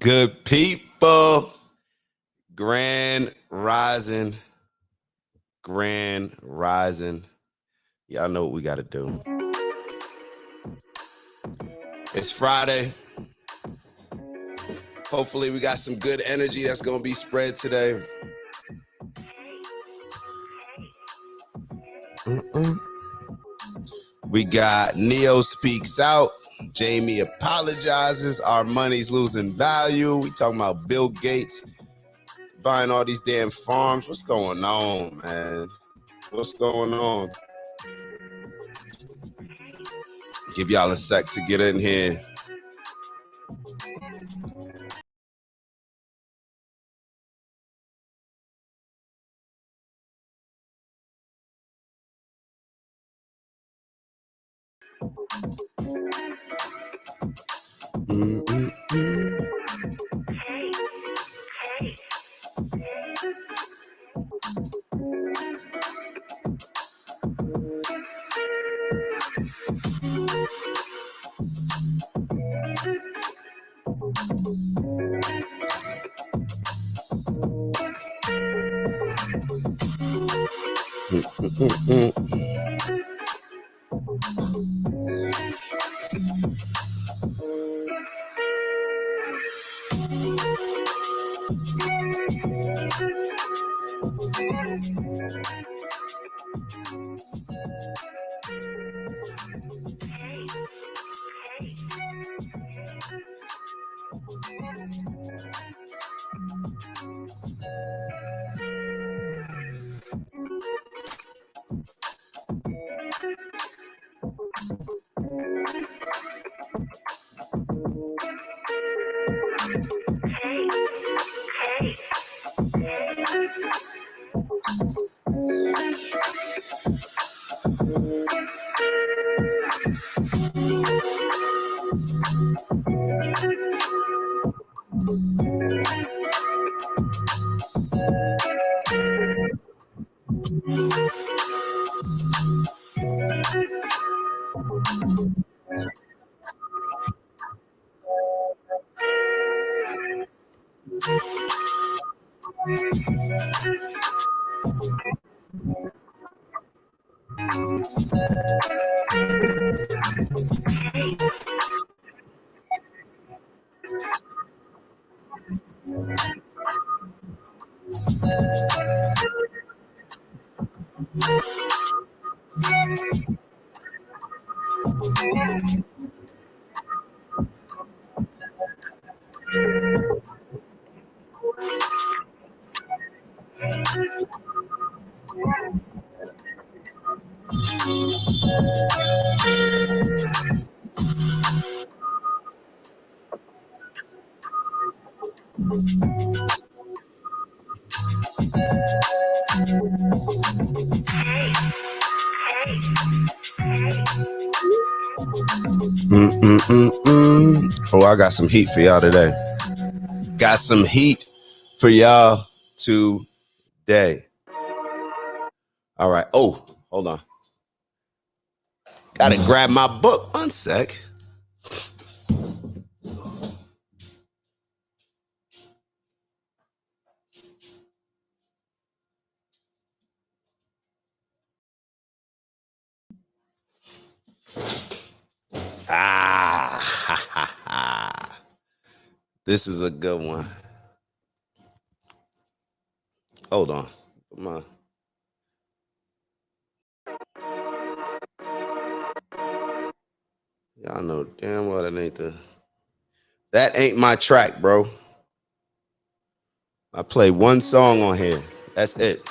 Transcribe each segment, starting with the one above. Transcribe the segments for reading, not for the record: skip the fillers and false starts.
Good people. Grand Rising. Grand Rising. Y'all know what we got to do. It's Friday. Hopefully we got some good energy that's going to be spread today. We got Neo speaks out. Jamie apologizes. Our money's losing value. We talking about Bill Gates buying all these damn farms. What's going on, man? What's going on? Give y'all a sec to get in here. Oh, I got some heat for y'all today. Got some heat for y'all today. All right. Oh, hold on. Gotta grab my book. One sec. This is a good one. Hold on. Come on. Y'all know damn well that ain't my track, bro. I play one song on here. That's it.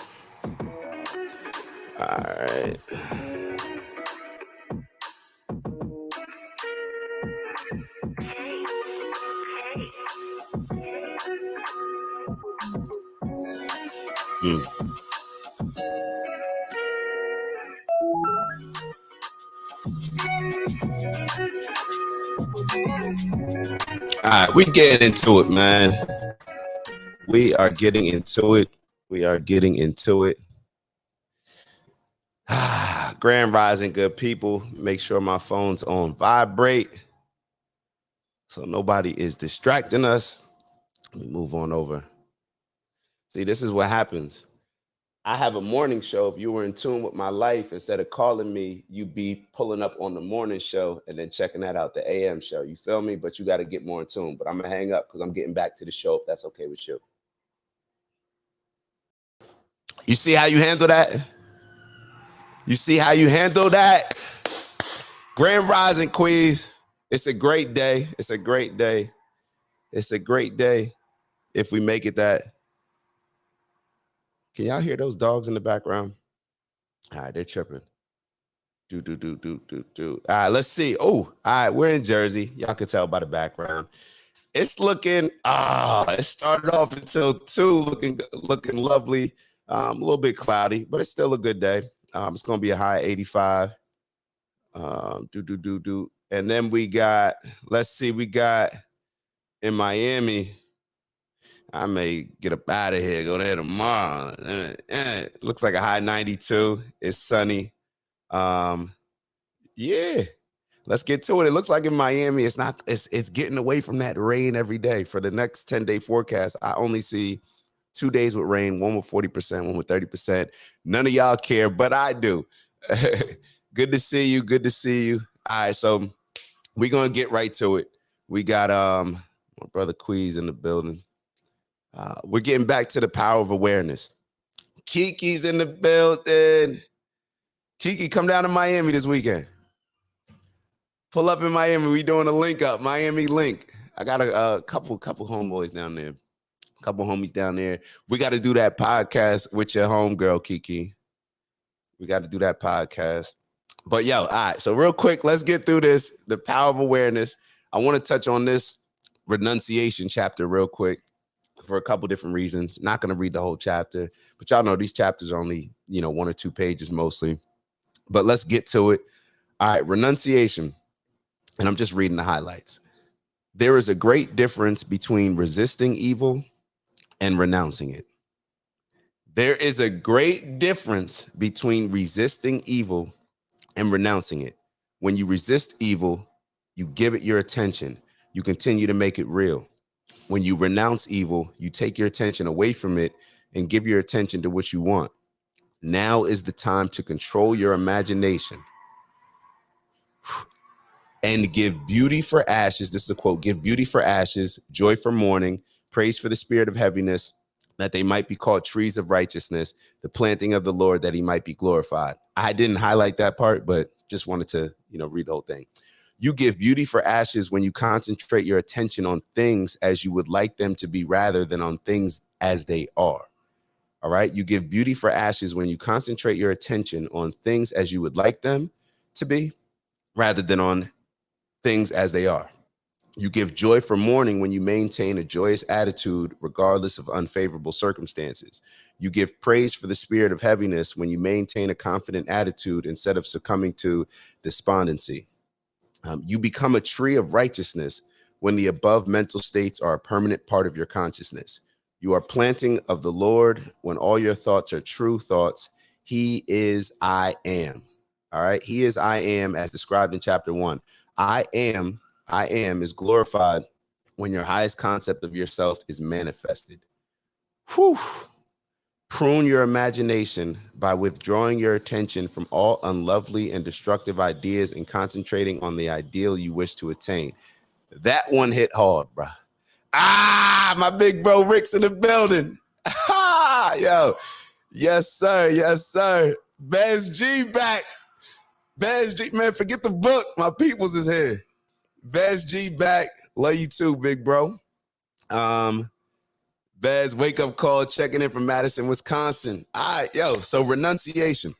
All right. All right, we get into it, man. We are getting into it. Grand Rising, good people. Make sure my phone's on vibrate so nobody is distracting us. Let me move on over. See, this is what happens. I have a morning show. If you were in tune with my life, instead of calling me, you'd be pulling up on the morning show and then checking that out, the AM show. You feel me? But you got to get more in tune. But I'm going to hang up because I'm getting back to the show, if that's okay with you. You see how you handle that? You see how you handle that? Grand Rising, Queens. It's a great day. It's a great day. It's a great day if we make it that. Can y'all hear those dogs in the background? All right, they're tripping. All right, let's see. Oh, all right, we're in Jersey. Y'all can tell by the background. It's looking, it started off until 2, looking lovely. A little bit cloudy, but it's still a good day. It's going to be a high 85. And then we got, let's see, we got in Miami. I may get up out of here, go there tomorrow. Looks like a high 92. It's sunny. Yeah, let's get to it. It looks like in Miami, it's getting away from that rain every day. For the next 10-day forecast, I only see 2 days with rain, one with 40%, one with 30%. None of y'all care, but I do. Good to see you. Good to see you. All right, so we're going to get right to it. We got my brother Queez in the building. We're getting back to the power of awareness. Kiki's in the building. Kiki, come down to Miami this weekend. Pull up in Miami. We doing a link up, Miami link. I got a couple homeboys down there. A couple homies down there. We got to do that podcast with your homegirl, Kiki. We got to do that podcast. But yo, all right. So real quick, let's get through this. The power of awareness. I want to touch on this renunciation chapter real quick for a couple different reasons. Not going to read the whole chapter, but y'all know these chapters are only, 1 or 2 pages mostly. But let's get to it. All right, renunciation. And I'm just reading the highlights. There is a great difference between resisting evil and renouncing it. There is a great difference between resisting evil and renouncing it. When you resist evil, you give it your attention. You continue to make it real. When you renounce evil, you take your attention away from it and give your attention to what you want. Now is the time to control your imagination and give beauty for ashes. This is a quote. Give beauty for ashes, joy for mourning, praise for the spirit of heaviness, that they might be called trees of righteousness, the planting of the Lord, that he might be glorified. I didn't highlight that part, but just wanted to, read the whole thing. You give beauty for ashes when you concentrate your attention on things as you would like them to be rather than on things as they are. All right. You give beauty for ashes when you concentrate your attention on things as you would like them to be rather than on things as they are. You give joy for mourning when you maintain a joyous attitude regardless of unfavorable circumstances. You give praise for the spirit of heaviness when you maintain a confident attitude instead of succumbing to despondency. You become a tree of righteousness when the above mental states are a permanent part of your consciousness. You are planting of the Lord when all your thoughts are true thoughts. He is I am. All right. He is I am, as described in chapter 1. I am is glorified when your highest concept of yourself is manifested. Whew. Prune your imagination by withdrawing your attention from all unlovely and destructive ideas and concentrating on the ideal you wish to attain. That one hit hard, bro. My big bro Rick's in the building. Yo. Yes, sir. Yes, sir. Bez G back. Bez G, man, forget the book. My peoples is here. Bez G back. Love you too, big bro. Bez, wake up call, checking in from Madison, Wisconsin. All right, yo, so renunciation.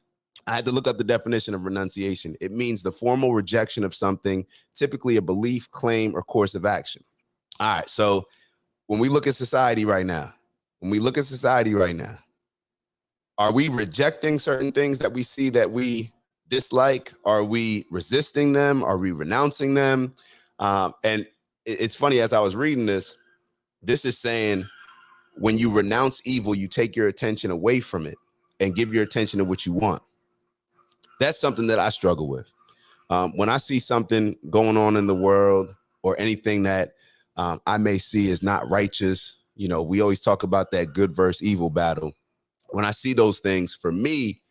I had to look up the definition of renunciation. It means the formal rejection of something, typically a belief, claim, or course of action. All right, so when we look at society right now, are we rejecting certain things that we see that we dislike? Are we resisting them? Are we renouncing them? And it's funny, as I was reading this is saying when you renounce evil, you take your attention away from it and give your attention to what you want. That's something that I struggle with. When I see something going on in the world or anything that I may see is not righteous, We always talk about that good versus evil battle. When I see those things, for me,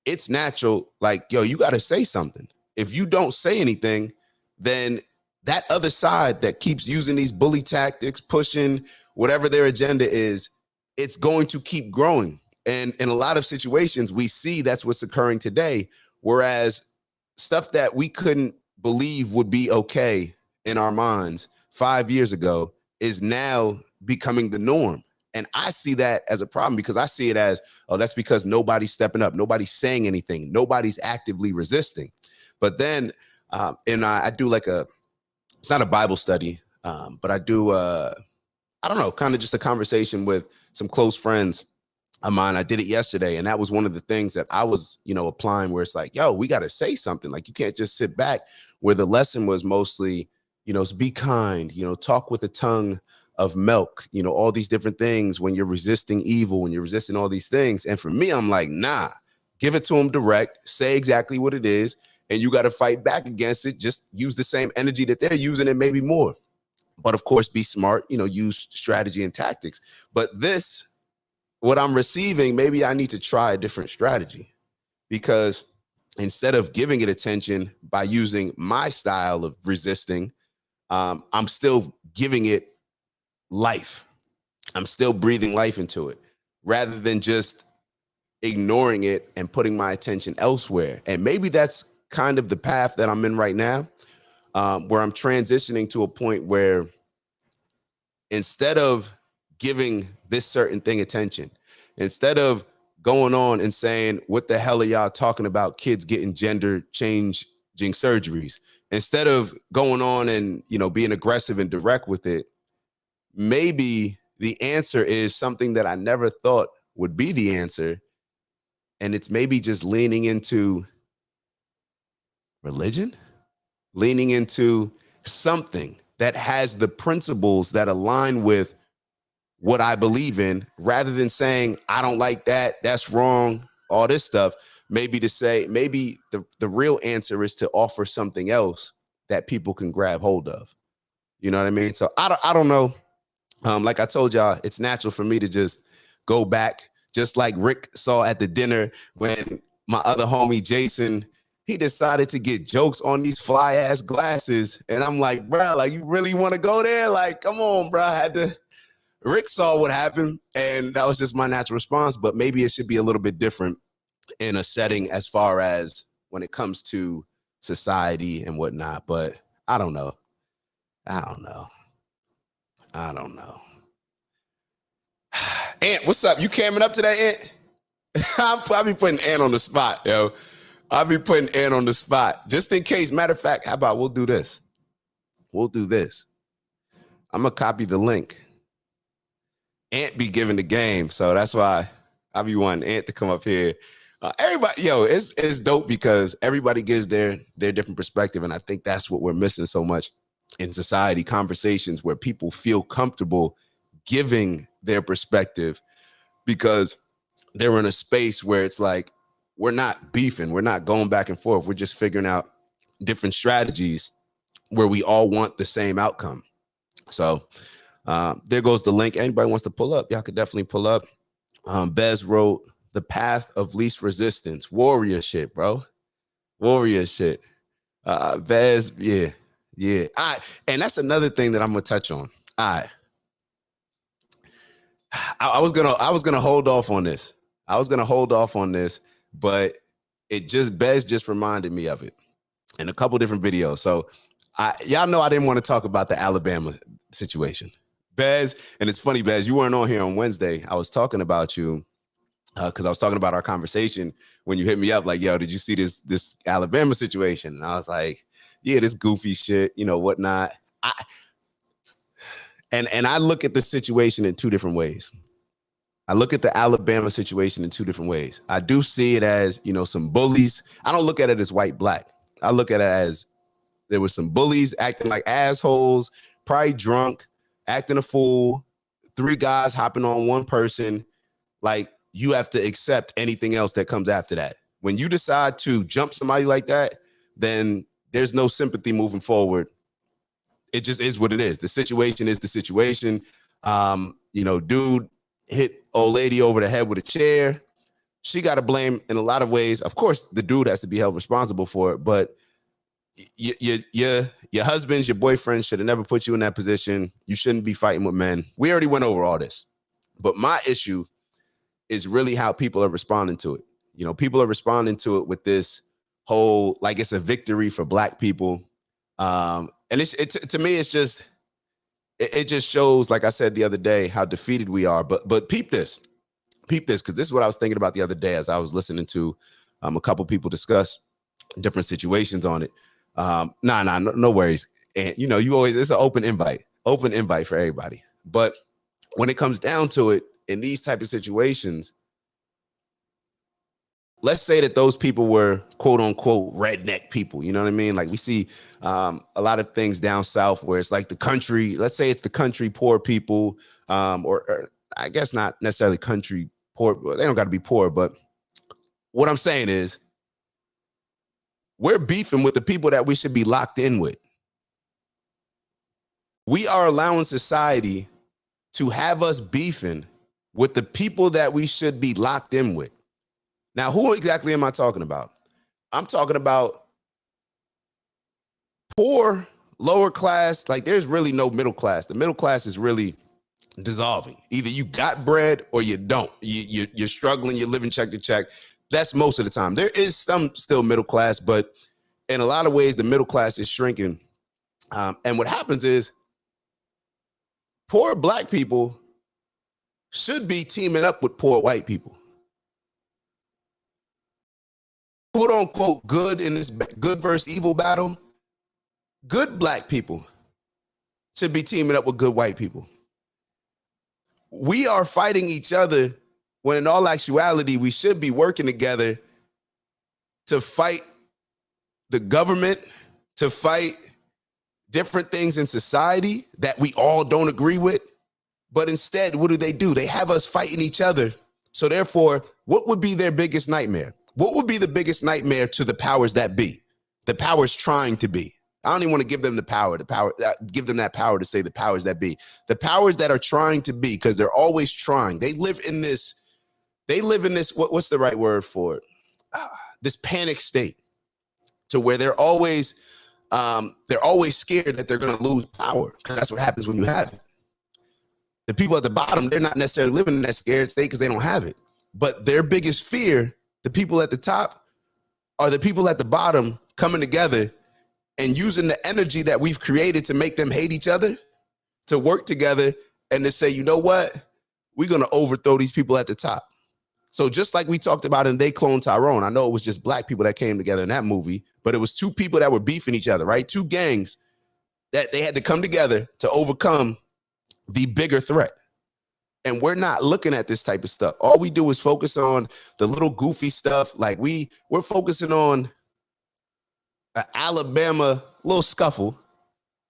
it's natural. Like, yo, you got to say something. If you don't say anything, then that other side that keeps using these bully tactics, pushing whatever their agenda is, it's going to keep growing. And in a lot of situations, we see that's what's occurring today. Whereas stuff that we couldn't believe would be okay in our minds 5 years ago is now becoming the norm. And I see that as a problem because I see it as, oh, that's because nobody's stepping up. Nobody's saying anything. Nobody's actively resisting. But then, I do it's not a Bible study, but I do, I don't know, kind of just a conversation with some close friends of mine. I did it yesterday. And that was one of the things that I was, applying, where it's like, yo, we got to say something. Like, you can't just sit back, where the lesson was mostly, be kind, talk with a tongue of milk, all these different things when you're resisting evil, when you're resisting all these things. And for me, I'm like, nah, give it to them direct, say exactly what it is. And you got to fight back against it. Just use the same energy that they're using and maybe more. But of course, be smart, use strategy and tactics. But this, what I'm receiving, maybe I need to try a different strategy, because instead of giving it attention by using my style of resisting, I'm still giving it life. I'm still breathing life into it, rather than just ignoring it and putting my attention elsewhere. And maybe that's kind of the path that I'm in right now, where I'm transitioning to a point where instead of giving this certain thing attention, instead of going on and saying, what the hell are y'all talking about, kids getting gender changing surgeries, instead of going on and, being aggressive and direct with it, maybe the answer is something that I never thought would be the answer. And it's maybe just leaning into religion, leaning into something that has the principles that align with what I believe in, rather than saying, I don't like that, that's wrong, all this stuff. Maybe to say, maybe the real answer is to offer something else that people can grab hold of. You know what I mean? So I don't know. Like I told y'all, it's natural for me to just go back, just like Rick saw at the dinner when my other homie, Jason, he decided to get jokes on these fly ass glasses. And I'm like, bro, like, you really want to go there? Like, come on, bro. Rick saw what happened, and that was just my natural response. But maybe it should be a little bit different in a setting as far as when it comes to society and whatnot. But I don't know. Ant, what's up? You camming up today, Ant? I'll be putting Ant on the spot, yo. I'll be putting Ant on the spot. Just in case. Matter of fact, how about we'll do this? I'm going to copy the link. Ant be giving the game, so that's why I be wanting Ant to come up here. Everybody, yo, it's dope because everybody gives their different perspective, and I think that's what we're missing so much in society. Conversations where people feel comfortable giving their perspective, because they're in a space where it's like, we're not beefing, we're not going back and forth, we're just figuring out different strategies where we all want the same outcome. So there goes the link. Anybody wants to pull up, y'all could definitely pull up. Bez wrote, the path of least resistance. Warrior shit, bro. Warrior shit. Bez, yeah. All right. And that's another thing that I'm gonna touch on. All right. I was gonna hold off on this. But Bez just reminded me of it in a couple different videos. So y'all know I didn't want to talk about the Alabama situation. Bez, and it's funny, Bez, you weren't on here on Wednesday. I was talking about you because I was talking about our conversation when you hit me up, like, yo, did you see this Alabama situation? And I was like, yeah, this goofy shit, whatnot. And I look at the situation in two different ways. I look at the Alabama situation in two different ways. I do see it as, some bullies. I don't look at it as white, black. I look at it as there were some bullies acting like assholes, probably drunk, acting a fool, 3 guys hopping on one person. Like, you have to accept anything else that comes after that. When you decide to jump somebody like that, then there's no sympathy moving forward. It just is what it is. The situation is the situation. Dude hit old lady over the head with a chair. She got to blame in a lot of ways. Of course, the dude has to be held responsible for it, but your husbands, your boyfriend should have never put you in that position. You shouldn't be fighting with men. We already went over all this, but my issue is really how people are responding to it. People are responding to it with this whole, like, it's a victory for Black people. And to me, it's just, it just shows, like I said the other day, how defeated we are. But peep this, because this is what I was thinking about the other day as I was listening to a couple people discuss different situations on it. No worries. And you always, it's an open invite for everybody. But when it comes down to it, in these type of situations, let's say that those people were quote unquote redneck people. You know what I mean? Like we see a lot of things down south where it's like the country, let's say it's the country poor people, or I guess not necessarily country poor. They don't got to be poor, but what I'm saying is we're beefing with the people that we should be locked in with. We are allowing society to have us beefing with the people that we should be locked in with. Now, who exactly am I talking about? I'm talking about poor, lower class. Like, there's really no middle class. The middle class is really dissolving. Either you got bread or you don't. You're struggling. You're living check to check. That's most of the time. There is some still middle class, but in a lot of ways, the middle class is shrinking. And what happens is poor Black people should be teaming up with poor white people. Quote unquote good in this good versus evil battle, good Black people should be teaming up with good white people. We are fighting each other when in all actuality, we should be working together to fight the government, to fight different things in society that we all don't agree with. But instead, what do? They have us fighting each other. So therefore, what would be their biggest nightmare? What would be the biggest nightmare to the powers that be? The powers trying to be. I don't even want to give them give them that power to say the powers that be. The powers that are trying to be, because they're always trying. They live in this, what's the right word for it? This panic state to where they're always scared that they're going to lose power. Because that's what happens when you have it. The people at the bottom, they're not necessarily living in that scared state because they don't have it. But their biggest fear, the people at the top, are the people at the bottom coming together and using the energy that we've created to make them hate each other, to work together and to say, you know what? We're going to overthrow these people at the top. So just like we talked about in They Cloned Tyrone, I know it was just Black people that came together in that movie, but it was two people that were beefing each other, right? Two gangs that they had to come together to overcome the bigger threat. And we're not looking at this type of stuff. All we do is focus on the little goofy stuff. Like we're focusing on an Alabama little scuffle.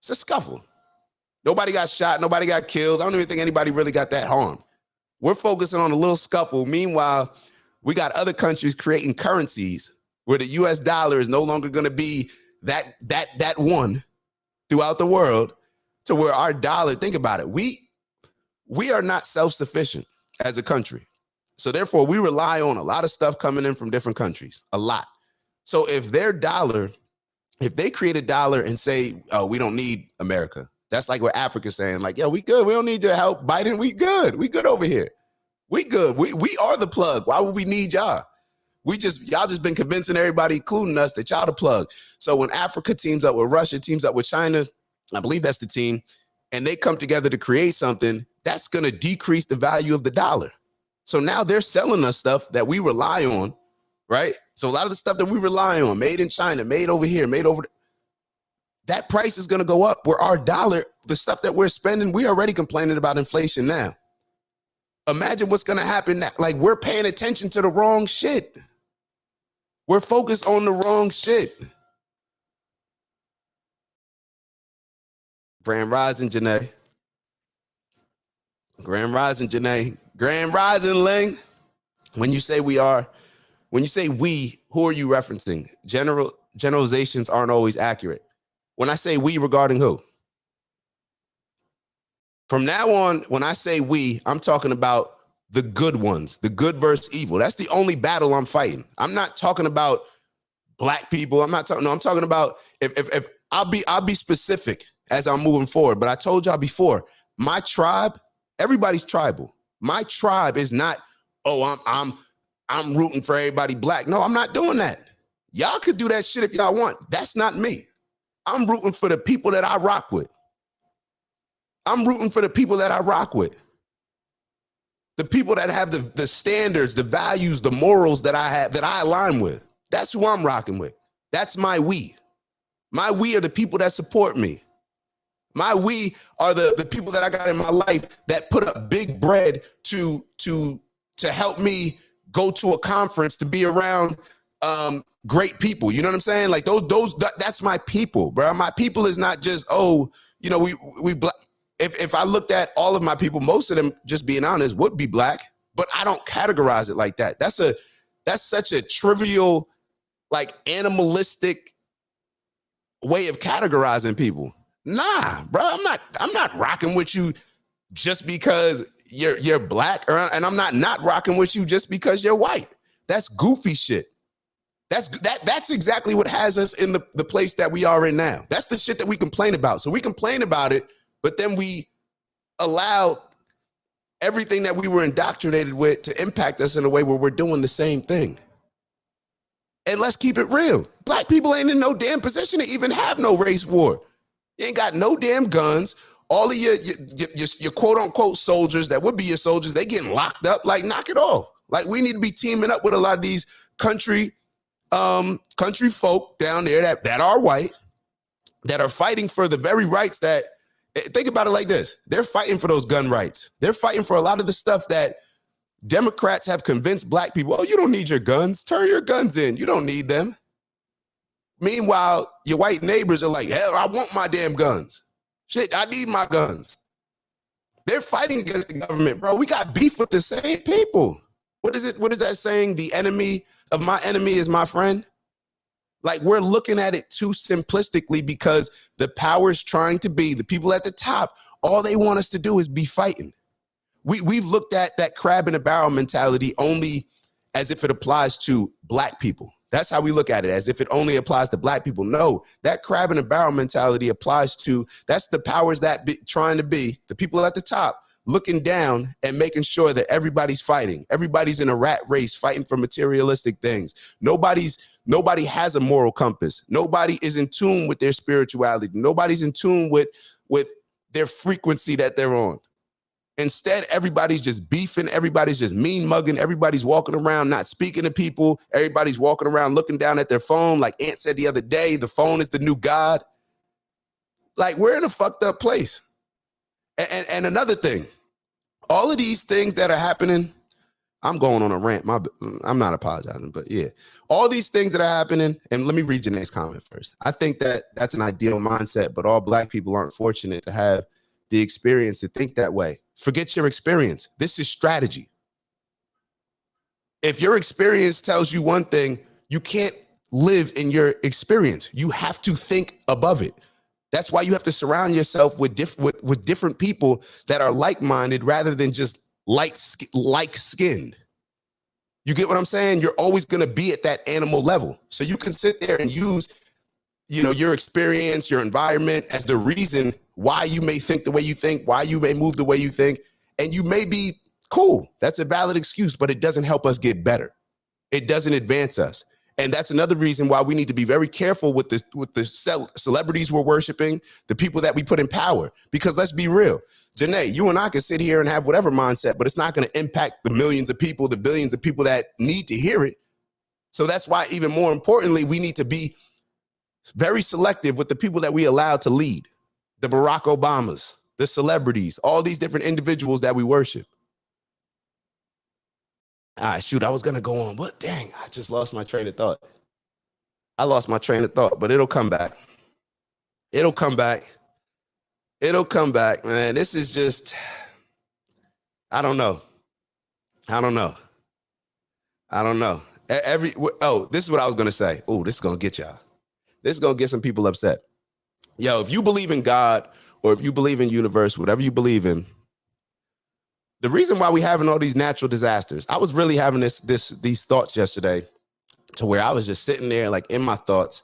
It's a scuffle. Nobody got shot. Nobody got killed. I don't even think anybody really got that harmed. We're focusing on a little scuffle. Meanwhile, we got other countries creating currencies where the US dollar is no longer going to be that one throughout the world, to where our dollar, think about it. We are not self-sufficient as a country. So therefore, we rely on a lot of stuff coming in from different countries, a lot. So if they create a dollar and say, oh, we don't need America. That's like what Africa's saying, like, yeah, we good. We don't need your help, Biden. We good. We good over here. We good. We are the plug. Why would we need y'all? Y'all just been convincing everybody, including us, that y'all the plug. So when Africa teams up with Russia, teams up with China, I believe that's the team, and they come together to create something, that's going to decrease the value of the dollar. So now they're selling us stuff that we rely on, right? So a lot of the stuff that we rely on, made in China, made over here, that price is going to go up, where our dollar, the stuff that we're spending, we're already complaining about inflation now. Imagine what's going to happen now. Like, we're paying attention to the wrong shit. We're focused on the wrong shit. Grand Rising, Janae. Grand Rising, Janae. Grand Rising, Ling. When you say we, who are you referencing? Generalizations aren't always accurate. When I say we, regarding who? From now on, when I say we, I'm talking about the good ones, the good versus evil. That's the only battle I'm fighting. I'm not talking about black people. I'm not talking. No, I'm talking about if I'll be specific as I'm moving forward. But I told y'all before, my tribe, everybody's tribal. My tribe is not, oh, I'm rooting for everybody black. No, I'm not doing that. Y'all could do that shit if y'all want. That's not me. I'm rooting for the people that I rock with. I'm rooting for the people that I rock with. The people that have the standards, the values, the morals that I have, that I align with. That's who I'm rocking with. That's my we. My we are the people that support me. My we are the people that I got in my life that put up big bread to help me go to a conference, to be around great people. You know what I'm saying? Like that's my people, bro. My people is not just, oh, you know, we black. If I looked at all of my people, most of them, just being honest, would be black, but I don't categorize it like that. That's such a trivial, like animalistic way of categorizing people. Nah, bro, I'm not rocking with you just because you're black, and I'm not rocking with you just because you're white. That's goofy shit. That's exactly what has us in the place that we are in now. That's the shit that we complain about. So we complain about it, but then we allow everything that we were indoctrinated with to impact us in a way where we're doing the same thing. And let's keep it real. Black people ain't in no damn position to even have no race war. You ain't got no damn guns. All of your quote unquote soldiers that would be your soldiers, they getting locked up. Like, knock it off. Like, we need to be teaming up with a lot of these country folk down there that are white, that are fighting for the very rights that, think about it like this. They're fighting for those gun rights. They're fighting for a lot of the stuff that Democrats have convinced black people, oh, you don't need your guns. Turn your guns in. You don't need them. Meanwhile, your white neighbors are like, hell, I want my damn guns. Shit, I need my guns. They're fighting against the government, bro. We got beef with the same people. What is it? What is that saying? The enemy of my enemy is my friend. Like, we're looking at it too simplistically because the power's trying to be, the people at the top, all they want us to do is be fighting. We've looked at that crab in a barrel mentality only as if it applies to black people. That's how we look at it, as if it only applies to black people. No, that crab in a barrel mentality applies to, that's the powers that be trying to be, the people at the top looking down and making sure that everybody's fighting. Everybody's in a rat race fighting for materialistic things. Nobody has a moral compass. Nobody is in tune with their spirituality. Nobody's in tune with their frequency that they're on. Instead, everybody's just beefing. Everybody's just mean mugging. Everybody's walking around not speaking to people. Everybody's walking around looking down at their phone. Like Ant said the other day, the phone is the new God. Like, we're in a fucked up place. And another thing, all of these things that are happening, I'm going on a rant. I'm not apologizing, but yeah, all these things that are happening. And let me read your next comment first. I think that's an ideal mindset, but all black people aren't fortunate to have the experience to think that way. Forget your experience. This is strategy. If your experience tells you one thing, you can't live in your experience. You have to think above it. That's why you have to surround yourself with different people that are like-minded rather than just like-skinned. You get what I'm saying? You're always going to be at that animal level. So you can sit there and use, your experience, your environment as the reason why you may think the way you think, why you may move the way you think, and you may be cool. That's a valid excuse, but it doesn't help us get better. It doesn't advance us. And that's another reason why we need to be very careful with the celebrities we're worshiping, the people that we put in power. Because let's be real, Janae, you and I can sit here and have whatever mindset, but it's not going to impact the millions of people, the billions of people that need to hear it. So that's why, even more importantly, we need to be very selective with the people that we allow to lead. The Barack Obamas, the celebrities, all these different individuals that we worship. Shoot, I was going to go on, but dang, I just lost my train of thought. But it'll come back. It'll come back, man. This is just, I don't know. This is what I was going to say. Oh, this is going to get y'all. This is going to get some people upset. Yo, if you believe in God or if you believe in universe, whatever you believe in, the reason why we having all these natural disasters, I was really having these thoughts yesterday to where I was just sitting there like in my thoughts.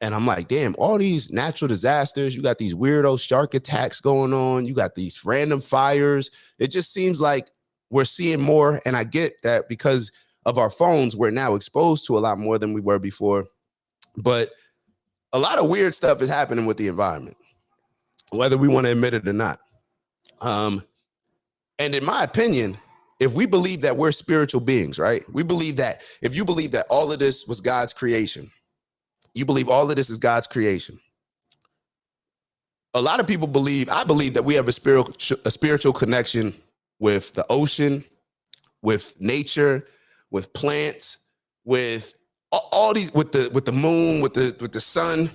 And I'm like, damn, all these natural disasters, you got these weirdo shark attacks going on. You got these random fires. It just seems like we're seeing more. And I get that because of our phones, we're now exposed to a lot more than we were before. But a lot of weird stuff is happening with the environment, whether we want to admit it or not. And in my opinion, if we believe that we're spiritual beings, right? We believe that if you believe that all of this was God's creation, you believe all of this is God's creation. A lot of people believe, I believe that we have a spiritual connection with the ocean, with nature, with plants, with all these, with the moon, with the sun.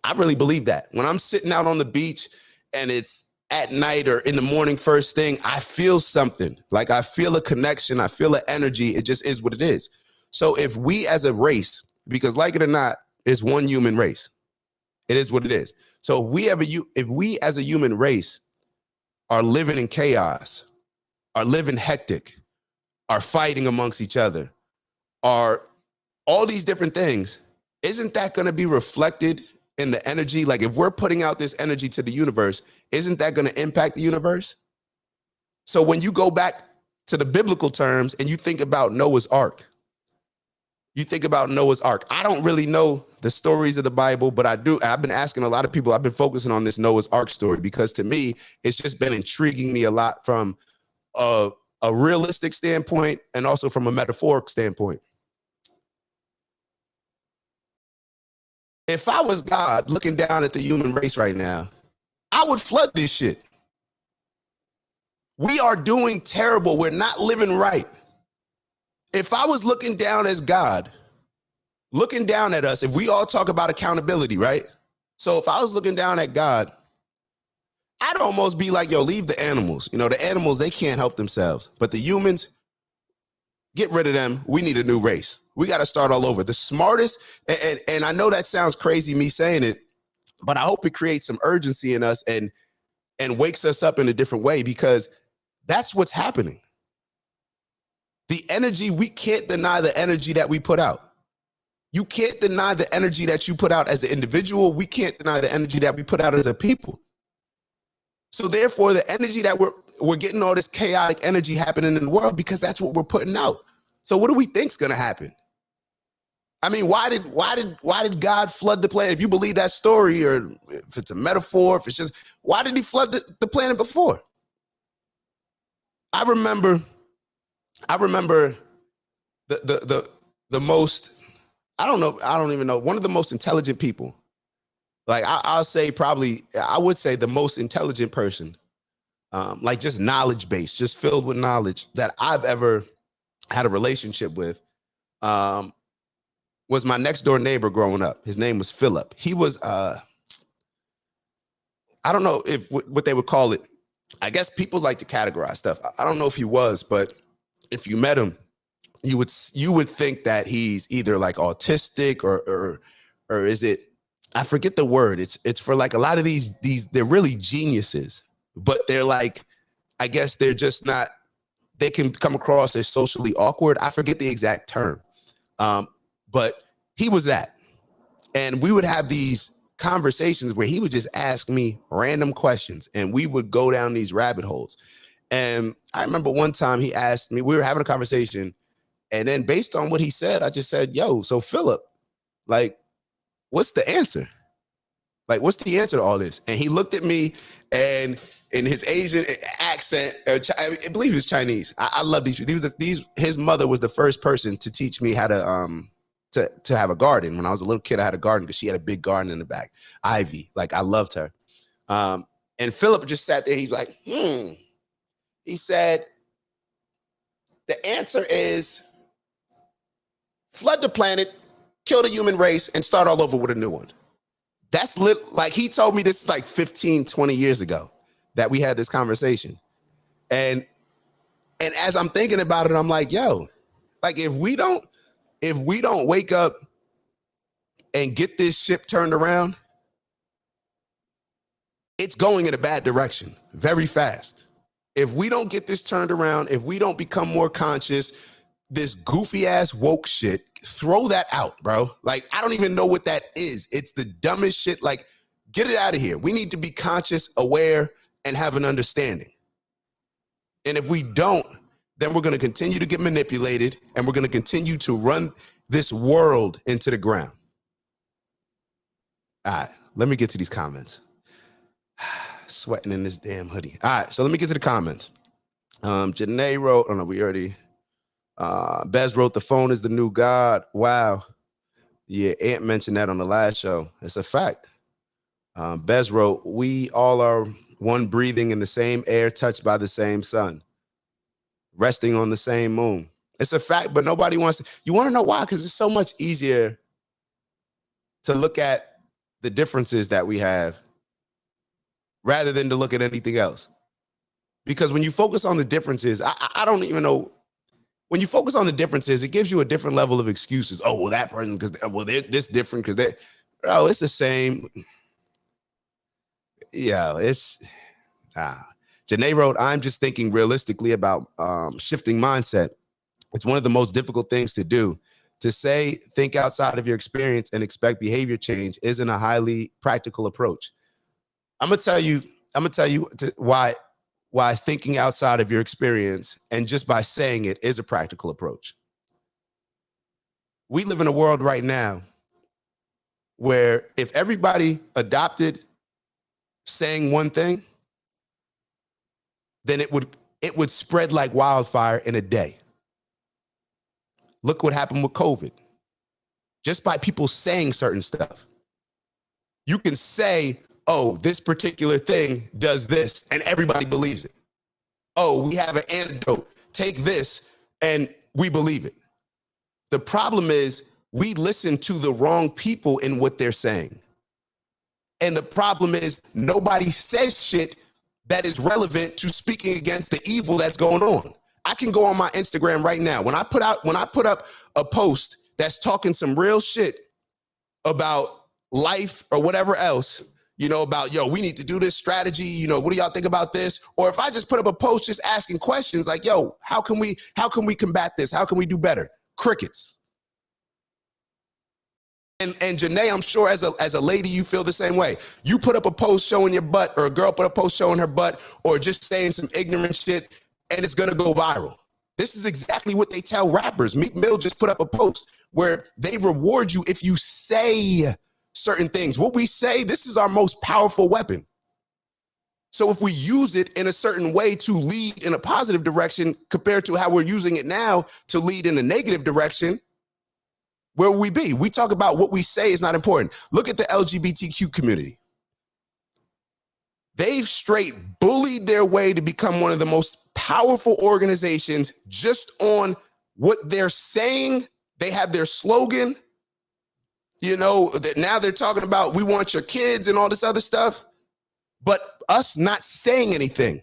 I really believe that. When I'm sitting out on the beach and it's at night or in the morning, first thing, I feel something. Like I feel a connection. I feel an energy. It just is what it is. So if we as a race, because like it or not, it's one human race. It is what it is. So if we as a human race are living in chaos, are living hectic, are fighting amongst each other, are all these different things, isn't that going to be reflected in the energy? Like if we're putting out this energy to the universe, isn't that going to impact the universe? So when you go back to the biblical terms and you think about Noah's Ark, I don't really know the stories of the Bible, but I do. I've been asking a lot of people. I've been focusing on this Noah's Ark story because to me, it's just been intriguing me a lot from a realistic standpoint and also from a metaphoric standpoint. If I was God looking down at the human race right now, I would flood this shit. We are doing terrible. We're not living right. If I was looking down as God, looking down at us, if we all talk about accountability, right? So if I was looking down at God, I'd almost be like, yo, leave the animals. You know, the animals, they can't help themselves. But the humans, get rid of them. We need a new race. We got to start all over. The smartest, and I know that sounds crazy, me saying it, but I hope it creates some urgency in us and wakes us up in a different way because that's what's happening. The energy, we can't deny the energy that we put out. You can't deny the energy that you put out as an individual. We can't deny the energy that we put out as a people. So therefore, the energy that we're getting all this chaotic energy happening in the world because that's what we're putting out. So what do we think's going to happen? I mean, why did God flood the planet? If you believe that story, or if it's a metaphor, if it's just, why did he flood the planet before? I remember the most, I don't even know, one of the most intelligent people. Like I'll say probably, I would say the most intelligent person, like just knowledge based, just filled with knowledge that I've ever had a relationship with, was my next door neighbor growing up. His name was Philip. He was, I don't know if what they would call it. I guess people like to categorize stuff. I don't know if he was, but if you met him, you would think that he's either like autistic or is it, I forget the word. It's for like a lot of these they're really geniuses, but they're like, I guess they're just not, they can come across as socially awkward. I forget the exact term. But he was that. And we would have these conversations where he would just ask me random questions and we would go down these rabbit holes. And I remember one time he asked me, we were having a conversation, and then based on what he said, I just said, yo, so Philip, like, what's the answer? Like, what's the answer to all this? And he looked at me and in his Asian accent, I believe he was Chinese. I love these. His mother was the first person to teach me how to have a garden. When I was a little kid, I had a garden because she had a big garden in the back. Ivy, like I loved her. And Philip just sat there. He's like, He said, the answer is flood the planet, kill the human race, and start all over with a new one. That's like he told me this like 15, 20 years ago that we had this conversation. And as I'm thinking about it, I'm like, yo, like if we don't wake up and get this ship turned around, it's going in a bad direction very fast. If we don't get this turned around, if we don't become more conscious, this goofy ass woke shit, throw that out, bro. Like, I don't even know what that is. It's the dumbest shit. Like, get it out of here. We need to be conscious, aware, and have an understanding. And if we don't, then we're going to continue to get manipulated, and we're going to continue to run this world into the ground. All right, let me get to these comments. Sweating in this damn hoodie. All right, so let me get to the comments. Janae wrote, oh no, we already, Bez wrote, the phone is the new God. Wow. Yeah, Ant mentioned that on the last show. It's a fact. Bez wrote, we all are one breathing in the same air, touched by the same sun, resting on the same moon. It's a fact, but nobody wants to. You want to know why? Because it's so much easier to look at the differences that we have rather than to look at anything else. Because when you focus on the differences, I don't even know. When you focus on the differences, it gives you a different level of excuses. Oh, well, that person, because, well, they're this different because they're, oh, it's the same. Yeah, it's, Janae wrote, I'm just thinking realistically about shifting mindset. It's one of the most difficult things to do. To say, think outside of your experience and expect behavior change isn't a highly practical approach. I'm gonna tell you why thinking outside of your experience and just by saying it is a practical approach. We live in a world right now where if everybody adopted saying one thing, then it would spread like wildfire in a day. Look what happened with COVID. Just by people saying certain stuff. You can say, oh, this particular thing does this, and everybody believes it. Oh, we have an antidote. Take this, and we believe it. The problem is we listen to the wrong people in what they're saying. And the problem is nobody says shit that is relevant to speaking against the evil that's going on. I can go on my Instagram right now. When I put up a post that's talking some real shit about life or whatever else, you know, about, yo, we need to do this strategy. You know, what do y'all think about this? Or if I just put up a post just asking questions like, yo, how can we combat this? How can we do better? Crickets. And Janae, I'm sure as a lady, you feel the same way. You put up a post showing your butt, or a girl put a post showing her butt, or just saying some ignorant shit, and it's gonna go viral. This is exactly what they tell rappers. Meek Mill just put up a post where they reward you if you say certain things. What we say, this is our most powerful weapon. So if we use it in a certain way to lead in a positive direction compared to how we're using it now to lead in a negative direction, where will we be? We talk about what we say is not important. Look at the LGBTQ community. They've straight bullied their way to become one of the most powerful organizations just on what they're saying. They have their slogan, you know, that now they're talking about we want your kids and all this other stuff, but us not saying anything.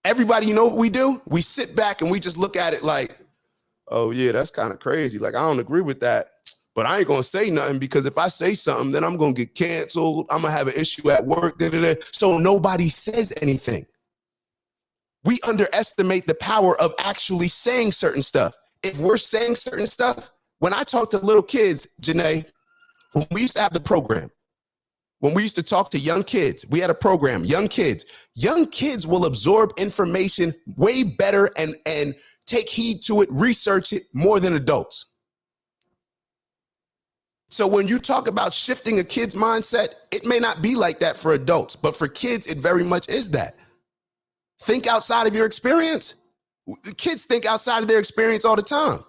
Everybody, you know what we do? We sit back and we just look at it like, oh yeah, that's kind of crazy. Like, I don't agree with that. But I ain't gonna say nothing because if I say something, then I'm gonna get canceled. I'm gonna have an issue at work. So nobody says anything. We underestimate the power of actually saying certain stuff. If we're saying certain stuff, when I talk to little kids, Janae, when we used to have the program, when we used to talk to young kids, we had a program, young kids will absorb information way better and take heed to it, research it more than adults. So when you talk about shifting a kid's mindset, it may not be like that for adults, but for kids, it very much is that. Think outside of your experience. Kids think outside of their experience all the time.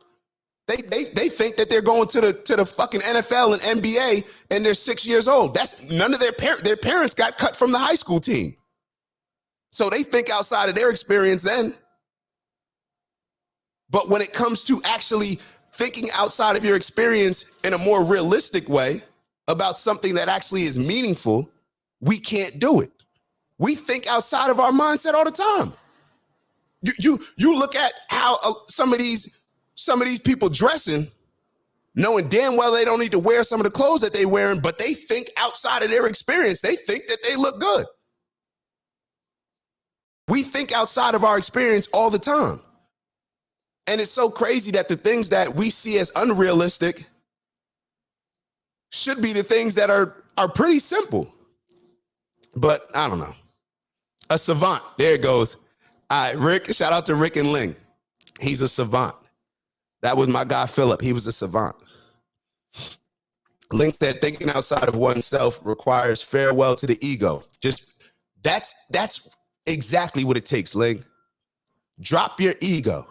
They think that they're going to the fucking NFL and NBA and they're 6 years old. That's none of their parents got cut from the high school team. So they think outside of their experience then. But when it comes to actually thinking outside of your experience in a more realistic way about something that actually is meaningful, we can't do it. We think outside of our mindset all the time. You look at how some of these people dressing, knowing damn well they don't need to wear some of the clothes that they're wearing, but they think outside of their experience. They think that they look good. We think outside of our experience all the time. And it's so crazy that the things that we see as unrealistic should be the things that are pretty simple. But I don't know. A savant. There it goes. All right, Rick, shout out to Rick and Ling. He's a savant. That was my guy, Philip. He was a savant. Ling said, thinking outside of oneself requires farewell to the ego. Just that's exactly what it takes, Ling. Drop your ego.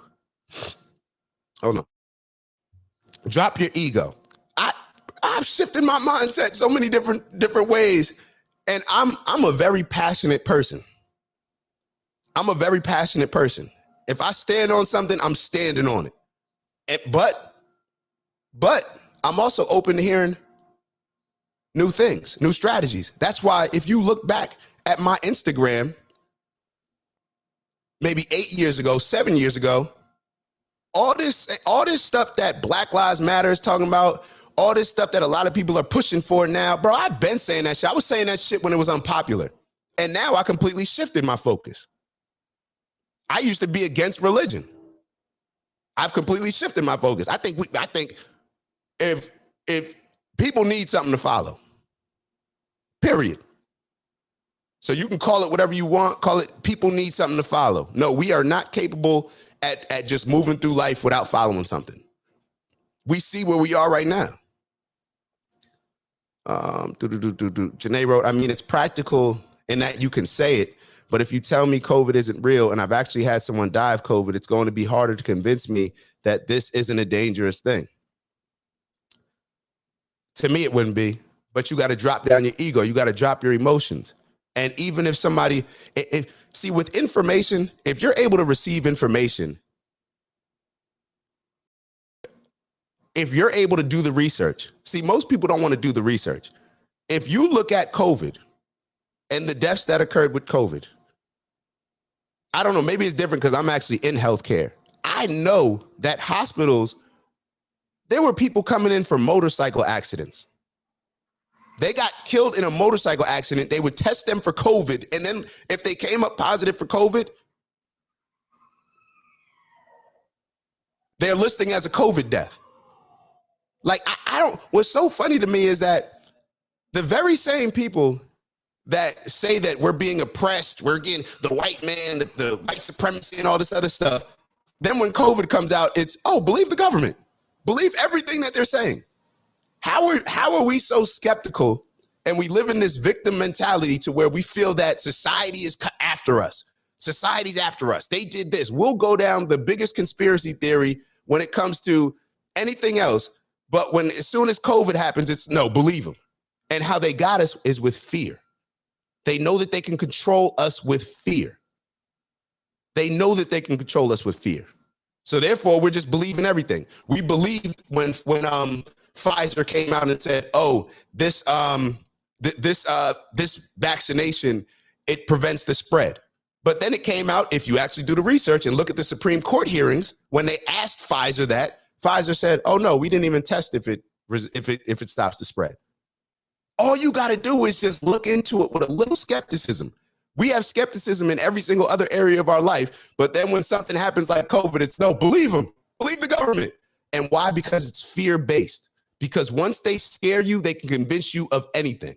Oh no. Drop your ego. I've shifted my mindset so many different ways. And I'm a very passionate person. I'm a very passionate person. If I stand on something, I'm standing on it. But I'm also open to hearing new things, new strategies. That's why if you look back at my Instagram, maybe 8 years ago, 7 years ago, all this stuff that Black Lives Matter is talking about, all this stuff that a lot of people are pushing for now, bro, I've been saying that shit. I was saying that shit when it was unpopular. And now I completely shifted my focus. I used to be against religion. I've completely shifted my focus. I think if people need something to follow, period. So you can call it whatever you want, call it people need something to follow. No, we are not capable at just moving through life without following something. We see where we are right now. Janae wrote, I mean, it's practical in that you can say it, but if you tell me COVID isn't real and I've actually had someone die of COVID, it's going to be harder to convince me that this isn't a dangerous thing. To me, it wouldn't be, but you got to drop down your ego. You got to drop your emotions. And even if somebody, see, with information, if you're able to receive information, if you're able to do the research, see, most people don't want to do the research. If you look at COVID and the deaths that occurred with COVID, I don't know, maybe it's different because I'm actually in healthcare. I know that hospitals, there were people coming in for motorcycle accidents. They got killed in a motorcycle accident. They would test them for COVID. And then if they came up positive for COVID, they're listing as a COVID death. Like, I don't, what's so funny to me is that the very same people that say that we're being oppressed, we're getting the white man, the white supremacy and all this other stuff. Then when COVID comes out, it's, oh, believe the government. Believe everything that they're saying. How are we so skeptical and we live in this victim mentality to where we feel that society is after us? Society's after us. They did this. We'll go down the biggest conspiracy theory when it comes to anything else. But as soon as COVID happens, it's no, believe them. And how they got us is with fear. They know that they can control us with fear. They know that they can control us with fear. So therefore, we're just believing everything. We believed when Pfizer came out and said, "Oh, this vaccination, it prevents the spread." But then it came out, if you actually do the research and look at the Supreme Court hearings, when they asked Pfizer that, Pfizer said, "Oh no, we didn't even test if it stops the spread." All you got to do is just look into it with a little skepticism. We have skepticism in every single other area of our life, but then when something happens like COVID, it's no, believe them, believe the government. And why? Because it's fear-based. Because once they scare you, they can convince you of anything.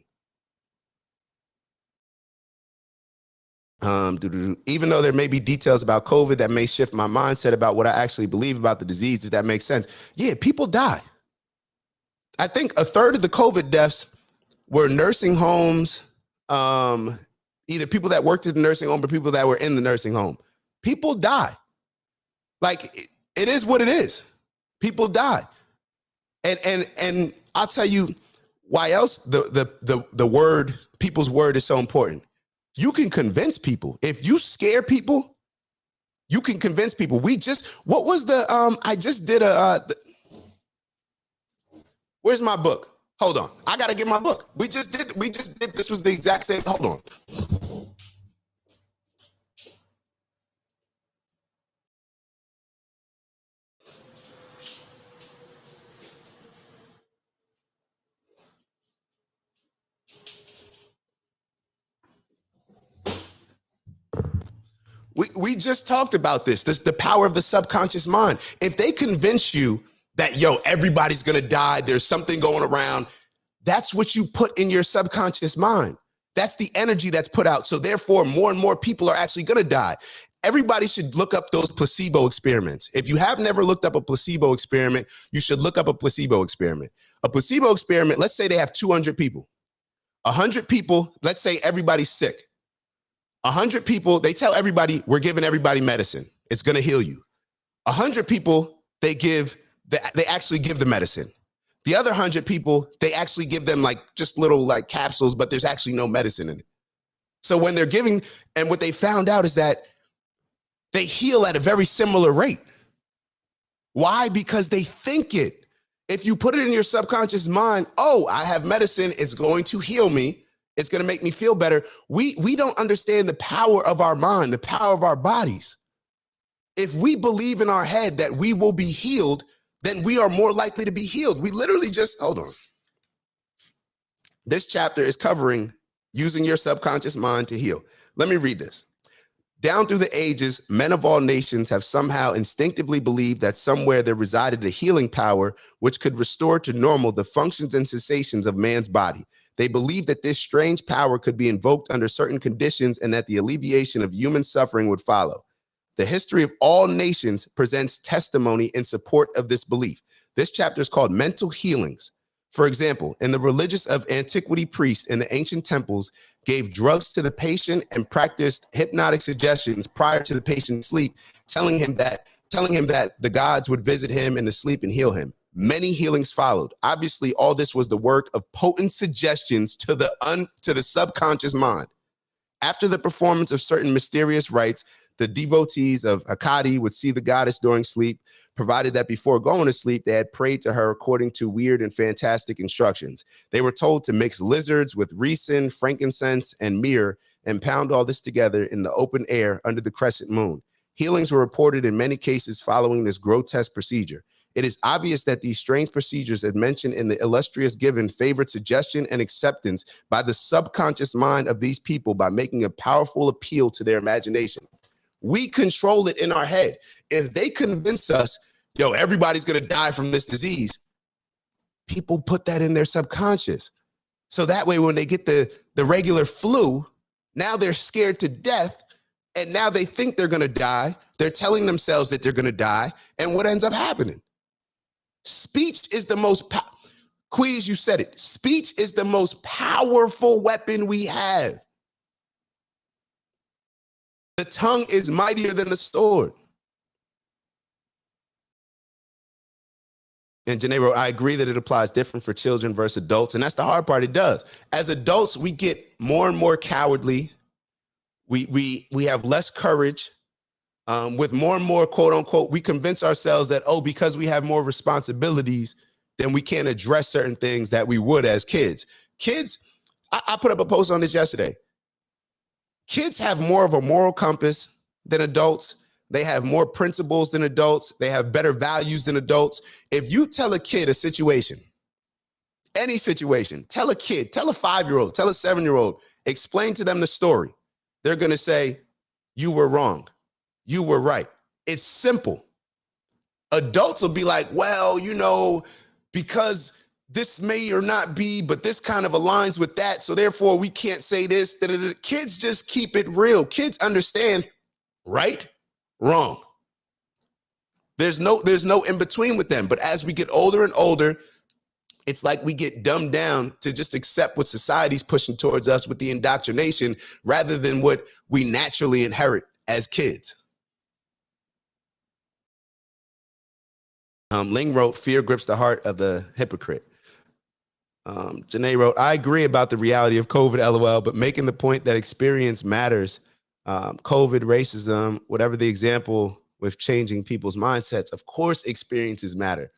Even though there may be details about COVID that may shift my mindset about what I actually believe about the disease, if that makes sense. Yeah, people die. I think a third of the COVID deaths were nursing homes, either people that worked at the nursing home or people that were in the nursing home. People die. Like, it is what it is. People die. And I'll tell you why else the word, people's word is so important. You can convince people. If you scare people, you can convince people. What was I just did where's my book? Hold on. I got to get my book. We just did, this was the exact same, hold on. We just talked about this, the power of the subconscious mind. If they convince you that, yo, everybody's going to die, there's something going around, that's what you put in your subconscious mind. That's the energy that's put out. So therefore, more and more people are actually going to die. Everybody should look up those placebo experiments. If you have never looked up a placebo experiment, you should look up a placebo experiment. A placebo experiment, let's say they have 200 people. 100 people, let's say everybody's sick. 100 people, they tell everybody, we're giving everybody medicine. It's going to heal you. 100 people, they actually give the medicine. The other 100 people, they actually give them like just little like capsules, but there's actually no medicine in it. So when they're giving, and what they found out is that they heal at a very similar rate. Why? Because they think it. If you put it in your subconscious mind, oh, I have medicine, it's going to heal me. It's going to make me feel better. We don't understand the power of our mind, the power of our bodies. If we believe in our head that we will be healed, then we are more likely to be healed. We literally just, hold on. This chapter is covering using your subconscious mind to heal. Let me read this. Down through the ages, men of all nations have somehow instinctively believed that somewhere there resided a healing power which could restore to normal the functions and sensations of man's body. They believed that this strange power could be invoked under certain conditions and that the alleviation of human suffering would follow. The history of all nations presents testimony in support of this belief. This chapter is called Mental Healings. For example, in the religious of antiquity, priests in the ancient temples gave drugs to the patient and practiced hypnotic suggestions prior to the patient's sleep, telling him that the gods would visit him in the sleep and heal him. Many healings followed. Obviously, all this was the work of potent suggestions to the subconscious mind. After the performance of certain mysterious rites, the devotees of Akkadi would see the goddess during sleep, provided that before going to sleep, they had prayed to her according to weird and fantastic instructions. They were told to mix lizards with resin, frankincense, and myrrh, and pound all this together in the open air under the crescent moon. Healings were reported in many cases following this grotesque procedure. It is obvious that these strange procedures, as mentioned in the illustrious given, favored suggestion and acceptance by the subconscious mind of these people by making a powerful appeal to their imagination. We control it in our head. If they convince us, yo, everybody's going to die from this disease, people put that in their subconscious. So that way, when they get the regular flu, now they're scared to death. And now they think they're going to die. They're telling themselves that they're going to die. And what ends up happening? Speech is the most, Quiz, you said it. Speech is the most powerful weapon we have. The tongue is mightier than the sword. And Janae wrote, I agree that it applies different for children versus adults. And that's the hard part. It does. As adults, we get more and more cowardly. We have less courage. With more and more, quote unquote, we convince ourselves that, oh, because we have more responsibilities, then we can't address certain things that we would as kids. Kids, I put up a post on this yesterday. Kids have more of a moral compass than adults. They have more principles than adults. They have better values than adults. If you tell a kid a situation, any situation, tell a kid, tell a 5-year-old, tell a 7-year-old, explain to them the story. They're going to say, you were wrong. You were right. It's simple. Adults will be like, well, you know, because this may or not be, but this kind of aligns with that. So therefore we can't say this. Kids just keep it real. Kids understand right, wrong. There's no in between with them. But as we get older and older, it's like we get dumbed down to just accept what society's pushing towards us with the indoctrination rather than what we naturally inherit as kids. Ling wrote, fear grips the heart of the hypocrite. Janae wrote, I agree about the reality of COVID, LOL, but making the point that experience matters. COVID, racism, whatever the example with changing people's mindsets, of course, experiences matter.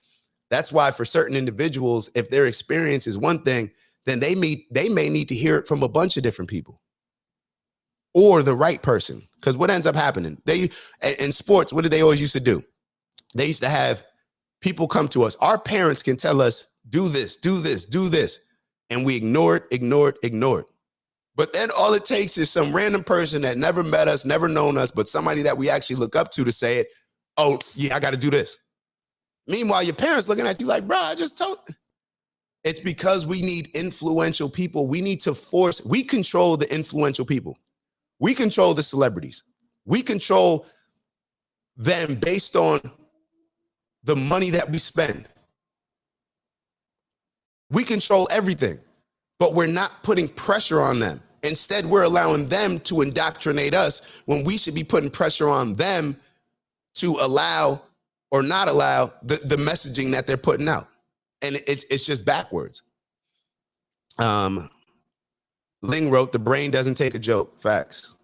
That's why for certain individuals, if their experience is one thing, then they may need to hear it from a bunch of different people or the right person. Because what ends up happening, in sports, what did they always used to do? They used to have people come to us. Our parents can tell us, do this, do this, do this. And we ignore it. But then all it takes is some random person that never met us, never known us, but somebody that we actually look up to say it. Oh, yeah, I got to do this. Meanwhile, your parents looking at you like, bro, I just told. It's because we need influential people. We need to we control the influential people. We control the celebrities. We control them based on the money that we spend. We control everything, but we're not putting pressure on them. Instead, we're allowing them to indoctrinate us when we should be putting pressure on them to allow or not allow the messaging that they're putting out. And it's just backwards. Ling wrote, the brain doesn't take a joke. Facts.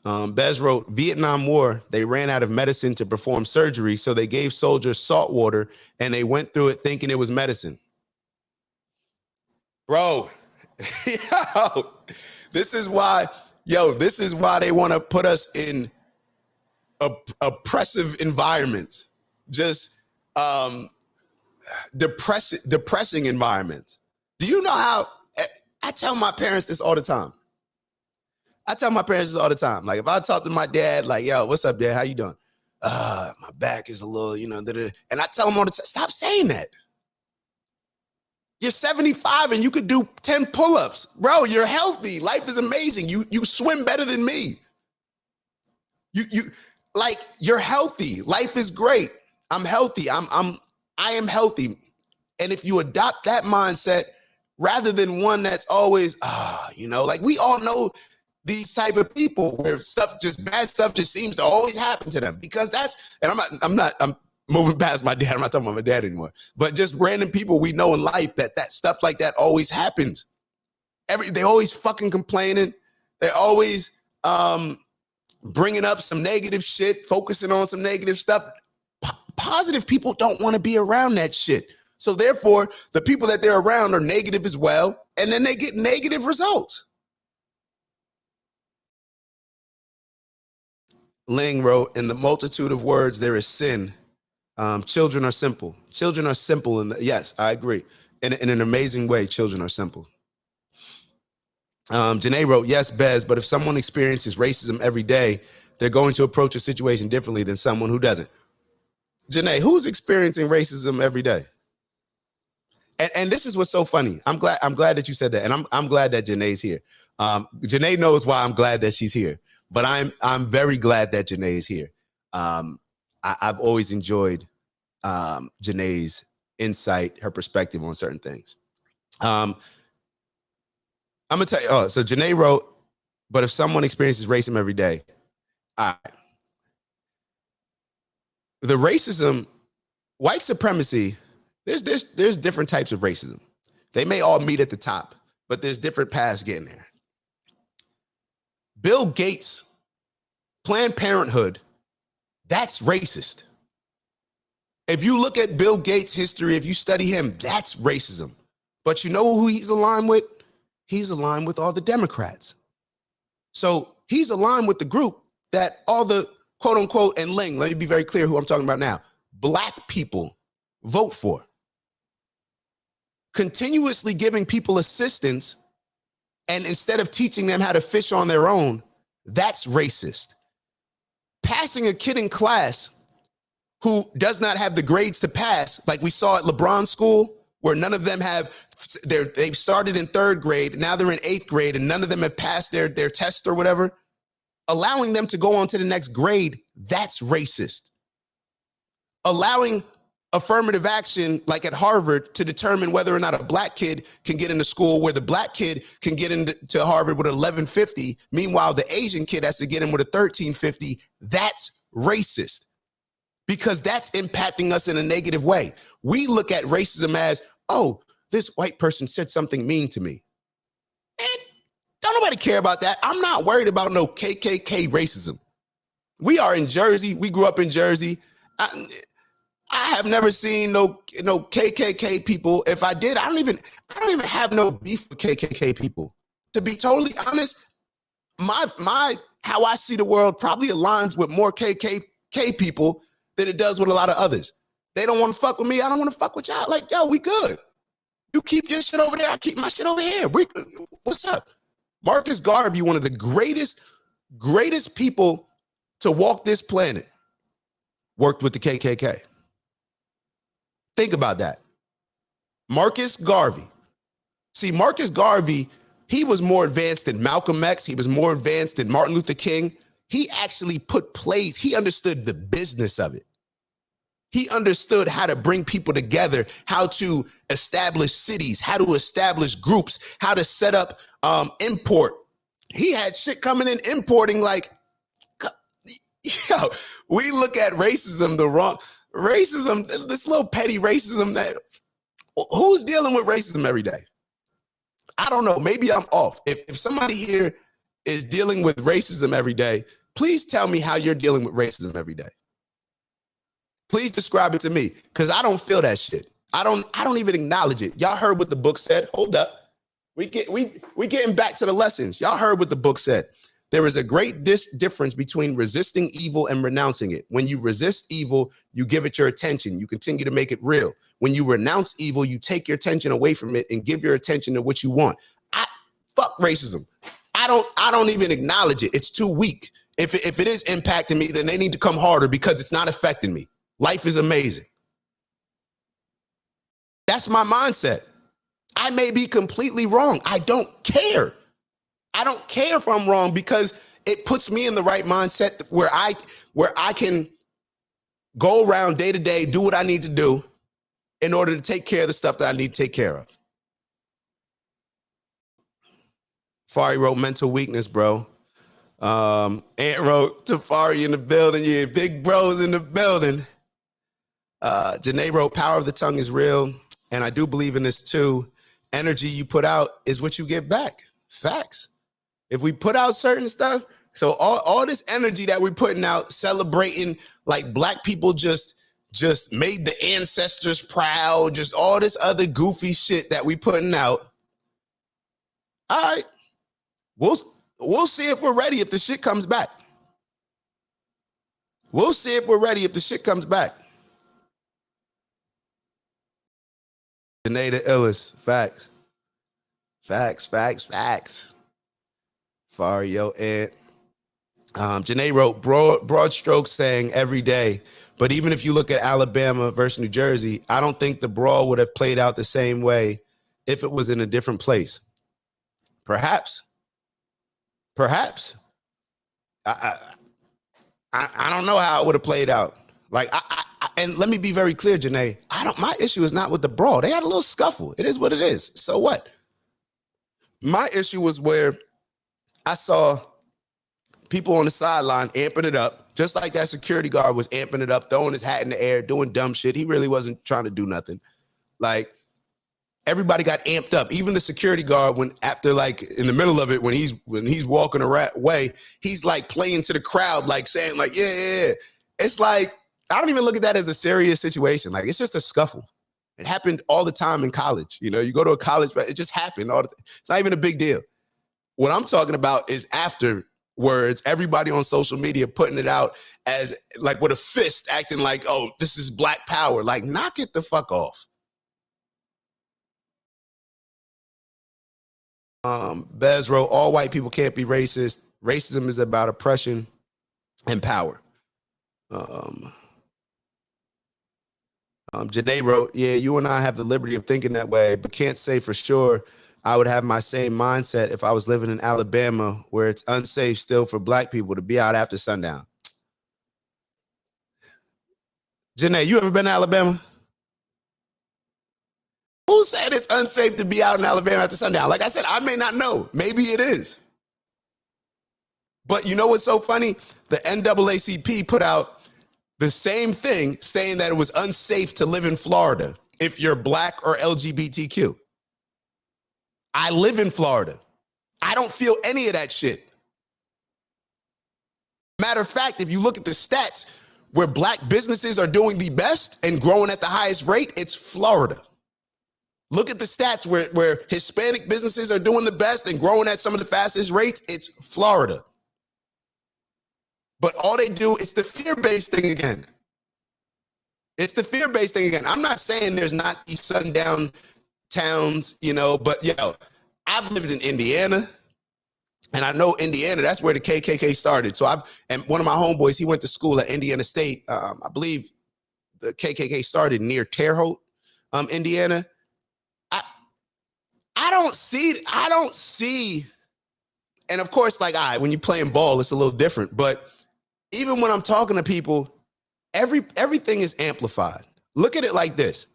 Bez wrote, Vietnam War, they ran out of medicine to perform surgery, so they gave soldiers salt water and they went through it thinking it was medicine. Bro, this is why they want to put us in oppressive environments, just depressing environments. Do you know how I tell my parents this all the time? Like, if I talk to my dad, like, yo, what's up, dad? How you doing? My back is a little, and I tell him all the time, stop saying that. You're 75 and you could do 10 pull-ups. Bro, you're healthy. Life is amazing. You swim better than me. You're healthy. Life is great. I'm healthy. I am healthy. And if you adopt that mindset rather than one that's always, like we all know these type of people where bad stuff just seems to always happen to them, because I'm moving past my dad. I'm not talking about my dad anymore, but just random people we know in life that stuff like that always happens. They always fucking complaining. They're always bringing up some negative shit, focusing on some negative stuff. Positive people don't want to be around that shit. So therefore, the people that they're around are negative as well, and then they get negative results. Ling wrote, in the multitude of words, there is sin. Children are simple. Children are simple. Yes, I agree. In an amazing way, children are simple. Janae wrote, yes, Bez, but if someone experiences racism every day, they're going to approach a situation differently than someone who doesn't. Janae, who's experiencing racism every day? And this is what's so funny. I'm glad that you said that, and I'm glad that Janae's here. Janae knows why I'm glad that she's here, but I'm very glad that Janae is here. I've always enjoyed Janae's insight, her perspective on certain things. I'm gonna tell you. So Janae wrote, but if someone experiences racism every day, all right. The racism, white supremacy, there's different types of racism. They may all meet at the top, but there's different paths getting there. Bill Gates, Planned Parenthood, that's racist. If you look at Bill Gates' history, if you study him, that's racism. But you know who he's aligned with? He's aligned with all the Democrats. So he's aligned with the group that all the quote unquote, and Ling, let me be very clear who I'm talking about now, Black people vote for. Continuously giving people assistance, and instead of teaching them how to fish on their own, that's racist. Passing a kid in class who does not have the grades to pass, like we saw at LeBron's school, where none of them they've started in 3rd grade, now they're in 8th grade, and none of them have passed their test or whatever, allowing them to go on to the next grade, that's racist. Allowing affirmative action, like at Harvard, to determine whether or not a Black kid can get into school, where the Black kid can get into Harvard with 1150, meanwhile the Asian kid has to get in with a 1350, that's racist. Because that's impacting us in a negative way. We look at racism as, oh, this white person said something mean to me. And don't nobody care about that. I'm not worried about no KKK racism. We are in Jersey. We grew up in Jersey. I have never seen no KKK people. If I did, I don't even have no beef with KKK people. To be totally honest, my how I see the world probably aligns with more KKK people than it does with a lot of others. They don't want to fuck with me. I don't want to fuck with y'all. Like, yo, we good. You keep your shit over there. I keep my shit over here. What's up? Marcus Garvey, one of the greatest people to walk this planet, worked with the KKK. Think about that. Marcus Garvey. See, Marcus Garvey, he was more advanced than Malcolm X. He was more advanced than Martin Luther King. He actually put plays. He understood the business of it. He understood how to bring people together, how to establish cities, how to establish groups, how to set up import. He had shit coming in importing like, yo, we look at racism the wrong, racism, this little petty racism that, who's dealing with racism every day? I don't know. Maybe I'm off. If somebody here is dealing with racism every day, please tell me how you're dealing with racism every day. Please describe it to me, because I don't feel that shit. I don't even acknowledge it. Y'all heard what the book said. Hold up. We getting back to the lessons. Y'all heard what the book said. There is a great difference between resisting evil and renouncing it. When you resist evil, you give it your attention. You continue to make it real. When you renounce evil, you take your attention away from it and give your attention to what you want. Fuck racism. I don't even acknowledge it. It's too weak. If it is impacting me, then they need to come harder because it's not affecting me. Life is amazing. That's my mindset. I may be completely wrong. I don't care. I don't care if I'm wrong, because it puts me in the right mindset where I can go around day to day, do what I need to do in order to take care of the stuff that I need to take care of. Fari wrote mental weakness, bro. Ant wrote Tafari in the building. Yeah, big bros in the building. Janae wrote, power of the tongue is real. And I do believe in this too. Energy you put out is what you get back. Facts. If we put out certain stuff, so all this energy that we're putting out, celebrating like black people just made the ancestors proud, just all this other goofy shit that we putting out. All right. We'll see if we're ready if the shit comes back. We'll see if we're ready if the shit comes back. Janae the illest. Facts. Far yo Ed. Janae wrote broad strokes saying every day. But even if you look at Alabama versus New Jersey, I don't think the brawl would have played out the same way if it was in a different place. Perhaps. I don't know how it would have played out. Like, and let me be very clear, Janae. My issue is not with the brawl. They had a little scuffle. It is what it is. So what? My issue was where I saw people on the sideline amping it up, just like that security guard was amping it up, throwing his hat in the air, doing dumb shit. He really wasn't trying to do nothing. Like, everybody got amped up. Even the security guard, when after like in the middle of it, when he's walking away, he's like playing to the crowd, like saying like, yeah. It's like, I don't even look at that as a serious situation. Like, it's just a scuffle. It happened all the time in college. You know, you go to a college, but it just happened all the time. It's not even a big deal. What I'm talking about is afterwards, everybody on social media putting it out as like with a fist, acting like, oh, this is black power. Like, knock it the fuck off. Bez wrote, all white people can't be racist. Racism is about oppression and power. Janae wrote, yeah, you and I have the liberty of thinking that way, but can't say for sure I would have my same mindset if I was living in Alabama, where it's unsafe still for black people to be out after sundown. Janae, you ever been to Alabama? Who said it's unsafe to be out in Alabama after sundown? Like I said, I may not know. Maybe it is. But you know what's so funny? The NAACP put out the same thing saying that it was unsafe to live in Florida if you're black or LGBTQ. I live in Florida. I don't feel any of that shit. Matter of fact, if you look at the stats where black businesses are doing the best and growing at the highest rate, it's Florida. Look at the stats where Hispanic businesses are doing the best and growing at some of the fastest rates, it's Florida. But all they do is the fear-based thing again. It's the fear-based thing again. I'm not saying there's not these sundown towns, you know, but yo, I've lived in Indiana. And I know Indiana, that's where the KKK started. So and one of my homeboys, he went to school at Indiana State. I believe the KKK started near Terre Haute, Indiana. I don't see, and of course, like, when you're playing ball, it's a little different. But even when I'm talking to people, everything is amplified. Look at it like this.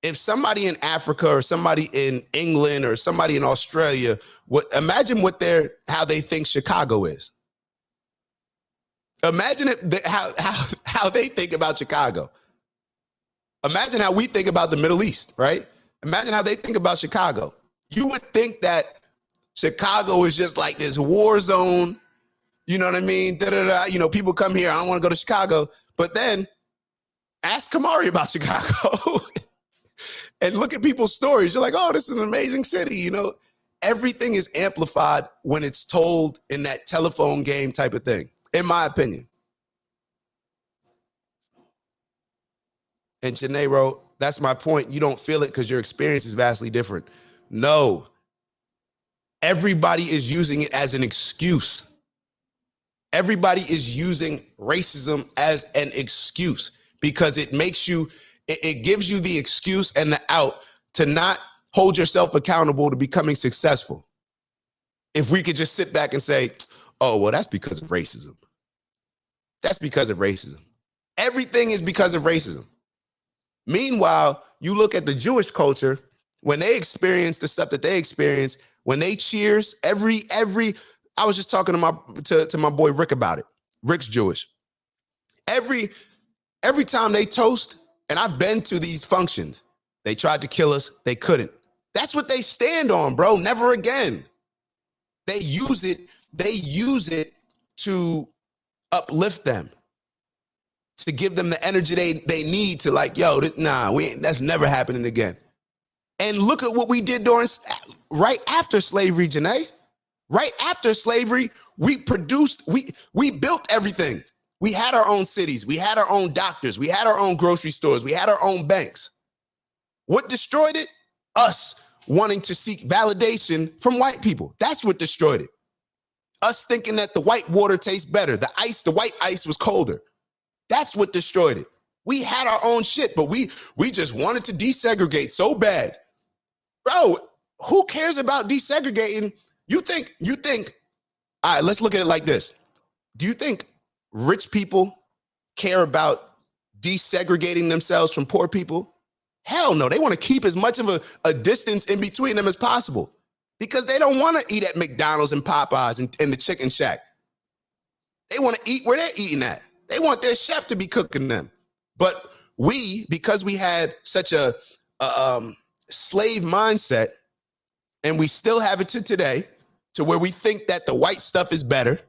If somebody in Africa or somebody in England or somebody in Australia, imagine how they think Chicago is. Imagine how they think about Chicago. Imagine how we think about the Middle East, right? Imagine how they think about Chicago. You would think that Chicago is just like this war zone. You know what I mean? You know, people come here, I don't want to go to Chicago. But then ask Kamari about Chicago. And look at people's stories. You're like, oh, this is an amazing city. You know, everything is amplified when it's told in that telephone game type of thing, in my opinion. And Janae wrote, that's my point. You don't feel it because your experience is vastly different. No. Everybody is using it as an excuse. Everybody is using racism as an excuse because it makes you, it gives you the excuse and the out to not hold yourself accountable to becoming successful. If we could just sit back and say, oh, well, that's because of racism. That's because of racism. Everything is because of racism. Meanwhile, you look at the Jewish culture, when they experience the stuff that they experience, when they cheers, I was just talking to my boy Rick about it. Rick's Jewish. Every time they toast, and I've been to these functions, they tried to kill us, they couldn't. That's what they stand on, bro. Never again. They use it to uplift them, to give them the energy they need to, like, yo, that's never happening again. And look at what we did right after slavery, Janae. Right after slavery, we built everything. We had our own cities. We had our own doctors. We had our own grocery stores. We had our own banks. What destroyed it? Us wanting to seek validation from white people. That's what destroyed it. Us thinking that the white water tastes better. The white ice was colder. That's what destroyed it. We had our own shit, but we just wanted to desegregate so bad. Bro, who cares about desegregating? You think, all right, let's look at it like this. Do you think rich people care about desegregating themselves from poor people? Hell no. They want to keep as much of a distance in between them as possible because they don't want to eat at McDonald's and Popeyes and the Chicken Shack. They want to eat where they're eating at. They want their chef to be cooking them. But because we had such a slave mindset, and we still have it to today, to where we think that the white stuff is better,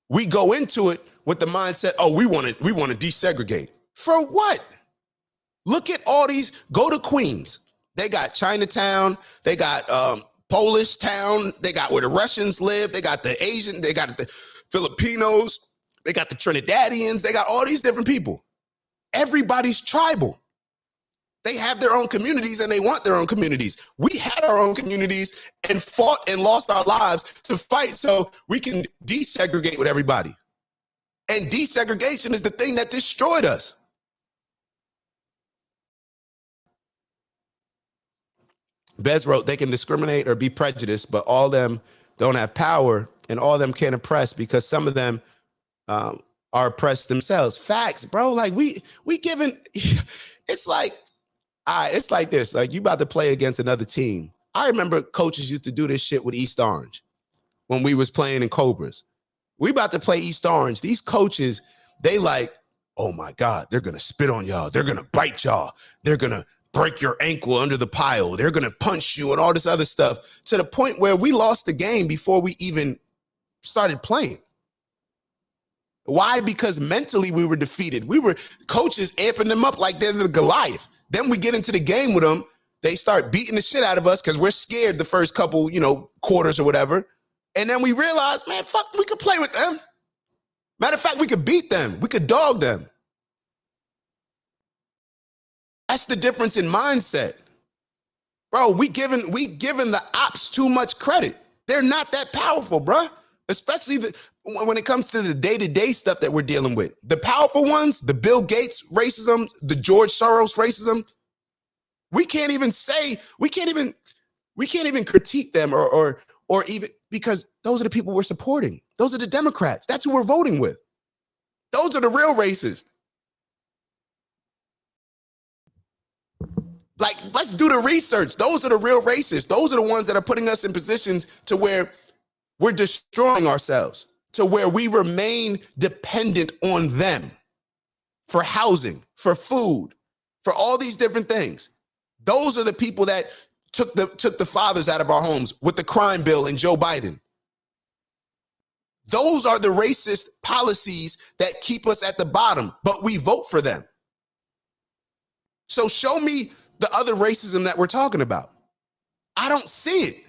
we go into it with the mindset, oh, we want to desegregate. For what? Look at all these, go to Queens. They got Chinatown, they got Polish town, they got where the Russians live, they got the Asian, they got the Filipinos, they got the Trinidadians, they got all these different people. Everybody's tribal. They have their own communities and they want their own communities. We had our own communities and fought and lost our lives to fight so we can desegregate with everybody. And desegregation is the thing that destroyed us. Bez wrote, they can discriminate or be prejudiced, but all of them don't have power and all of them can't oppress because some of them are oppressed themselves. Facts, bro. Like we giving, it's like this. Like you about to play against another team. I remember coaches used to do this shit with East Orange when we was playing in Cobras. We about to play East Orange. These coaches, they like, oh my God, they're going to spit on y'all. They're going to bite y'all. They're going to break your ankle under the pile. They're going to punch you and all this other stuff, to the point where we lost the game before we even started playing. Why? Because mentally we were defeated. We were coaches amping them up like they're the Goliath. Then we get into the game with them. They start beating the shit out of us because we're scared the first couple, quarters or whatever. And then we realize, man, fuck, we could play with them. Matter of fact, we could beat them. We could dog them. That's the difference in mindset. Bro, we giving the ops too much credit. They're not that powerful, bruh. Especially when it comes to the day-to-day stuff that we're dealing with. The powerful ones, the Bill Gates racism, the George Soros racism, we can't even critique them or even, because those are the people we're supporting. Those are the Democrats. That's who we're voting with. Those are the real racists. Like, let's do the research. Those are the real racists. Those are the ones that are putting us in positions to where we're destroying ourselves, to where we remain dependent on them for housing, for food, for all these different things. Those are the people that took the fathers out of our homes with the crime bill and Joe Biden. Those are the racist policies that keep us at the bottom, but we vote for them. So show me the other racism that we're talking about. I don't see it.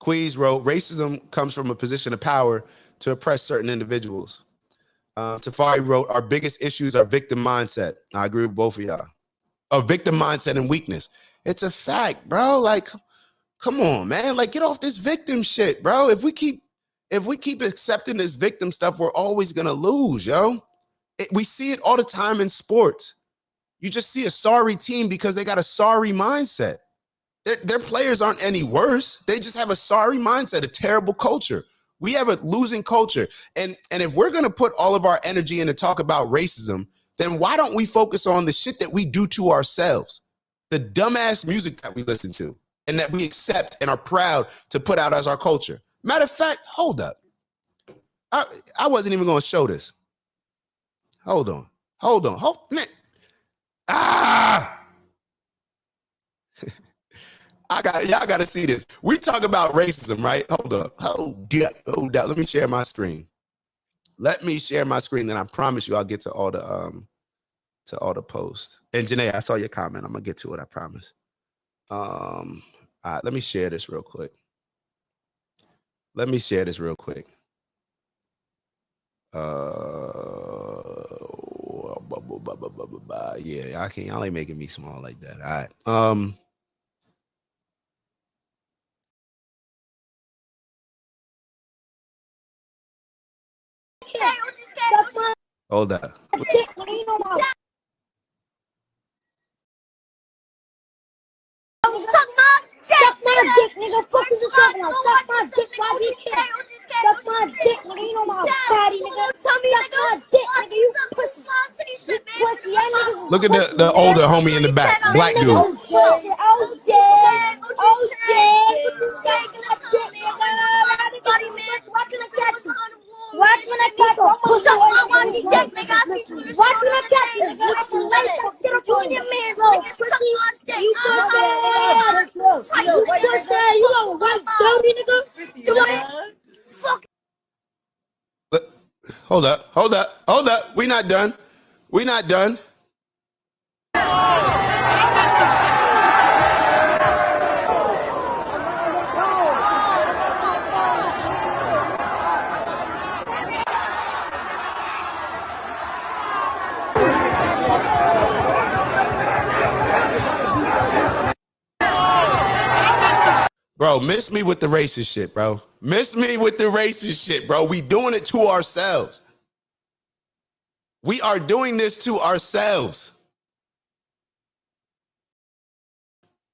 Queez wrote, racism comes from a position of power to oppress certain individuals. Tafari wrote, our biggest issues are victim mindset. I agree with both of y'all. A victim mindset and weakness. It's a fact, bro. Like, come on, man. Like, get off this victim shit, bro. If we keep accepting this victim stuff, we're always gonna lose, yo. We see it all the time in sports. You just see a sorry team because they got a sorry mindset. Their players aren't any worse. They just have a sorry mindset, a terrible culture. We have a losing culture. And if we're going to put all of our energy in to talk about racism, then why don't we focus on the shit that we do to ourselves? The dumbass music that we listen to and that we accept and are proud to put out as our culture. Matter of fact, hold up. I wasn't even going to show this. Hold on, man. Y'all got to see this. We talk about racism, right? Hold up. Let me share my screen. Then I promise you I'll get to all the posts. And Janae, I saw your comment. I'm gonna get to it, I promise. All right, let me share this real quick. Yeah, y'all ain't making me small like that. All right. Hold up. Suck my dick, nigga. Fuck you talking about? Suck my dick, why you care? Suck my dick, nigga. You know my body, nigga. Suck my dick, nigga. You pussy. You pussy. Y'all niggas. Look at the older homie in the back, black dude. Oh, yeah. Oh, yeah. What you say? Get my dick, nigga. Watch when I catch you. Watch when I catch you. What's up, my money, dick, nigga? Watch when I catch you. Get up on your man, bro. Pussy. You pussy. You pussy. You know what, dirty nigga? You want fuck. Hold up. We not done. Bro, miss me with the racist shit, bro. We doing it to ourselves. We are doing this to ourselves.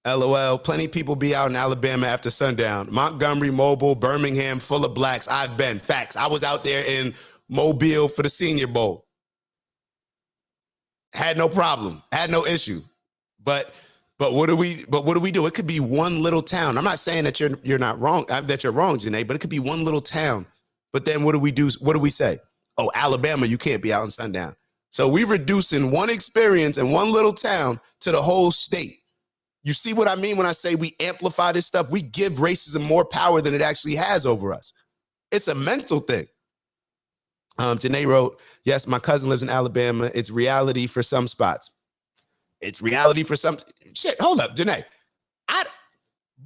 LOL, plenty of people be out in Alabama after sundown. Montgomery, Mobile, Birmingham, full of blacks. I've been. Facts. I was out there in Mobile for the Senior Bowl. Had no problem. Had no issue. But what do we do? It could be one little town. I'm not saying that you're not wrong, that you're wrong, Janae, but it could be one little town. But then what do we do? What do we say? Oh, Alabama, you can't be out on sundown. So we're reducing one experience in one little town to the whole state. You see what I mean when I say we amplify this stuff? We give racism more power than it actually has over us. It's a mental thing. Janae wrote, yes, my cousin lives in Alabama. It's reality for some spots. It's reality for some shit. Hold up, Janae.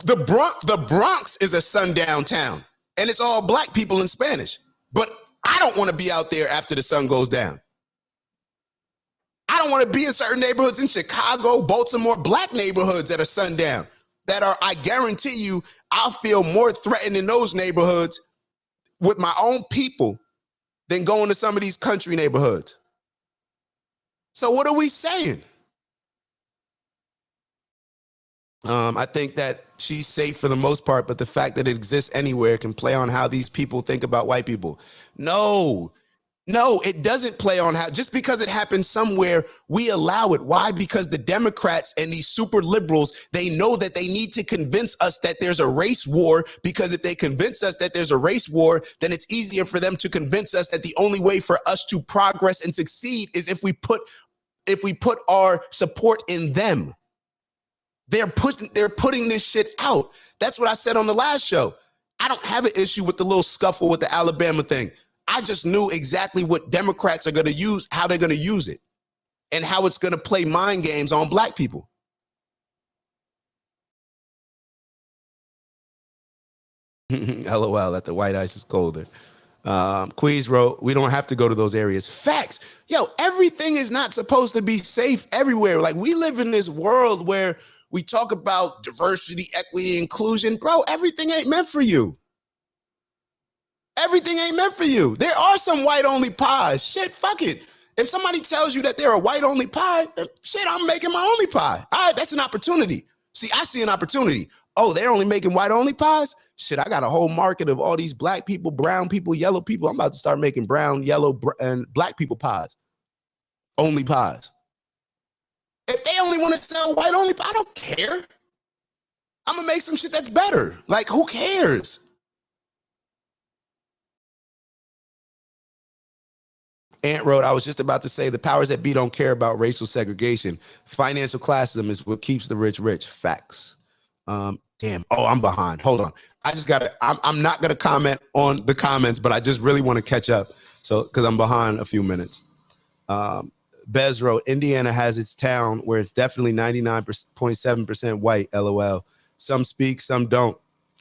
The Bronx is a sundown town, and it's all black people in Spanish. But I don't want to be out there after the sun goes down. I don't want to be in certain neighborhoods in Chicago, Baltimore, black neighborhoods that are sundown. That are, I guarantee you, I'll feel more threatened in those neighborhoods with my own people than going to some of these country neighborhoods. So what are we saying? I think that she's safe for the most part, but the fact that it exists anywhere can play on how these people think about white people. No, it doesn't play on how, just because it happens somewhere, we allow it. Why? Because the Democrats and these super liberals, they know that they need to convince us that there's a race war, because if they convince us that there's a race war, then it's easier for them to convince us that the only way for us to progress and succeed is if we put our support in them. They're putting this shit out. That's what I said on the last show. I don't have an issue with the little scuffle with the Alabama thing. I just knew exactly what Democrats are going to use, how they're going to use it, and how it's going to play mind games on black people. LOL, that the white ice is colder. Queez wrote, we don't have to go to those areas. Facts. Yo, everything is not supposed to be safe everywhere. Like, we live in this world where we talk about diversity, equity, inclusion. Bro, everything ain't meant for you. Everything ain't meant for you. There are some white-only pies. Shit, fuck it. If somebody tells you that they're a white-only pie, then shit, I'm making my only pie. All right, that's an opportunity. See, I see an opportunity. Oh, they're only making white-only pies? Shit, I got a whole market of all these black people, brown people, yellow people. I'm about to start making brown, yellow, and black people pies. Only pies. If they only want to sell white-only pie, I don't care. I'm going to make some shit that's better. Like, who cares? Ant wrote, I was just about to say, the powers that be don't care about racial segregation. Financial classism is what keeps the rich rich. Facts. Damn. Oh, I'm behind. Hold on. I just got to, I'm not going to comment on the comments, but I just really want to catch up. So, because I'm behind a few minutes. Bez wrote, Indiana has its town where it's definitely 99.7% white. LOL. Some speak, some don't.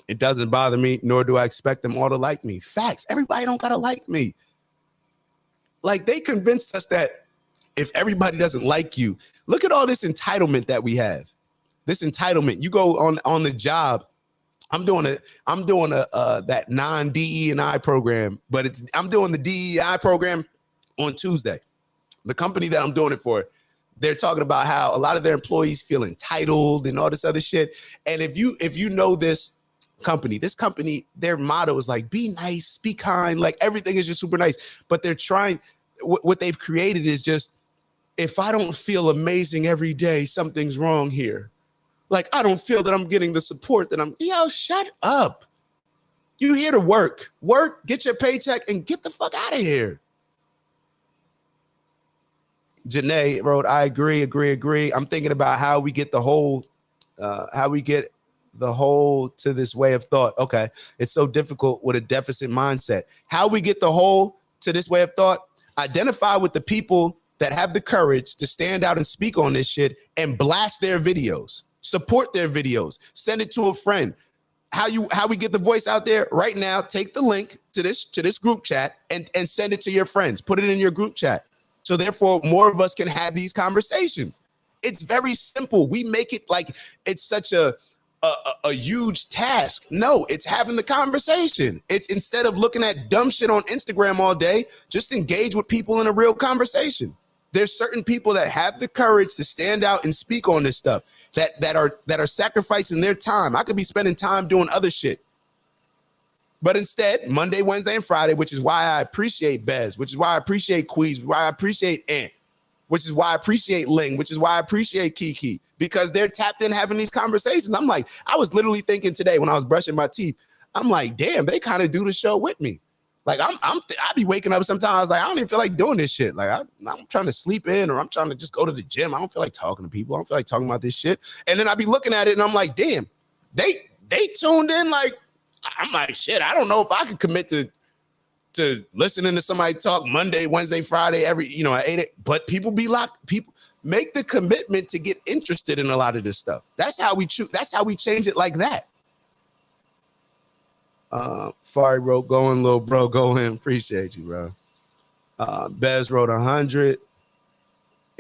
It doesn't bother me, nor do I expect them all to like me. Facts. Everybody don't got to like me. Like, they convinced us that if everybody doesn't like you, look at all this entitlement that we have. This entitlement. You go on the job. I'm doing that non-DE&I program, but I'm doing the DEI program on Tuesday. The company that I'm doing it for, they're talking about how a lot of their employees feel entitled and all this other shit. And if you know this company, their motto is like, be nice, be kind, like everything is just super nice. But they're trying, what they've created is just, if I don't feel amazing every day, something's wrong here. Like, I don't feel that I'm getting the support that yo, shut up. You here to work, get your paycheck and get the fuck out of here. Janae wrote, I agree. I'm thinking about how we get the whole to this way of thought. Okay. It's so difficult with a deficit mindset. How we get the whole to this way of thought, identify with the people that have the courage to stand out and speak on this shit and blast their videos, support their videos, send it to a friend. How we get the voice out there right now, take the link to this group chat and send it to your friends, put it in your group chat. So therefore more of us can have these conversations. It's very simple. We make it like it's such a huge task. No, it's having the conversation. It's instead of looking at dumb shit on Instagram all day, just engage with people in a real conversation. There's certain people that have the courage to stand out and speak on this stuff that are sacrificing their time. I could be spending time doing other shit. But instead, Monday, Wednesday, and Friday, which is why I appreciate Bez, which is why I appreciate Queez, why I appreciate Ant, which is why I appreciate Ling, which is why I appreciate Kiki, because they're tapped in having these conversations. I'm like, I was literally thinking today when I was brushing my teeth, I'm like, damn, they kind of do the show with me. Like I be waking up sometimes like I don't even feel like doing this shit. Like I'm trying to sleep in or I'm trying to just go to the gym. I don't feel like talking to people. I don't feel like talking about this shit. And then I be looking at it and I'm like, damn, they tuned in. Like I'm like, shit, I don't know if I could commit to listening to somebody talk Monday, Wednesday, Friday, every, at 8, but people be locked. People make the commitment to get interested in a lot of this stuff. That's how we choose. That's how we change it like that. Fari wrote, going, little bro, go in. Appreciate you, bro. Bez wrote 100.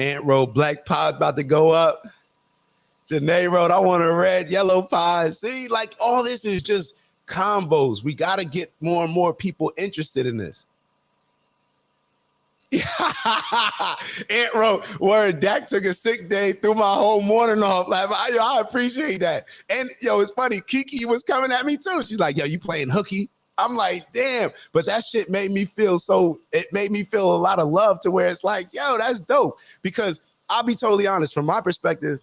Ant wrote, black pie's about to go up. Janae wrote, I want a red, yellow pie. See, like all this is just combos. We got to get more and more people interested in this. Ant wrote, word, Dak took a sick day, threw my whole morning off. Like, I appreciate that. And yo, it's funny. Kiki was coming at me too. She's like, yo, you playing hooky? I'm like, damn. But that shit made me feel it made me feel a lot of love to where it's like, yo, that's dope. Because I'll be totally honest, from my perspective,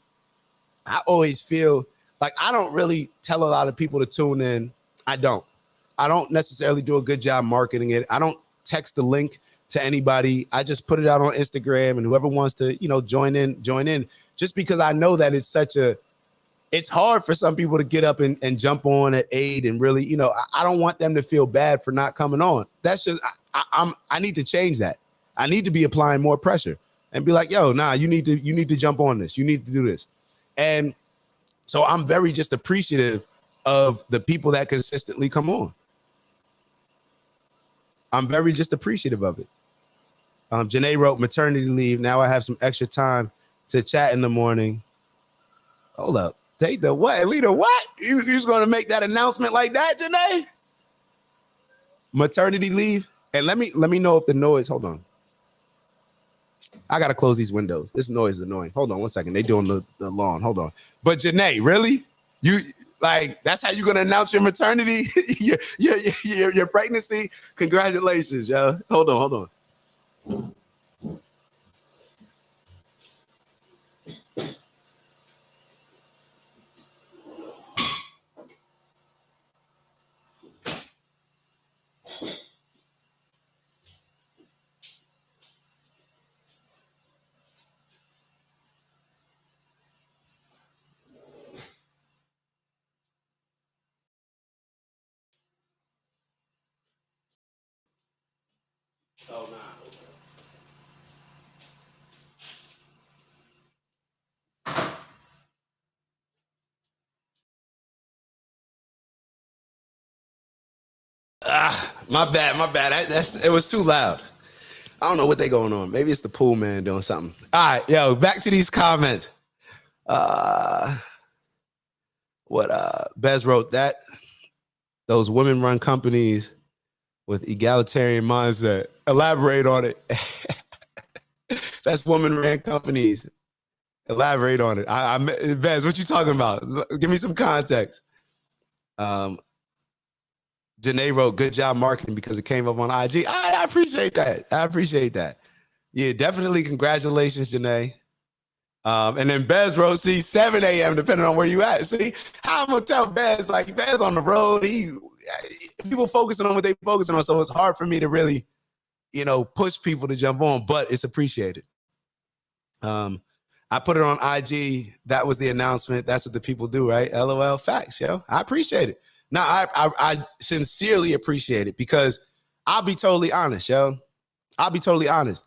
I always feel like I don't really tell a lot of people to tune in. I don't necessarily do a good job marketing it. I don't text the link to anybody. I just put it out on Instagram, and whoever wants to, join in, just because I know that it's hard for some people to get up and jump on at 8 and really, I don't want them to feel bad for not coming on. That's just, I need to change that. I need to be applying more pressure and be like, yo, nah, you need to jump on this. You need to do this. And so I'm very just appreciative of the people that consistently come on. I'm very just appreciative of it. Janae wrote, maternity leave. Now I have some extra time to chat in the morning. Hold up. Take the what? Leader, what? You was going to make that announcement like that, Janae? Maternity leave? And let me know if the noise, hold on. I got to close these windows. This noise is annoying. Hold on one second. They doing the lawn. Hold on. But Janae, really? You like, that's how you're going to announce your maternity, your pregnancy? Congratulations, yo. Hold on. Oh, nah. My bad. It was too loud. I don't know what they going on. Maybe it's the pool man doing something. All right, yo, back to these comments. Bez wrote that those women run companies with egalitarian mindset. Elaborate on it. That's woman ran companies. Elaborate on it. Bez, what you talking about? Give me some context. Janae wrote, good job marketing because it came up on IG. I appreciate that. Yeah, definitely. Congratulations, Janae. And then Bez wrote, see, 7 a.m. depending on where you at. See, how I'm gonna tell Bez, like Bez on the road, people focusing on what they focusing on. So it's hard for me to really, push people to jump on, but it's appreciated. I put it on IG. That was the announcement. That's what the people do, right? LOL, facts, yo. I appreciate it. Now, I sincerely appreciate it because I'll be totally honest, yo. I'll be totally honest.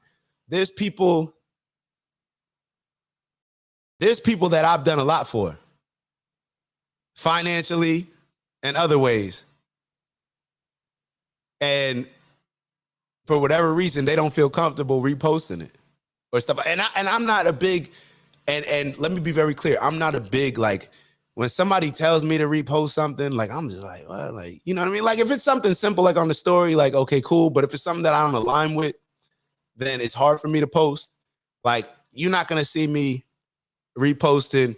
There's people that I've done a lot for, financially and other ways. And for whatever reason, they don't feel comfortable reposting it or stuff. And I'm not a big, and let me be very clear, I'm not a big, like, when somebody tells me to repost something, like, I'm just like, well, like, you know what I mean? Like, if it's something simple, like on the story, like, okay, cool. But if it's something that I don't align with, then it's hard for me to post. Like, you're not going to see me reposting.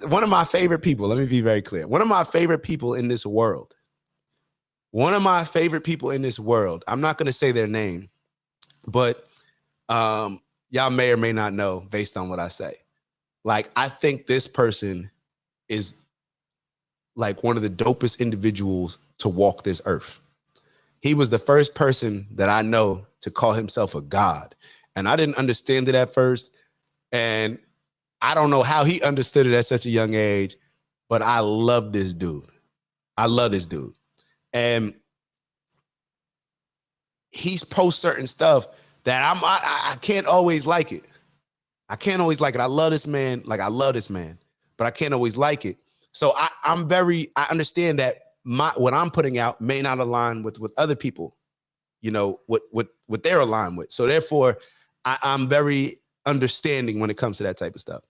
One of my favorite people, let me be very clear. One of my favorite people in this world, I'm not going to say their name, but y'all may or may not know based on what I say. Like, I think this person is like one of the dopest individuals to walk this earth. He was the first person that I know to call himself a god. And I didn't understand it at first. And I don't know how he understood it at such a young age, but I love this dude. And he's post certain stuff that I can't always like it. I love this man. But I can't always like it. So I understand that what I'm putting out may not align with other people, what they're aligned with. So therefore, I'm very understanding when it comes to that type of stuff.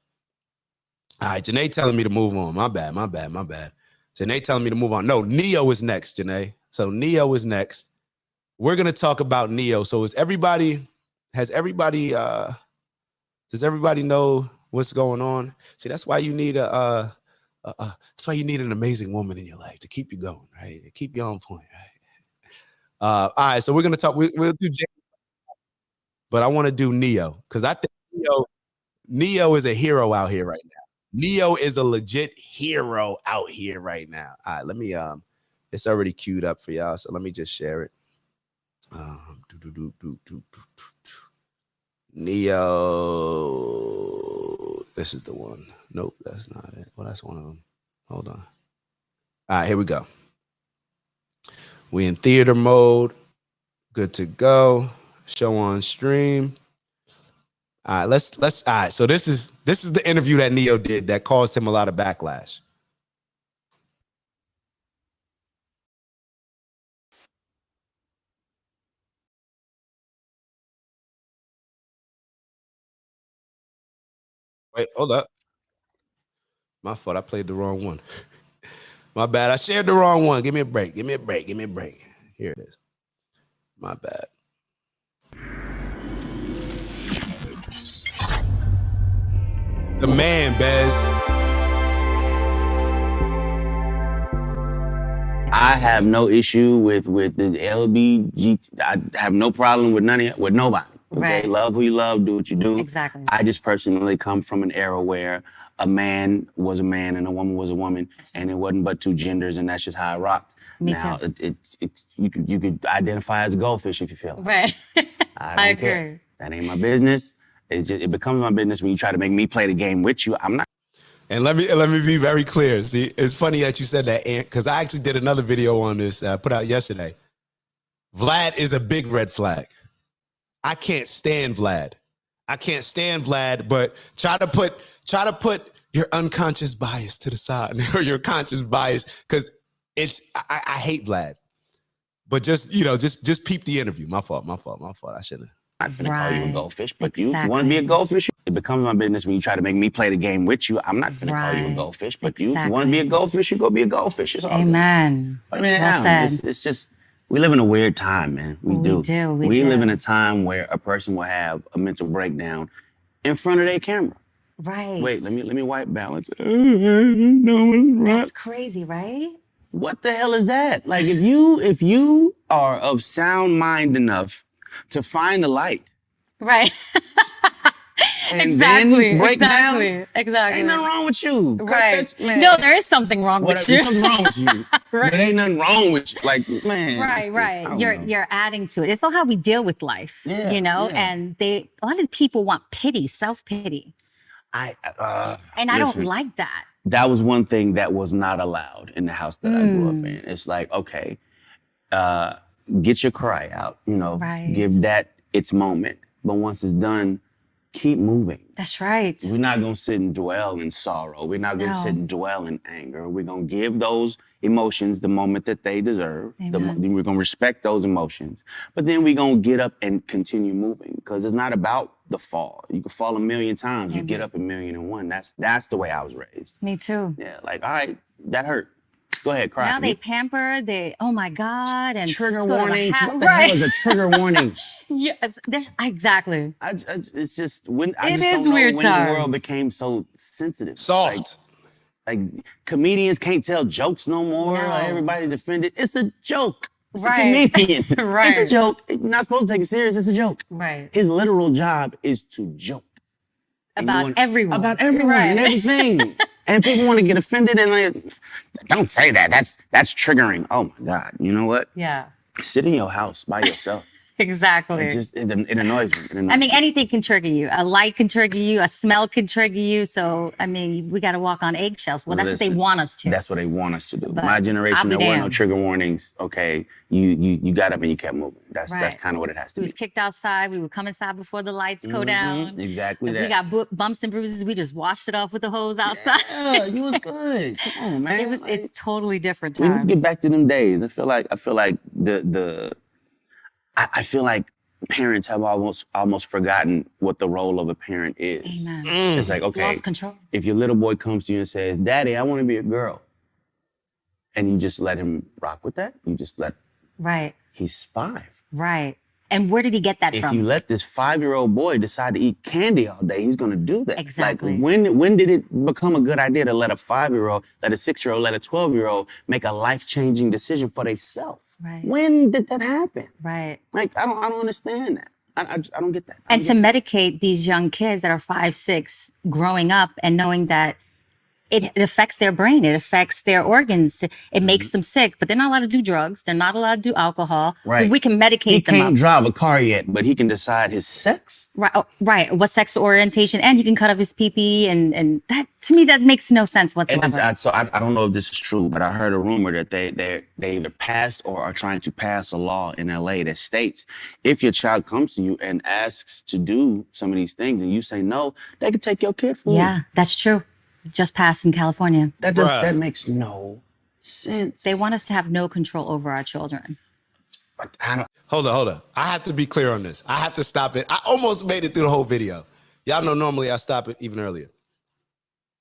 All right, Janae telling me to move on. My bad. Janae telling me to move on. No, Neo is next, Janae. So Neo is next. We're gonna talk about Neo. So does everybody know what's going on? See, that's why you need that's why you need an amazing woman in your life to keep you going, right? To keep you on point, right? All right, so we're gonna talk. We'll do Jay, but I want to do Neo because I think Neo is a hero out here right now. Neo is a legit hero out here right now. All right, let me it's already queued up for y'all, so let me just share it. Neo, this is the one. Nope, that's not it. Well, that's one of them. Hold on. All right, here we go. We in theater mode. Good to go. Show on stream. All right, let's all right. So this is the interview that Neo did that caused him a lot of backlash. Wait, hold up. My fault. I played the wrong one. My bad. I shared the wrong one. Give me a break. Give me a break. Here it is. My bad. The man, Bez. I have no issue with the LBGT. I have no problem with nobody. Okay, Right. Love who you love, do what you do. Exactly. I just personally come from an era where a man was a man and a woman was a woman, and it wasn't but two genders, and that's just how I rocked. Me now, too. You could identify as a goldfish if you feel like. Right. I don't care. agree. That ain't my business. It becomes my business when you try to make me play the game with you. I'm not. And let me be very clear. See, it's funny that you said that, because I actually did another video on this that I put out yesterday. Vlad is a big red flag. I can't stand Vlad. But try to put your unconscious bias to the side or your conscious bias, because I hate Vlad. But just peep the interview. My fault. I shouldn't. I'm not gonna call you a goldfish, but Exactly. you want to be a goldfish. It becomes my business when you try to make me play the game with you. I'm not gonna call you a Right. goldfish, but Exactly. you want to be a goldfish, you go be a goldfish. It's all good. Amen. I mean, Well said. it's just we live in a weird time, man. We do. We live in a time where a person will have a mental breakdown in front of their camera. Right. Wait, let me wipe balance. No, it's right. That's crazy, right? What the hell is that? Like, if you are of sound mind enough to find the light Right. and exactly. then break down, Exactly. ain't nothing wrong with you. Cut Right. that- man. No, there is something wrong with Whatever, you. something wrong with you. Right. But ain't nothing wrong with you. Like, man. Right, it's just, I right. don't You're know. you're adding to it. It's all how we deal with life. Yeah, you know, yeah. and a lot of people want pity, self-pity. And I don't listen, like that. that was one thing that was not allowed in the house that I grew up in. It's like, okay, get your cry out, Right. give that its moment. But once it's done, keep moving. That's right. We're not gonna sit and dwell in sorrow. We're not gonna No. sit and dwell in anger. We're gonna give those emotions the moment that they deserve. Amen. We're gonna respect those emotions. But then we're gonna get up and continue moving, because it's not about the fall. You can fall a million times. You get up 1,000,001. That's the way I was raised. Me too. Yeah, like, all right, that hurt. Go ahead, cry. Now they pamper, oh my God, and Trigger let's go to the warnings. ha- What the right. hell is a trigger warning? Yes, exactly. It's just when I It just is don't know weird when the times. world became so sensitive. Soft. Like comedians can't tell jokes no more. No. Like, everybody's offended. It's a joke. It's Right. a comedian. Right. It's a joke. You're not supposed to take it serious. It's a joke. Right. His literal job is to joke. And you About everyone. About everyone and Right. everything. And people want to get offended and like, don't say that. That's triggering. Oh my God. You know what? Yeah, Sit in your house by yourself. exactly. It annoys me. I mean, anything can trigger you. A light can trigger you. A smell can trigger you. So, I mean, we got to walk on eggshells. Well, that's what they Listen, want us to. That's what they want us to do. But My I'll generation, be there were no damned. trigger warnings. Okay, you got up and you kept moving. That's Right. kind of what it has to We be. was kicked outside. We would come inside before the lights go down. Exactly If that. we got bumps and bruises, we just washed it off with the hose outside. Yeah, you was good. Come on, man. It's totally different We times. need to get back to them days. I feel like I feel like parents have almost forgotten what the role of a parent is. Amen. It's like, okay, Lost control. if your little boy comes to you and says, "Daddy, I want to be a girl," and you just let him rock with that, you just let. Right. He's 5. Right. And where did he get that If from? you let this 5-year-old boy decide to eat candy all day, he's gonna do that. Exactly. Like when did it become a good idea to let a 5-year-old, let a 6-year-old, let a 12-year-old make a life-changing decision for themselves? Right. When did that happen? Right. Like I don't understand that. I don't get that. And to medicate these young kids that are 5, 6, growing up and knowing that it affects their brain, it affects their organs, it makes them sick, but they're not allowed to do drugs, they're not allowed to do alcohol. Right. We can medicate He them can't up. drive a car yet, but he can decide his sex. Right, right. What sexual orientation, and he can cut off his pee-pee, and that, to me, that makes no sense And whatsoever. so I don't know if this is true, but I heard a rumor that they either passed or are trying to pass a law in LA that states if your child comes to you and asks to do some of these things and you say no, they can take your kid from you. Yeah, that's true. Just passed in California. That makes no sense. They want us to have no control over our children. Hold on. I have to be clear on this. I have to stop it. I almost made it through the whole video. Y'all know normally I stop it even earlier.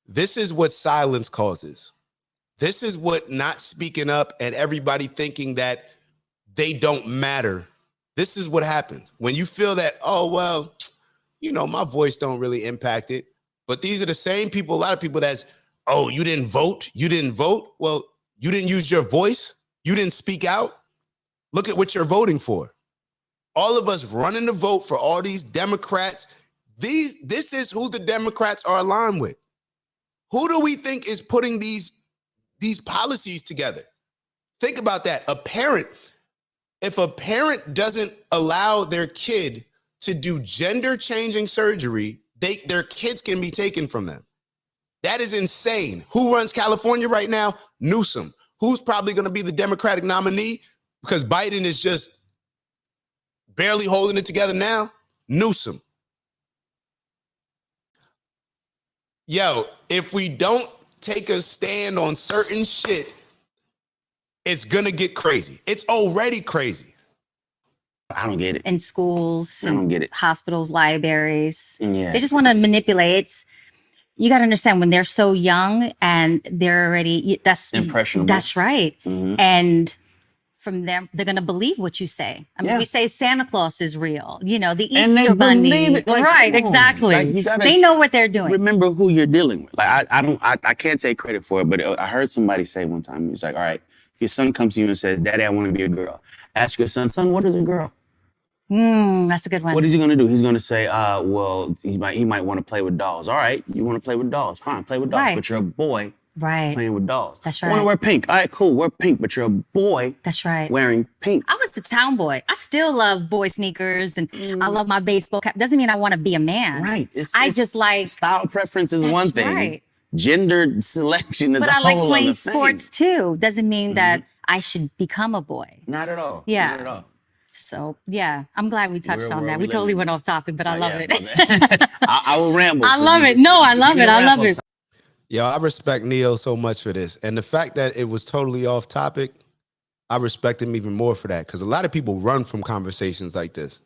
This is what silence causes. This is what not speaking up and everybody thinking that they don't matter. This is what happens when you feel that, oh, well, you know, my voice don't really impact it. But these are the same people, a lot of people that's, oh, you didn't vote. You didn't vote. Well, you didn't use your voice. You didn't speak out. Look at what you're voting for. All of us running to vote for all these Democrats. This is who the Democrats are aligned with. Who do we think is putting these policies together? Think about that. If a parent doesn't allow their kid to do gender changing surgery, their kids can be taken from them. That is insane. Who runs California right now? Newsom. Who's probably going to be the Democratic nominee? Because Biden is just barely holding it together now. Newsom. Yo, if we don't take a stand on certain shit, it's going to get crazy. It's already crazy. I don't get it. In schools, I don't get it. Hospitals, libraries. Yeah. They just want to manipulate. You got to understand when they're so young and they're already, that's impressionable. That's right. Mm-hmm. And from them, they're going to believe what you say. I mean, we say Santa Claus is real, you know, the Easter Bunny. Believe it. Like, right, exactly. Like, they know what they're doing. Remember who you're dealing with. Like I can't take credit for it, but I heard somebody say one time, he's like, all right, if your son comes to you and says, Daddy, I want to be a girl. Ask your son, what is a girl? That's a good one. What is he going to do? He's going to say, well, he might want to play with dolls. All right, you want to play with dolls. Fine, play with dolls. Right. But you're a boy playing with dolls. That's I want right. to wear pink. All right, cool, wear pink. But you're a boy That's right. wearing pink. I was the town boy. I still love boy sneakers and I love my baseball cap. Doesn't mean I want to be a man. Right. I just like style preference is one thing. Right. Gender selection is But a I like whole playing other sports too. Doesn't mean that I should become a boy. Not at all. Yeah. Not at all. So yeah, I'm glad we touched on that. we We totally living. went off topic, but I love it. I will ramble. I so love you it. just- No, I give love me it. the I love wrap-up. it. Yo, I respect Neo so much for this. And the fact that it was totally off topic, I respect him even more for that. Because a lot of people run from conversations like this.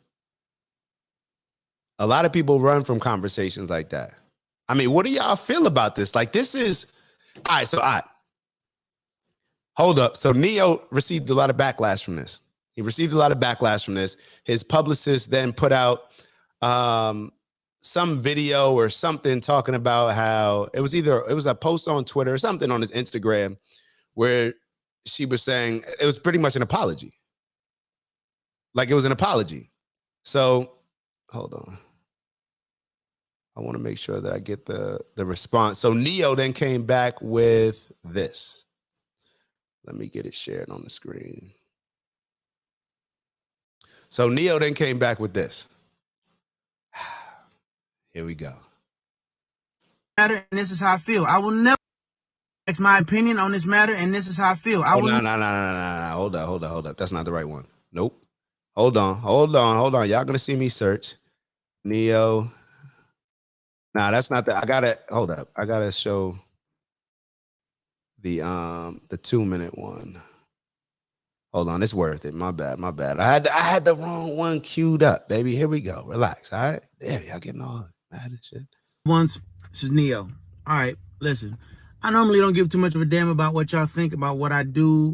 A lot of people run from conversations like that. I mean, what do y'all feel about this? Like, this is... All right, hold up. So Neo received a lot of backlash from this. He received a lot of backlash from this. His publicist then put out some video or something talking about how it was a post on Twitter or something on his Instagram where she was saying it was pretty much an apology. Like it was an apology. So hold on. I want to make sure that I get the response. So Neo then came back with this. Let me get it shared on the screen. So Neo then came back with this. Here we go. Matter, and this is how I feel. I will never express my opinion on this matter, and this is how I feel. No. Hold up. That's not the right one. Nope. Hold on. Y'all gonna see me search. Neo. Nah, that's not the. Hold up. I gotta show the 2-minute one. Hold on, it's worth it. My bad, my bad. I had the wrong one queued up, baby. Here we go. Relax, all right? Damn, y'all getting all mad and shit. Once, this is Neo. All right, listen. I normally don't give too much of a damn about what y'all think about what I do,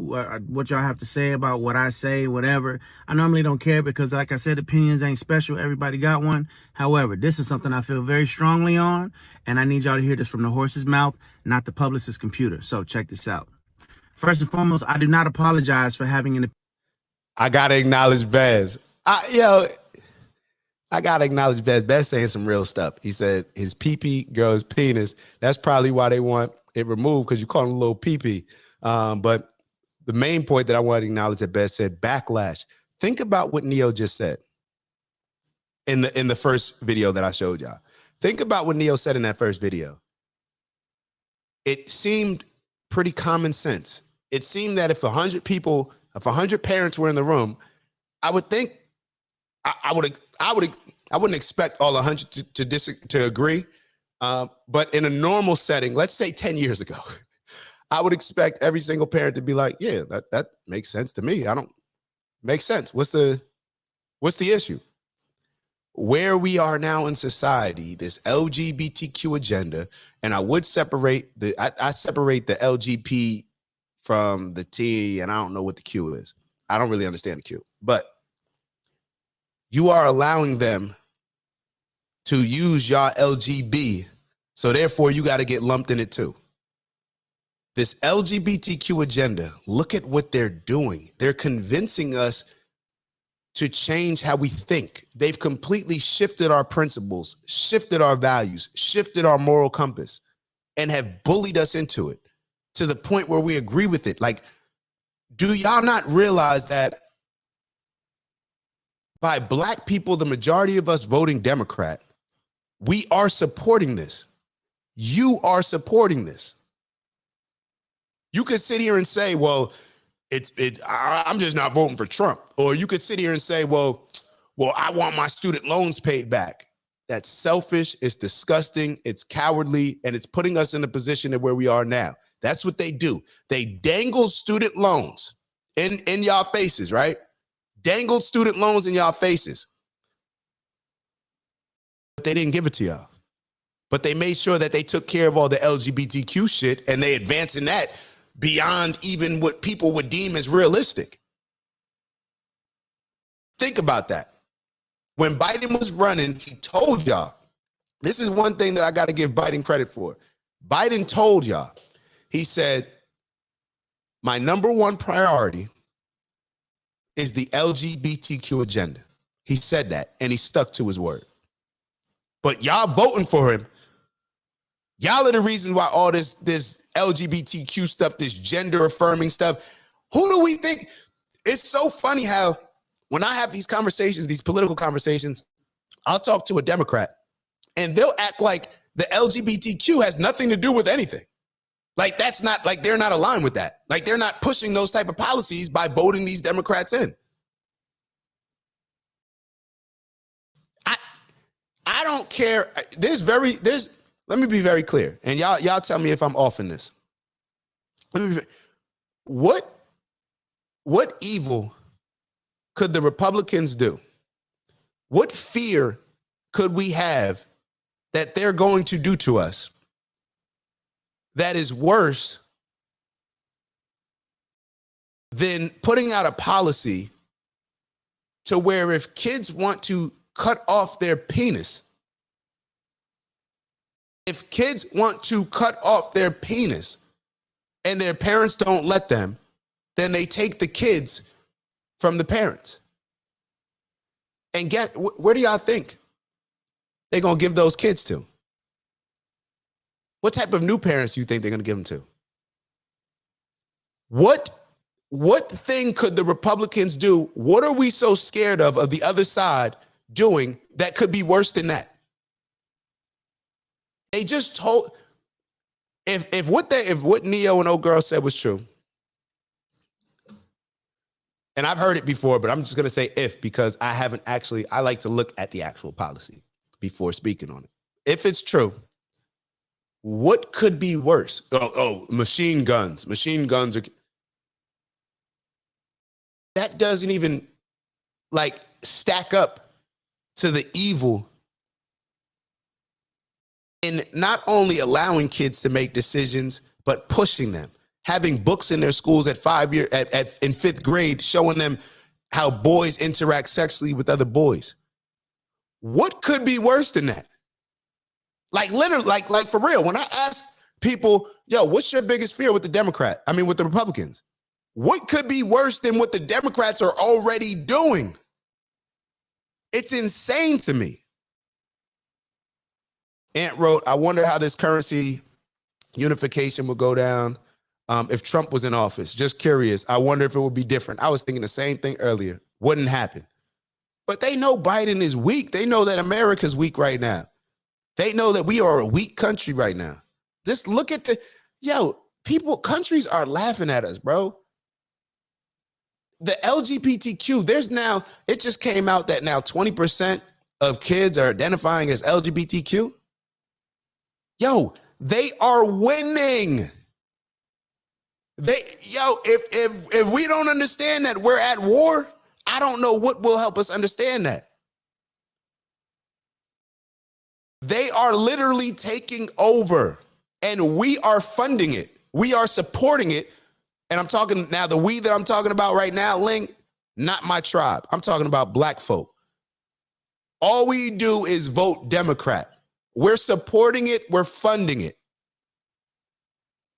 what y'all have to say about what I say, whatever. I normally don't care because, like I said, opinions ain't special. Everybody got one. However, this is something I feel very strongly on, and I need y'all to hear this from the horse's mouth, not the publicist's computer. So check this out. First and foremost, I do not apologize for having an. I gotta acknowledge Bez. I gotta acknowledge Bez. Bez saying some real stuff. He said his pee-pee girl's penis. That's probably why they want it removed, because you call him a little pee-pee. But the main point that I want to acknowledge that Bez said, backlash. Think about what Neo just said in the first video that I showed y'all. Think about what Neo said in that first video. It seemed pretty common sense. It seemed that if 100 people, if 100 parents were in the room, I would think I wouldn't expect all 100 to agree. But in a normal setting, let's say 10 years ago, I would expect every single parent to be like, yeah, that makes sense to me. I don't make sense. What's the issue? Where we are now in society, this LGBTQ agenda, and I would separate I separate the LGP from the T, and I don't know what the Q is. I don't really understand the Q, but you are allowing them to use y'all LGB, so therefore you got to get lumped in it too. This LGBTQ agenda, look at what they're doing. They're convincing us to change how we think. They've completely shifted our principles, shifted our values, shifted our moral compass, and have bullied us into it to the point where we agree with it. Like, do y'all not realize that by black people, the majority of us voting Democrat, we are supporting this. You are supporting this. You could sit here and say, well, I'm just not voting for Trump. Or you could sit here and say, well, I want my student loans paid back. That's selfish, it's disgusting, it's cowardly, and it's putting us in the position of where we are now. That's what they do. They dangle student loans in y'all faces, right? Dangled student loans in y'all faces. But they didn't give it to y'all. But they made sure that they took care of all the LGBTQ shit, and they advancing that beyond even what people would deem as realistic. Think about that. When Biden was running, he told y'all, this is one thing that I got to give Biden credit for. Biden told y'all, he said, my number one priority is the LGBTQ agenda. He said that, and he stuck to his word. But y'all voting for him, y'all are the reason why all this LGBTQ stuff, this gender affirming stuff. Who do we think? It's so funny how when I have these conversations, these political conversations, I'll talk to a Democrat and they'll act like the LGBTQ has nothing to do with anything. Like that's not, like they're not aligned with that. Like they're not pushing those type of policies by voting these Democrats in. I don't care. Let me be very clear. And y'all tell me if I'm off in this. What evil could the Republicans do? What fear could we have that they're going to do to us that is worse than putting out a policy to where if kids want to cut off their penis, and their parents don't let them, then they take the kids from the parents. And where do y'all think they're going to give those kids to? What type of new parents do you think they're going to give them to? What thing could the Republicans do? What are we so scared of the other side doing that could be worse than that? They just told, if what Neo and old girl said was true, and I've heard it before, but I'm just going to say if, because I like to look at the actual policy before speaking on it. If it's true, what could be worse? Machine guns. Machine guns are. that doesn't even like stack up to the evil in not only allowing kids to make decisions, but pushing them, having books in their schools at in 5th grade, showing them how boys interact sexually with other boys. What could be worse than that? Like literally, like for real, when I ask people, yo, what's your biggest fear with the Republicans? What could be worse than what the Democrats are already doing? It's insane to me. Ant wrote, I wonder how this currency unification would go down if Trump was in office. Just curious. I wonder if it would be different. I was thinking the same thing earlier. Wouldn't happen. But they know Biden is weak. They know that America's weak right now. They know that we are a weak country right now. Just look at countries are laughing at us, bro. The LGBTQ, it just came out that now 20% of kids are identifying as LGBTQ. Yo, they are winning. If we don't understand that we're at war, I don't know what will help us understand that. They are literally taking over, and we are funding it. We are supporting it. And I'm talking now, the we that I'm talking about right now, Ling, not my tribe. I'm talking about black folk. All we do is vote Democrat. We're supporting it. We're funding it.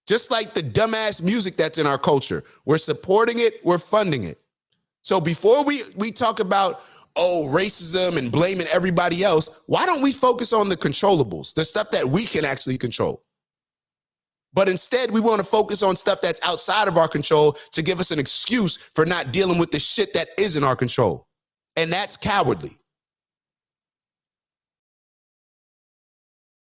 Just like the dumbass music that's in our culture. We're supporting it. We're funding it. So before we talk about, racism and blaming everybody else, why don't we focus on the controllables, the stuff that we can actually control? But instead, we want to focus on stuff that's outside of our control to give us an excuse for not dealing with the shit that is in our control. And that's cowardly.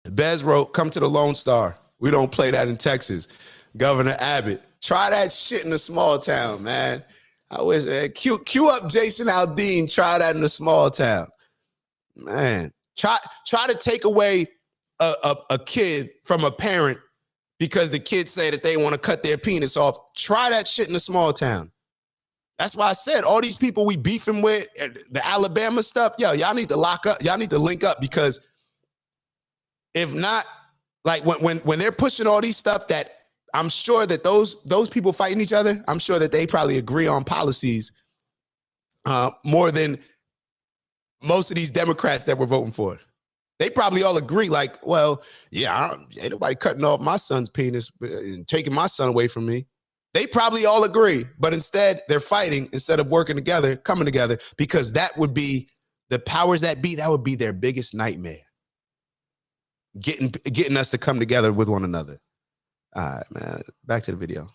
Bez wrote, come to the Lone Star. We don't play that in Texas. Governor Abbott, try that shit in a small town, man. I wish, cue up Jason Aldean, try that in a small town. Man, try to take away a kid from a parent because the kids say that they want to cut their penis off. Try that shit in a small town. That's why I said all these people we beefing with, the Alabama stuff, y'all need to lock up. Y'all need to link up, because if not, like when they're pushing all these stuff that I'm sure that those people fighting each other, I'm sure that they probably agree on policies more than most of these Democrats that we're voting for. They probably all agree, like, well, yeah, ain't nobody cutting off my son's penis and taking my son away from me. They probably all agree, but instead they're fighting instead of working together, coming together, because that would be the powers that be. That would be their biggest nightmare. Getting us to come together with one another. All right, man. Back to the video.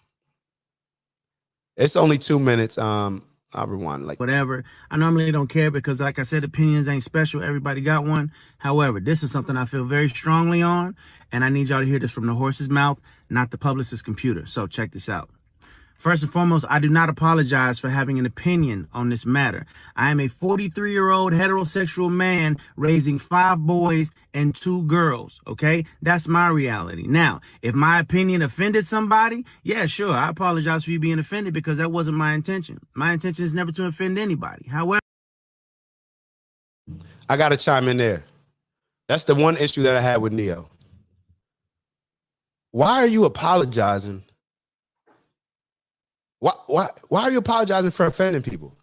It's only 2 minutes. I'll rewind whatever. I normally don't care because, like I said, opinions ain't special. Everybody got one. However, this is something I feel very strongly on, and I need y'all to hear this from the horse's mouth, not the publicist's computer. So check this out. First and foremost, I do not apologize for having an opinion on this matter. I am a 43-year-old heterosexual man raising 5 boys and 2 girls, okay? That's my reality. Now, if my opinion offended somebody, yeah, sure, I apologize for you being offended because that wasn't my intention. My intention is never to offend anybody. However, I got to chime in there. That's the one issue that I had with Neo. Why are you apologizing? Why are you apologizing for offending people?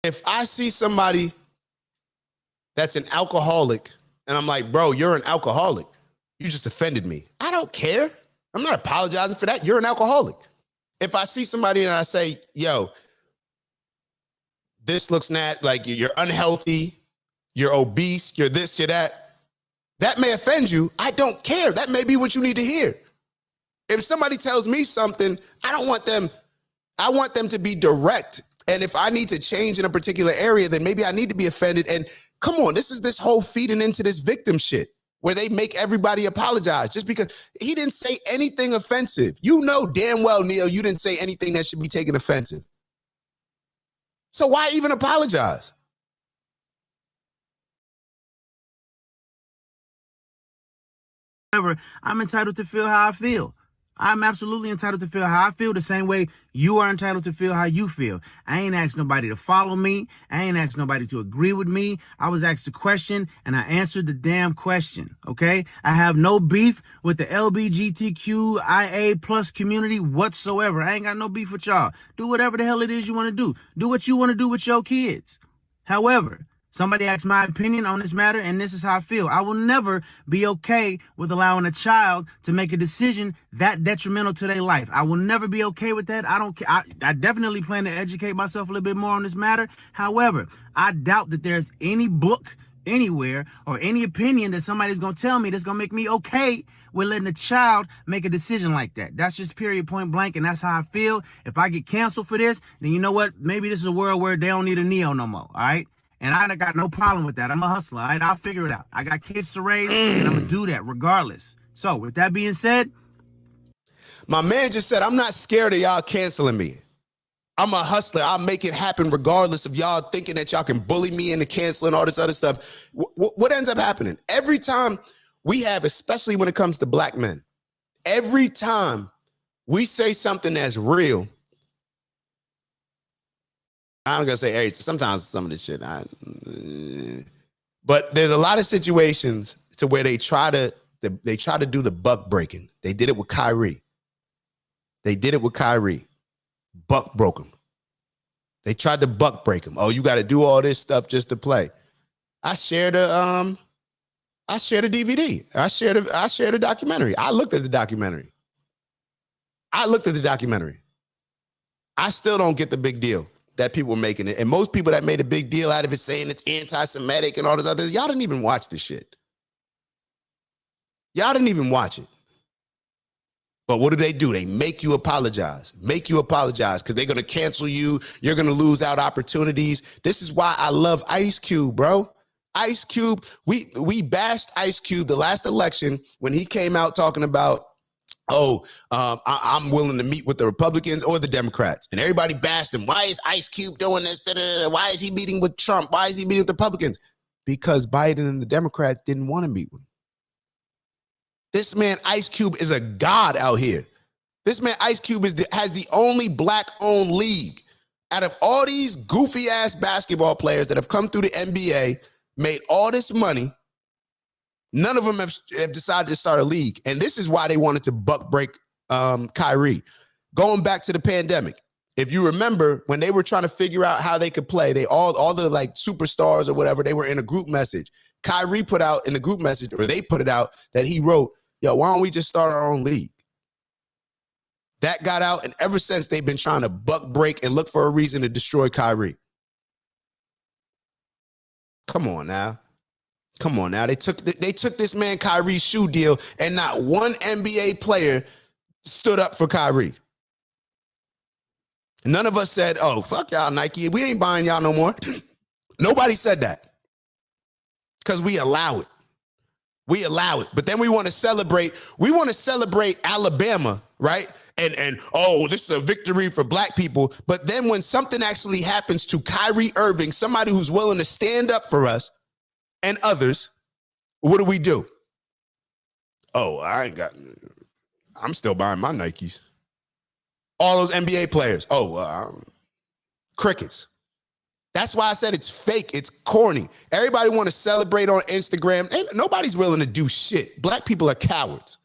If I see somebody that's an alcoholic and I'm like, bro, you're an alcoholic, you just offended me, I don't care. I'm not apologizing for that. You're an alcoholic. If I see somebody and I say, yo, this looks like you're unhealthy, you're obese, you're this, you're that, that may offend you. I don't care. That may be what you need to hear. If somebody tells me something, I want them to be direct. And if I need to change in a particular area, then maybe I need to be offended. And come on, this whole feeding into this victim shit where they make everybody apologize just because he didn't say anything offensive. You know damn well, Neil, you didn't say anything that should be taken offensive. So why even apologize? I'm entitled to feel how I feel. I'm absolutely entitled to feel how I feel the same way you are entitled to feel how you feel. I ain't asked nobody to follow me. I ain't asked nobody to agree with me. I was asked a question and I answered the damn question, okay? I have no beef with the LGBTQIA plus community whatsoever. I ain't got no beef with y'all. Do whatever the hell it is you want to do. Do what you want to do with your kids. However, somebody asked my opinion on this matter, and this is how I feel. I will never be okay with allowing a child to make a decision that detrimental to their life. I will never be okay with that. I don't care. I definitely plan to educate myself a little bit more on this matter. However, I doubt that there's any book anywhere or any opinion that somebody's going to tell me that's going to make me okay with letting a child make a decision like that. That's just period, point blank, and that's how I feel. If I get canceled for this, then you know what? Maybe this is a world where they don't need a Neo no more, all right? And I got no problem with that. I'm a hustler, all right? I'll figure it out. I got kids to raise, and I'm going to do that regardless. So with that being said, my man just said, I'm not scared of y'all canceling me. I'm a hustler. I'll make it happen regardless of y'all thinking that y'all can bully me into canceling all this other stuff. What ends up happening? Every time we have, especially when it comes to black men, every time we say something that's real, I'm going to say every, sometimes some of this shit, but there's a lot of situations to where they try to do the buck breaking. They did it with Kyrie. Buck broke him. They tried to buck break him. Oh, you got to do all this stuff just to play. I shared a DVD. I shared a documentary. I looked at the documentary. I still don't get the big deal that people were making it. And most people that made a big deal out of it saying it's anti-Semitic and all this other, y'all didn't even watch this shit. Y'all didn't even watch it. But what do? They make you apologize because they're going to cancel you. You're going to lose out opportunities. This is why I love Ice Cube, bro. Ice Cube, we bashed Ice Cube the last election when he came out talking about, I'm willing to meet with the Republicans or the Democrats. And everybody bashed him. Why is Ice Cube doing this? Why is he meeting with Trump? Why is he meeting with the Republicans? Because Biden and the Democrats didn't want to meet with him. This man, Ice Cube, is a god out here. This man, Ice Cube, has the only black-owned league. Out of all these goofy-ass basketball players that have come through the NBA, made all this money, none of them have decided to start a league. And this is why they wanted to buck break Kyrie. Going back to the pandemic, if you remember, when they were trying to figure out how they could play, they all the like superstars or whatever, they were in a group message. Kyrie put out in the group message, or they put it out, that he wrote, yo, why don't we just start our own league? That got out, and ever since they've been trying to buck break and look for a reason to destroy Kyrie. Come on now. They took this man Kyrie's shoe deal, and not one NBA player stood up for Kyrie. None of us said, oh, fuck y'all, Nike. We ain't buying y'all no more. Nobody said that. Because we allow it. But then we want to celebrate. We want to celebrate Alabama, right? And this is a victory for black people. But then when something actually happens to Kyrie Irving, somebody who's willing to stand up for us and others, what do? Oh, I'm still buying my Nikes. All those NBA players. Crickets. That's why I said it's fake. It's corny. Everybody want to celebrate on Instagram. And nobody's willing to do shit. Black people are cowards.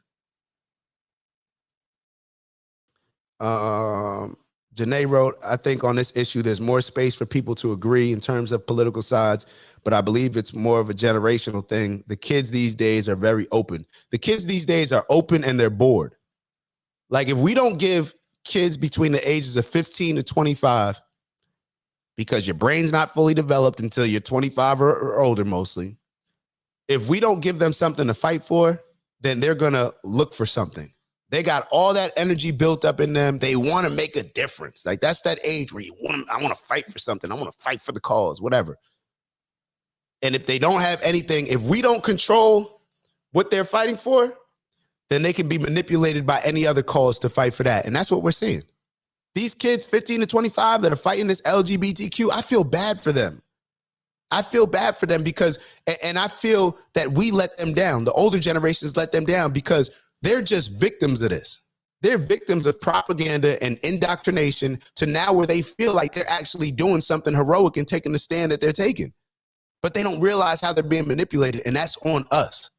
Janae wrote, I think on this issue, there's more space for people to agree in terms of political sides, but I believe it's more of a generational thing. The kids these days are very open. The kids these days are open and they're bored. Like, if we don't give kids between the ages of 15 to 25, because your brain's not fully developed until you're 25 or older mostly, if we don't give them something to fight for, then they're going to look for something. They got all that energy built up in them. They want to make a difference. Like, that's that age where I want to fight for something. I want to fight for the cause, whatever. And if they don't have anything, if we don't control what they're fighting for, then they can be manipulated by any other cause to fight for that. And that's what we're seeing. These kids, 15 to 25, that are fighting this LGBTQ, I feel bad for them. Because, and I feel that we let them down. The older generations let them down because they're just victims of this. They're victims of propaganda and indoctrination to now where they feel like they're actually doing something heroic and taking the stand that they're taking. But they don't realize how they're being manipulated, and that's on us.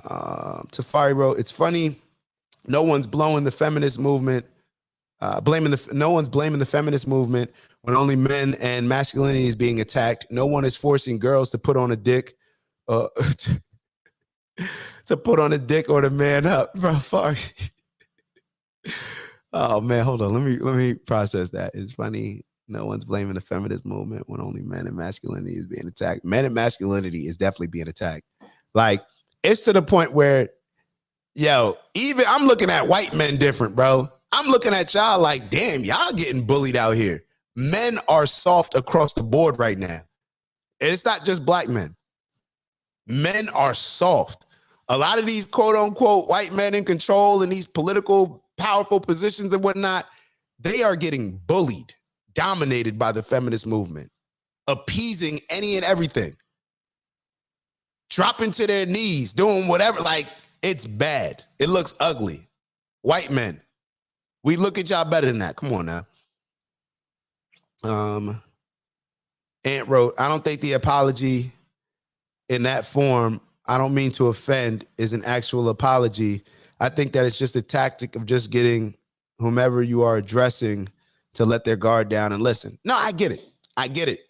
Tafari wrote, it's funny, no one's blowing the feminist movement, no one's blaming the feminist movement when only men and masculinity is being attacked. No one is forcing girls to put on a dick, to put on a dick or to man up, bro. Oh man, hold on. Let me process that. It's funny. No one's blaming the feminist movement when only men and masculinity is being attacked. Men and masculinity is definitely being attacked. Like, it's to the point where, yo, even I'm looking at white men different, bro. I'm looking at y'all like, damn, y'all getting bullied out here. Men are soft across the board right now. And it's not just black men. Men are soft. A lot of these quote unquote white men in control in these political powerful positions and whatnot, they are getting bullied, dominated by the feminist movement, appeasing any and everything, dropping to their knees, doing whatever. Like, it's bad. It looks ugly. White men, we look at y'all better than that. Come on now. Ant wrote, I don't think the apology in that form, I don't mean to offend, is an actual apology. I think that it's just a tactic of just getting whomever you are addressing to let their guard down and listen. No, I get it. I get it.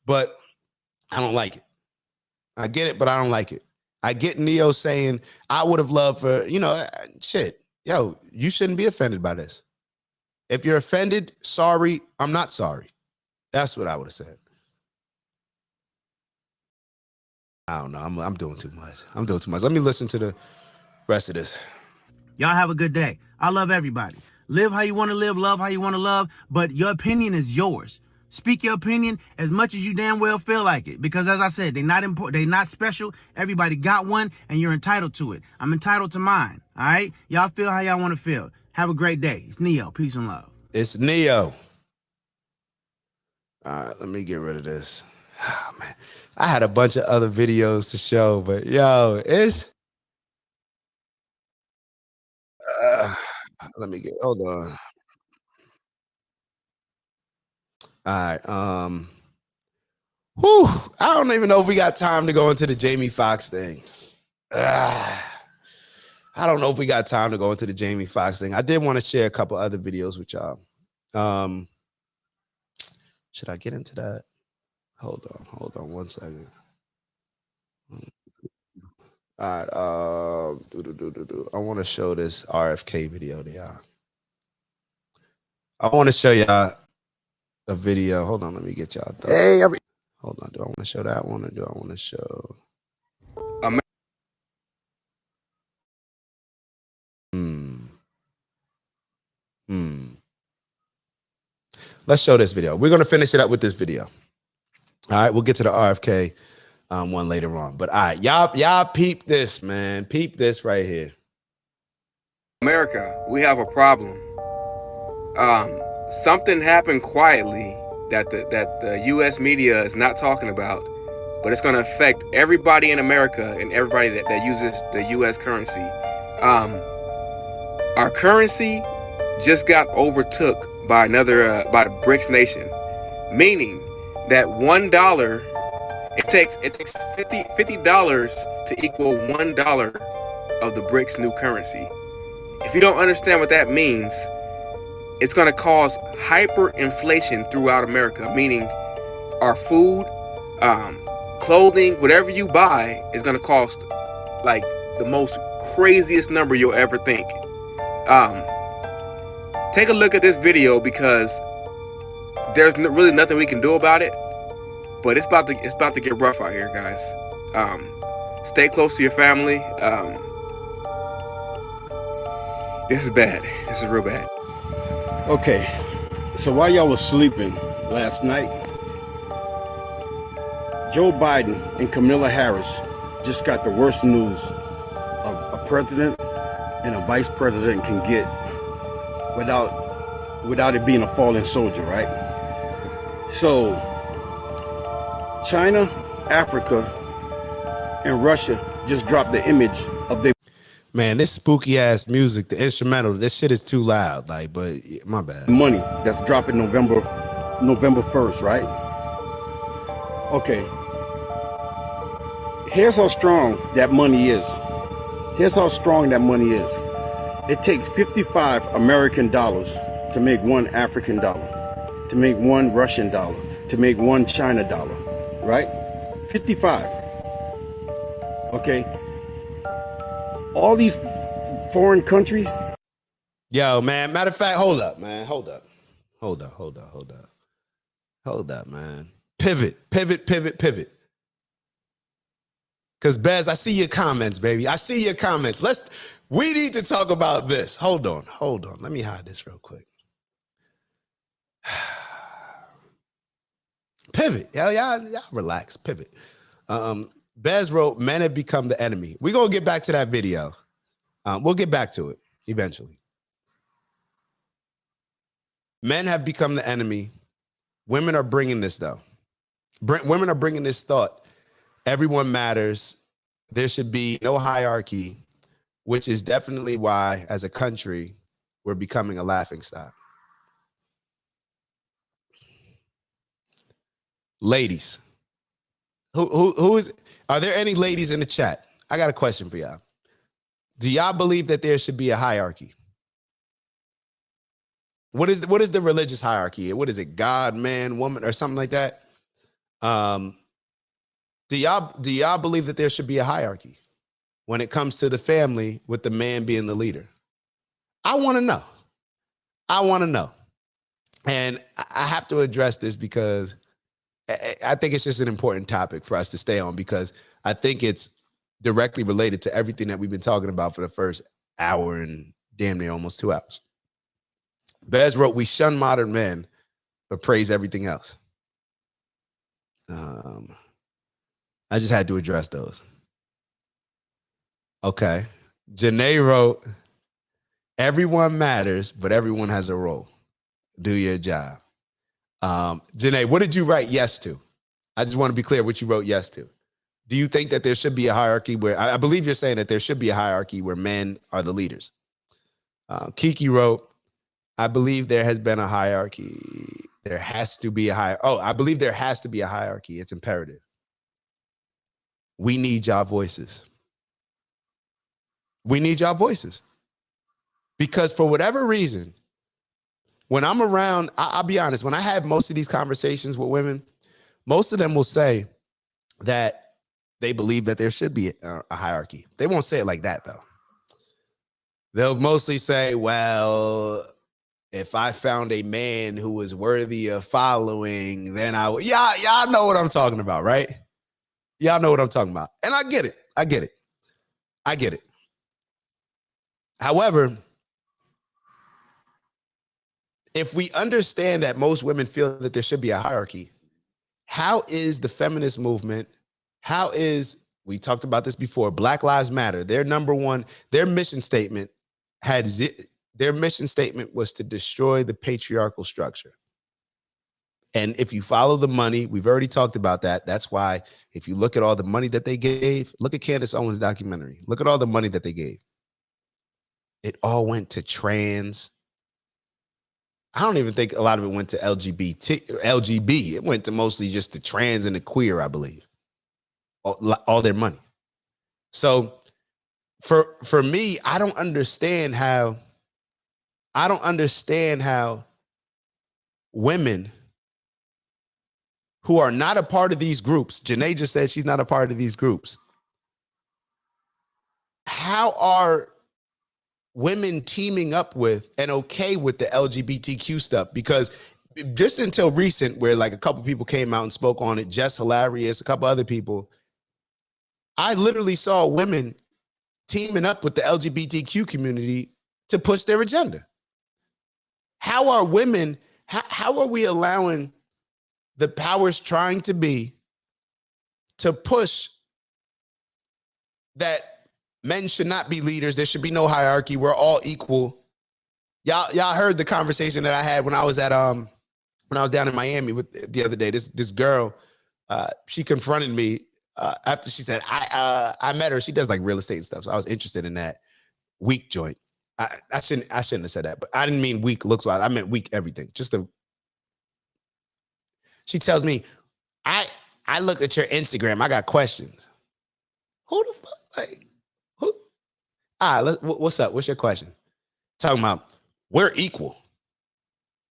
But I don't like it. I get it, but I don't like it. I get Neo saying, I would have loved for, shit. Yo, you shouldn't be offended by this. If you're offended, sorry, I'm not sorry. That's what I would have said. I don't know. I'm doing too much. Let me listen to the rest of this. Y'all have a good day. I love everybody. Live how you want to live, love how you want to love, but your opinion is yours. Speak your opinion as much as you damn well feel like it. Because as I said, they're not important, they're not special. Everybody got one, and you're entitled to it. I'm entitled to mine. All right? Y'all feel how y'all want to feel. Have a great day. It's Neo. Peace and love. It's Neo. All right, let me get rid of this. Oh, man. I had a bunch of other videos to show, but yo, it's let me get, hold on. All right. I don't even know if we got time to go into the Jamie Foxx thing. I don't know if we got time to go into the Jamie Foxx thing. I did want to share a couple other videos with y'all. Should I get into that? Hold on 1 second. All right. I want to show this RFK video to y'all. I want to show y'all a video. Hold on, let me get y'all. Hold on. Do I want to show that one or do I want to show? Let's show this video. We're gonna finish it up with this video. All right, we'll get to the RFK one later on. But all right, y'all peep this, man. Peep this right here. America, we have a problem. Something happened quietly that the U.S. media is not talking about, but it's going to affect everybody in America and everybody that uses the U.S. currency. Our currency just got overtook by by the BRICS nation, meaning that $1 it takes $50 to equal $1 of the BRICS new currency. If you don't understand what that means, it's going to cause hyperinflation throughout America, meaning our food, clothing, whatever you buy is going to cost like the most craziest number you'll ever think. Take a look at this video because there's really nothing we can do about it, but it's about to get rough out here, guys. Stay close to your family. This is bad. This is real bad. Okay, so while y'all was sleeping last night, Joe Biden and Kamala Harris just got the worst news a president and a vice president can get without it being a fallen soldier, right? So China, Africa, and Russia just dropped the image of their Man, this spooky ass music, the instrumental, this shit is too loud. Like, but my bad. Money that's dropping November 1st, right? Okay. Here's how strong that money is. Here's how strong that money is. It takes 55 American dollars to make one African dollar, to make one Russian dollar, to make one China dollar, right? 55. Okay. All these foreign countries. Yo, man. Matter of fact, hold up, man. Hold up, man. Pivot. Because Bez, I see your comments, baby. I see your comments. We need to talk about this. Hold on. Let me hide this real quick. Pivot. Y'all relax. Pivot. Bez wrote, men have become the enemy. We're going to get back to that video. We'll get back to it eventually. Men have become the enemy. Women are bringing this, though. Women are bringing this thought. Everyone matters. There should be no hierarchy, which is definitely why, as a country, we're becoming a laughingstock. Ladies, who is? Are there any ladies in the chat? I got a question for y'all. Do y'all believe that there should be a hierarchy? What is the religious hierarchy? What is it? God, man, woman, or something like that? Do y'all believe that there should be a hierarchy when it comes to the family with the man being the leader? I want to know. And I have to address this because I think it's just an important topic for us to stay on, because I think it's directly related to everything that we've been talking about for the first hour and damn near almost 2 hours. Bez wrote, we shun modern men, but praise everything else. I just had to address those. Okay. Janae wrote, everyone matters, but everyone has a role. Do your job. Janae, what did you write yes to? I just want to be clear what you wrote yes to. Do you think that there should be a hierarchy where, I believe you're saying that there should be a hierarchy where men are the leaders. Kiki wrote, I believe there has been a hierarchy. There has to be a hierarchy. Oh, I believe there has to be a hierarchy. It's imperative. We need y'all voices. We need y'all voices. Because for whatever reason, when I'm around, I'll be honest, when I have most of these conversations with women, most of them will say that they believe that there should be a hierarchy. They won't say it like that, though. They'll mostly say, well, if I found a man who was worthy of following, then I would. Y'all know what I'm talking about, right? Y'all know what I'm talking about. And I get it. However, if we understand that most women feel that there should be a hierarchy, how is the feminist movement, we talked about this before, Black Lives Matter, their mission statement was to destroy the patriarchal structure. And if you follow the money, we've already talked about that. That's why if you look at all the money that they gave, look at Candace Owens' documentary. Look at all the money that they gave. It all went to trans. I don't even think a lot of it went to LGB. It went to mostly just the trans and the queer, I believe. All their money. So for me, I don't understand how women who are not a part of these groups, Janae just said she's not a part of these groups. How are women teaming up with and okay with the LGBTQ stuff? Because just until recent, where like a couple people came out and spoke on it, Jess Hilarious, a couple other people, I literally saw women teaming up with the LGBTQ community to push their agenda. How are women, how are we allowing the powers trying to be to push that men should not be leaders? There should be no hierarchy. We're all equal. Y'all heard the conversation that I had when I was down in Miami the other day. This girl, she confronted me after she said, I met her. She does like real estate and stuff. So I was interested in that. weak joint. I shouldn't have said that, but I didn't mean weak looks wise. I meant weak everything. She tells me, I looked at your Instagram. I got questions. Who the fuck? Like, who? All right, what's up? What's your question? Talking about we're equal.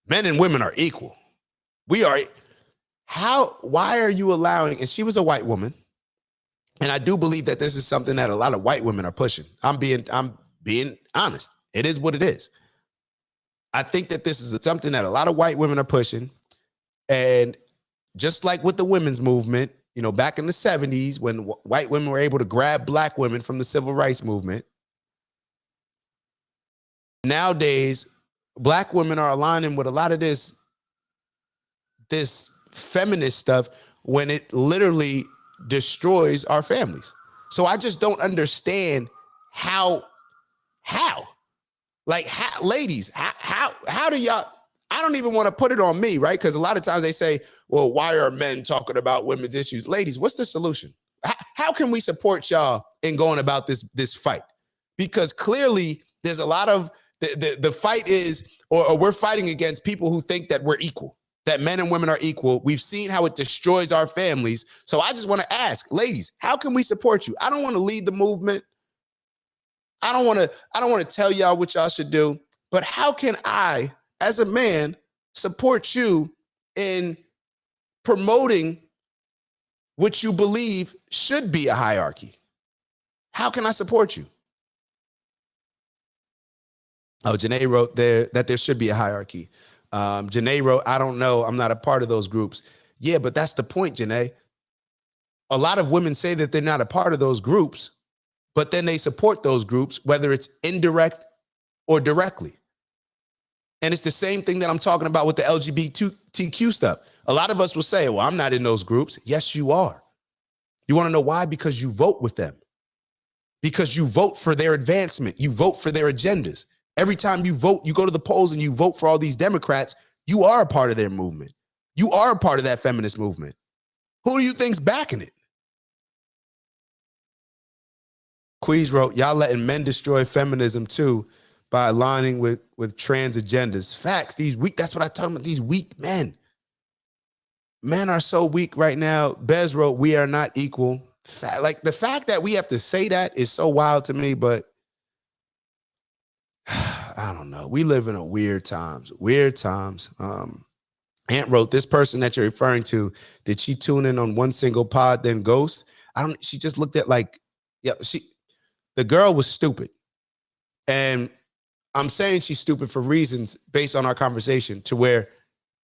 Men and women are equal. We are. Why are you allowing? And she was a white woman. And I do believe that this is something that a lot of white women are pushing. I'm being honest. It is what it is. I think that this is something that a lot of white women are pushing. And just like with the women's movement, you know, back in the 70s, when white women were able to grab black women from the civil rights movement, nowadays, black women are aligning with a lot of this feminist stuff when it literally destroys our families. So I just don't understand how ladies, how do y'all, I don't even want to put it on me, right? Because a lot of times they say, well, why are men talking about women's issues? Ladies, what's the solution? How can we support y'all in going about this fight? Because clearly there's a lot of the fight is, or we're fighting against people who think that we're equal, that men and women are equal. We've seen how it destroys our families. So I just want to ask, ladies, how can we support you? I don't want to lead the movement. I don't want to tell y'all what y'all should do, but how can I, as a man, support you in promoting what you believe should be a hierarchy? How can I support you? Oh, Janae wrote there that there should be a hierarchy. Janae wrote, I don't know. I'm not a part of those groups. Yeah, but that's the point, Janae. A lot of women say that they're not a part of those groups, but then they support those groups, whether it's indirect or directly. And it's the same thing that I'm talking about with the LGBTQ stuff. A lot of us will say, well, I'm not in those groups. Yes, you are. You want to know why? Because you vote with them. Because you vote for their advancement. You vote for their agendas. Every time you vote, you go to the polls and you vote for all these Democrats, you are a part of their movement. You are a part of that feminist movement. Who do you think's backing it? Queez wrote, y'all letting men destroy feminism too by aligning with trans agendas. Facts, that's what I talk about, these weak men. Men are so weak right now. Bez wrote, we are not equal. Like the fact that we have to say that is so wild to me, but I don't know. We live in a weird times. Ant wrote, this person that you're referring to, did she tune in on one single pod, then ghost? She just looked at the girl was stupid. And I'm saying she's stupid for reasons based on our conversation, to where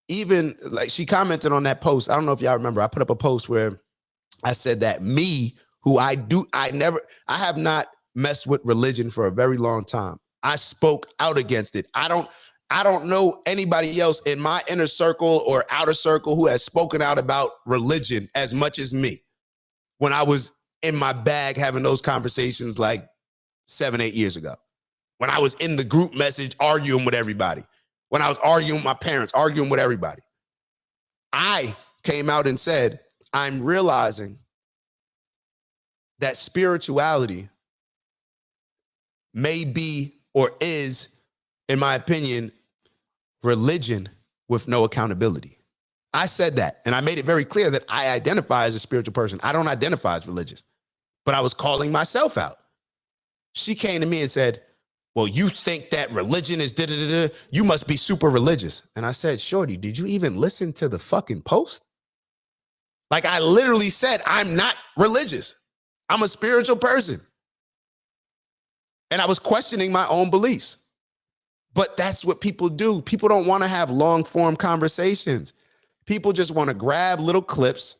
even like she commented on that post. I don't know if y'all remember, I put up a post where I said that me, who I have not messed with religion for a very long time. I spoke out against it. I don't know anybody else in my inner circle or outer circle who has spoken out about religion as much as me when I was in my bag having those conversations like 7-8 years ago. When I was in the group message arguing with everybody. When I was arguing with my parents, arguing with everybody. I came out and said, I'm realizing that spirituality may be or is, in my opinion, religion with no accountability. I said that, and I made it very clear that I identify as a spiritual person. I don't identify as religious, but I was calling myself out. She came to me and said, well, you think that religion is da-da-da-da, you must be super religious. And I said, shorty, did you even listen to the fucking post? Like, I literally said, I'm not religious. I'm a spiritual person. And I was questioning my own beliefs. But that's what people do. People don't want to have long form conversations. People just want to grab little clips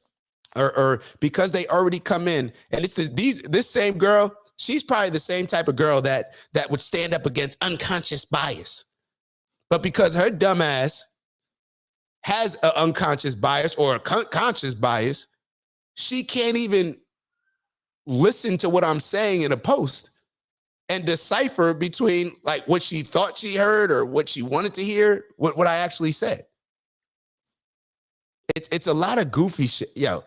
or because they already come in. And it's this same girl, she's probably the same type of girl that would stand up against unconscious bias. But because her dumb ass has an unconscious bias or a conscious bias, she can't even listen to what I'm saying in a post and decipher between like what she thought she heard or what she wanted to hear, what I actually said. It's a lot of goofy shit. Yo,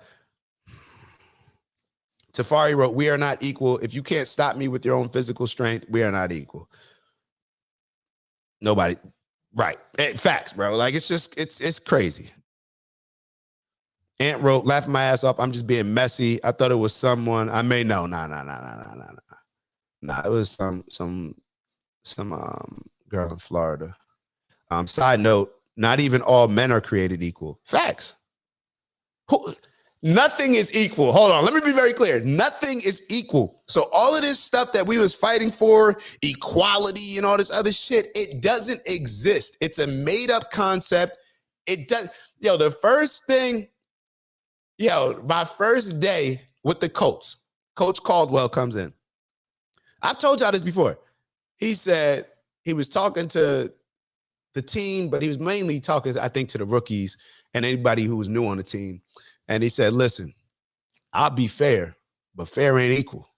Tafari wrote, we are not equal. If you can't stop me with your own physical strength, we are not equal. Nobody. Right. Facts, bro. Like, it's just, it's crazy. Ant wrote, laughing my ass off. I'm just being messy. I thought it was someone I may know. Nah. It was some girl in Florida. Side note, not even all men are created equal. Facts. Nothing is equal. Hold on. Let me be very clear. Nothing is equal. So all of this stuff that we was fighting for, equality and all this other shit, it doesn't exist. It's a made up concept. It does. Yo, the first thing, my first day with the Colts, Coach Caldwell comes in. I've told y'all this before. He said he was talking to the team, but he was mainly talking, I think, to the rookies and anybody who was new on the team. And he said, listen, I'll be fair, but fair ain't equal.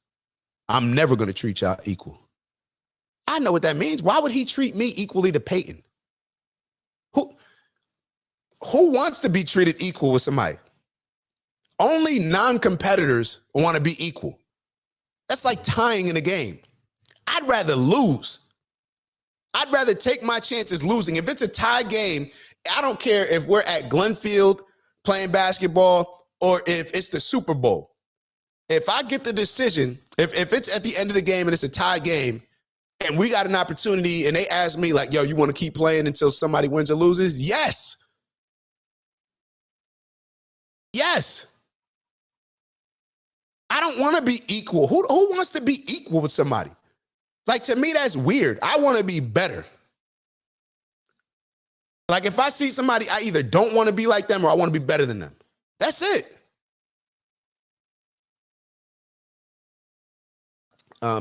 I'm never going to treat y'all equal. I know what that means. Why would he treat me equally to Peyton? Who wants to be treated equal with somebody? Only non-competitors want to be equal. That's like tying in a game. I'd rather lose. I'd rather take my chances losing. If it's a tie game, I don't care if we're at Glenfield playing basketball or if it's the Super Bowl. If I get the decision, if it's at the end of the game and it's a tie game and we got an opportunity and they ask me like, yo, you want to keep playing until somebody wins or loses? Yes. Yes. I don't want to be equal. Who wants to be equal with somebody? Like, to me, that's weird. I want to be better. Like, if I see somebody, I either don't want to be like them or I want to be better than them. That's it.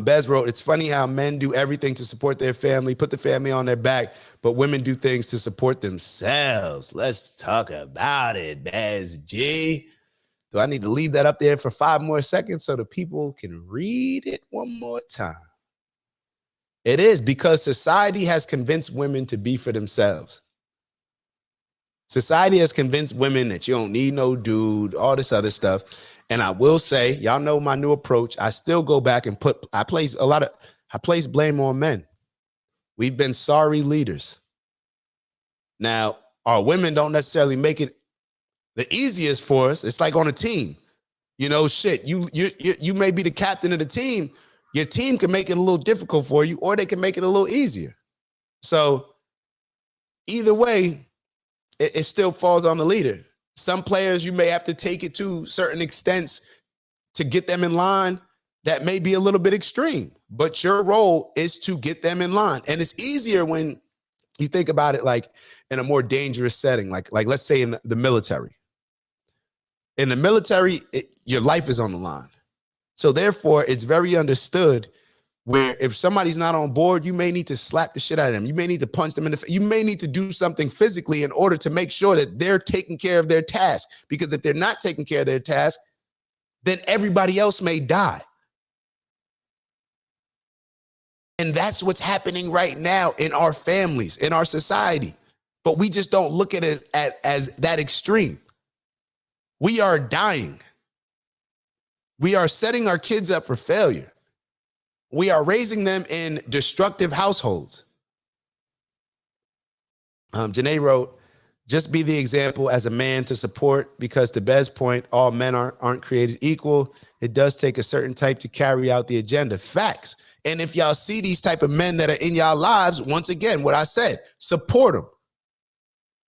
Bez wrote, it's funny how men do everything to support their family, put the family on their back, but women do things to support themselves. Let's talk about it, Bez G. Do I need to leave that up there for 5 more seconds so the people can read it one more time? It is because society has convinced women to be for themselves. Society has convinced women that you don't need no dude, all this other stuff. And I will say, y'all know my new approach. I still go back and I place blame on men. We've been sorry leaders. Now, our women don't necessarily make it the easiest for us. It's like on a team. You know, shit, you may be the captain of the team. Your team can make it a little difficult for you, or they can make it a little easier. So either way, it still falls on the leader. Some players, you may have to take it to certain extents to get them in line. That may be a little bit extreme, but your role is to get them in line. And it's easier when you think about it like in a more dangerous setting, like let's say in the military. In the military, your life is on the line. So therefore, it's very understood where if somebody's not on board, you may need to slap the shit out of them. You may need to punch them in the face. You may need to do something physically in order to make sure that they're taking care of their task. Because if they're not taking care of their task, then everybody else may die. And that's what's happening right now in our families, in our society. But we just don't look at it as that extreme. We are dying. We are setting our kids up for failure. We are raising them in destructive households. Janae wrote, just be the example as a man to support, because to Bez's point, all men aren't created equal. It does take a certain type to carry out the agenda. Facts. And if y'all see these type of men that are in y'all lives, once again, what I said, support them.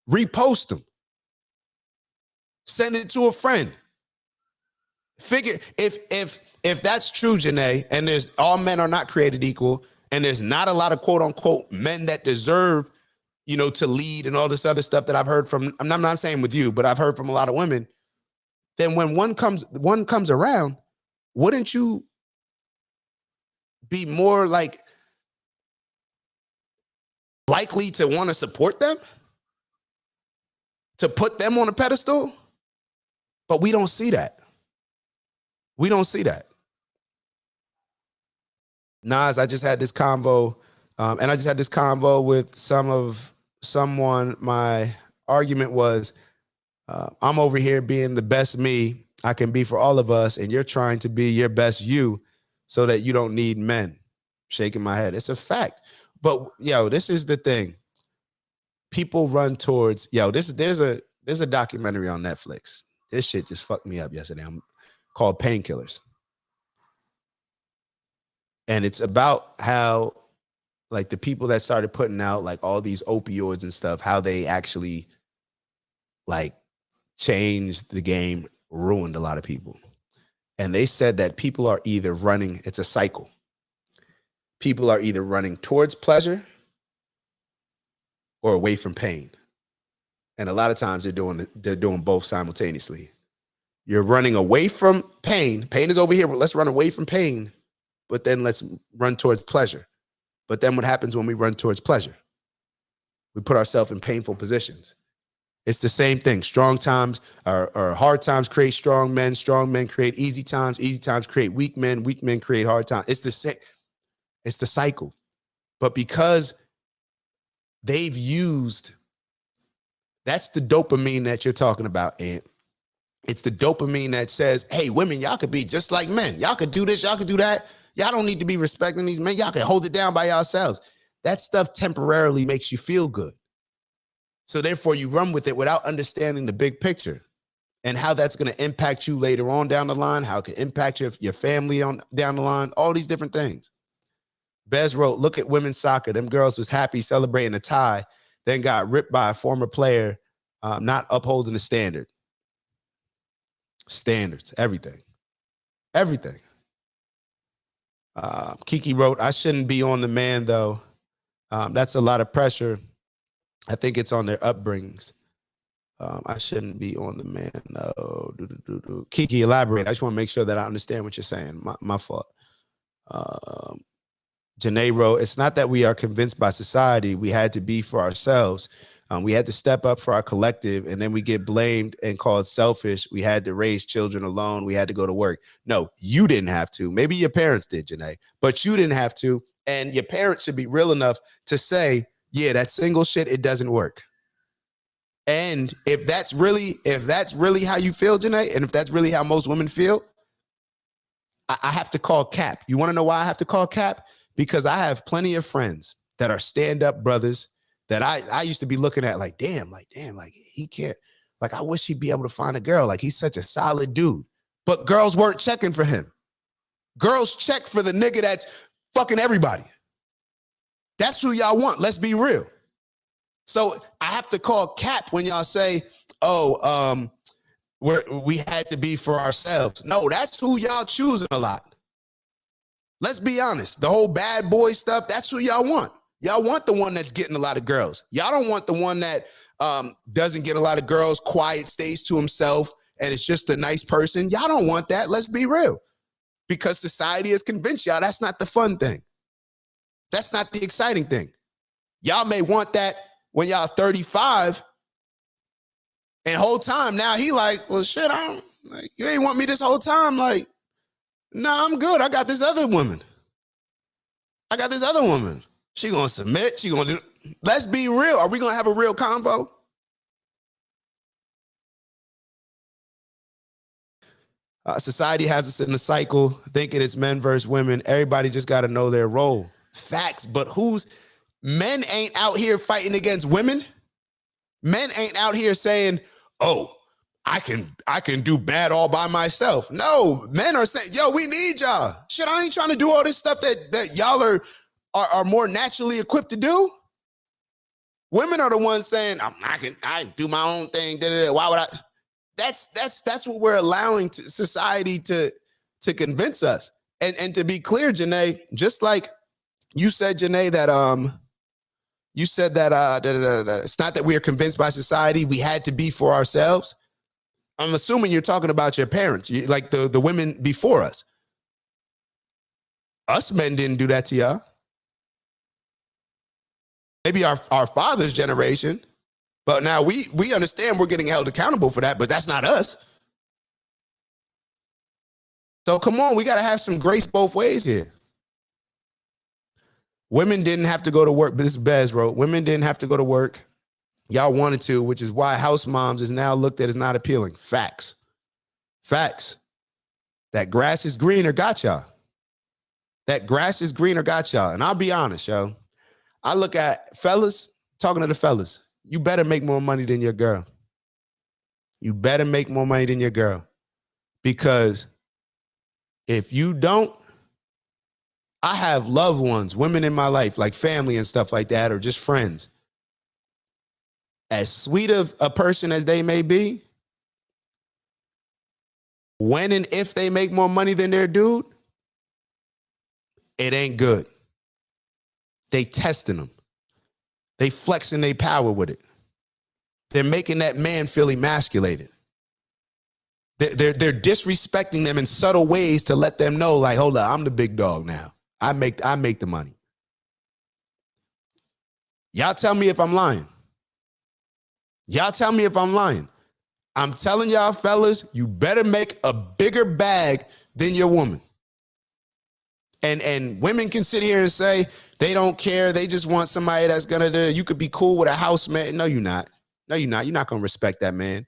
Repost them. Send it to a friend. Figure if that's true, Janae, and there's all men are not created equal, and there's not a lot of quote unquote men that deserve, to lead and all this other stuff that I've heard from, I'm not saying with you, but I've heard from a lot of women, then when one comes around, wouldn't you be more like likely to want to support them? To put them on a pedestal? But we don't see that. We don't see that. Nas, I just had this convo, and I just had this convo with someone. My argument was, I'm over here being the best me, I can be for all of us, and you're trying to be your best you so that you don't need men. Shaking my head. It's a fact. But yo, this is the thing. People run towards there's a documentary on Netflix. This shit just fucked me up yesterday. I'm called Painkillers. And it's about how like the people that started putting out like all these opioids and stuff, how they actually like changed the game, ruined a lot of people. And they said that people are either running, it's a cycle. People are either running towards pleasure or away from pain. And a lot of times they're doing both simultaneously. You're running away from pain. Pain is over here, but let's run away from pain. But then let's run towards pleasure. But then what happens when we run towards pleasure? We put ourselves in painful positions. It's the same thing. Strong times or hard times create strong men create easy times create weak men create hard times. It's the same. It's the cycle. But because they've used, that's the dopamine that you're talking about, and it's the dopamine that says, hey, women, y'all could be just like men. Y'all could do this, y'all could do that. Y'all don't need to be respecting these men. Y'all can hold it down by yourselves. That stuff temporarily makes you feel good. So therefore you run with it without understanding the big picture and how that's going to impact you later on down the line, how it can impact your family on down the line, all these different things. Bez wrote, look at women's soccer. Them girls was happy celebrating a tie, then got ripped by a former player, not upholding the standard. Standards, everything. Everything. Kiki wrote, I shouldn't be on the man, though. That's a lot of pressure. I think it's on their upbringings. I shouldn't be on the man. No. Kiki, elaborate. I just want to make sure that I understand what you're saying. My fault. Janae wrote, it's not that we are convinced by society. We had to be for ourselves. We had to step up for our collective, and then we get blamed and called selfish. We had to raise children alone. We had to go to work. No, you didn't have to. Maybe your parents did, Janae, but you didn't have to. And your parents should be real enough to say, yeah, that single shit, it doesn't work. And if that's really how you feel, Janae, and if that's really how most women feel, I have to call cap. You want to know why I have to call cap? Because I have plenty of friends that are stand-up brothers that I used to be looking at like, damn, he can't, like, I wish he'd be able to find a girl. Like, he's such a solid dude. But girls weren't checking for him. Girls check for the nigga that's fucking everybody. That's who y'all want. Let's be real. So I have to call cap when y'all say, oh, we had to be for ourselves. No, that's who y'all choosing a lot. Let's be honest. The whole bad boy stuff, that's who y'all want. Y'all want the one that's getting a lot of girls. Y'all don't want the one that doesn't get a lot of girls, quiet, stays to himself, and it's just a nice person. Y'all don't want that. Let's be real. Because society has convinced y'all that's not the fun thing. That's not the exciting thing. Y'all may want that when y'all 35, and whole time now he like, well, shit, you ain't want me this whole time. Like, nah, I'm good. I got this other woman. She gonna submit. She gonna do. Let's be real. Are we gonna have a real convo? Society has us in the cycle, thinking it's men versus women. Everybody just got to know their role. Facts, but men ain't out here fighting against women. Men ain't out here saying, oh, I can do bad all by myself. No, men are saying, yo, we need y'all. Shit, I ain't trying to do all this stuff that y'all are more naturally equipped to do. Women are the ones saying, I do my own thing. Why would I? That's what we're allowing society to convince us. And to be clear, Janae, just like you said, Janae, that you said that it's not that we are convinced by society. We had to be for ourselves. I'm assuming you're talking about your parents, like the women before us. Us men didn't do that to y'all. Maybe our father's generation, but now we understand we're getting held accountable for that, but that's not us. So come on, we got to have some grace both ways here. Women didn't have to go to work. This is Bez wrote, women didn't have to go to work. Y'all wanted to, which is why house moms is now looked at as not appealing. Facts. Facts. That grass is greener got y'all. That grass is greener got y'all. And I'll be honest, yo. I look at fellas, talking to the fellas, you better make more money than your girl. You better make more money than your girl. Because if you don't, I have loved ones, women in my life, like family and stuff like that, or just friends. As sweet of a person as they may be, when and if they make more money than their dude, it ain't good. They testing them. They flexing their power with it. They're making that man feel emasculated. They're disrespecting them in subtle ways to let them know, like, hold on, I'm the big dog now. I make the money. Y'all tell me if I'm lying. Y'all tell me if I'm lying. I'm telling y'all, fellas, you better make a bigger bag than your woman. And women can sit here and say they don't care. They just want somebody that's gonna do. You could be cool with a houseman. No, you're not. No, you're not. You're not gonna respect that man.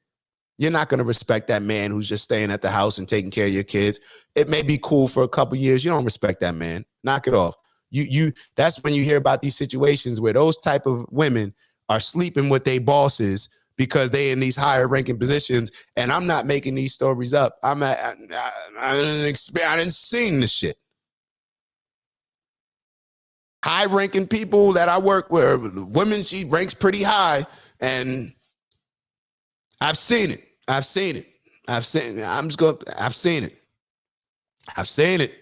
You're not gonna respect that man who's just staying at the house and taking care of your kids. It may be cool for a couple years. You don't respect that man. Knock it off. You. That's when you hear about these situations where those type of women are sleeping with their bosses because they in these higher ranking positions. And I'm not making these stories up. I didn't seen this shit. High ranking people that I work with, women, she ranks pretty high, and I've seen it. I've seen it. I've seen it. I've seen it. I've seen it.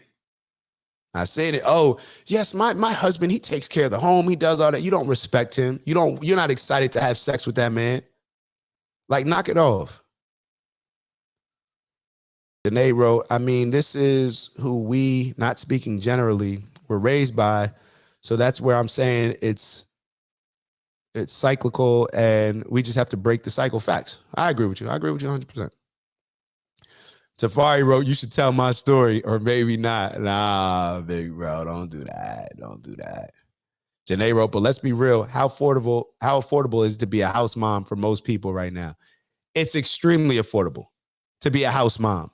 I've seen it. Oh, yes, my husband, he takes care of the home. He does all that. You don't respect him. You're not excited to have sex with that man. Like, knock it off. Danae wrote, I mean, this is who we, not speaking generally, were raised by. So that's where I'm saying it's cyclical and we just have to break the cycle. Facts. I agree with you. I agree with you 100%. Tafari wrote, you should tell my story or maybe not. Nah, big bro, don't do that. Don't do that. Janae wrote, but let's be real. How affordable is it to be a house mom for most people right now? It's extremely affordable to be a house mom.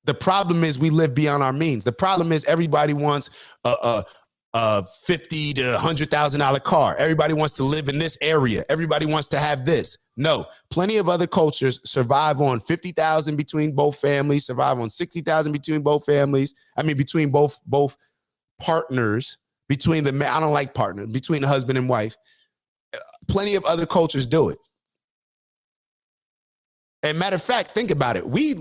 The problem is we live beyond our means. The problem is everybody wants a $50,000 to $100,000 car. Everybody wants to live in this area. Everybody wants to have this. No, plenty of other cultures survive on $50,000 between both families, survive on $60,000 between both families. I mean, between both partners, between the, I don't like partners, between the husband and wife. Plenty of other cultures do it. And matter of fact, think about it. We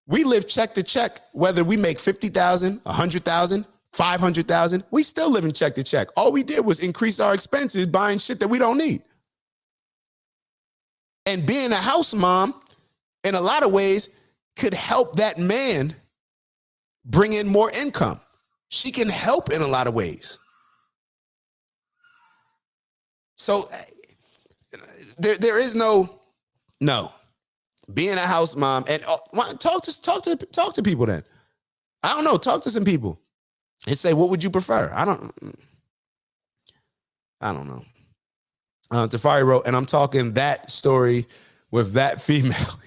live check to check, whether we make $50,000, $100,000, $500,000, we still live in check to check. All we did was increase our expenses buying shit that we don't need. And being a house mom, in a lot of ways, could help that man bring in more income. She can help in a lot of ways. So there is no. Being a house mom and talk to people then. I don't know. Talk to some people. And say, what would you prefer? I don't know. Tafari wrote, and I'm talking that story with that female.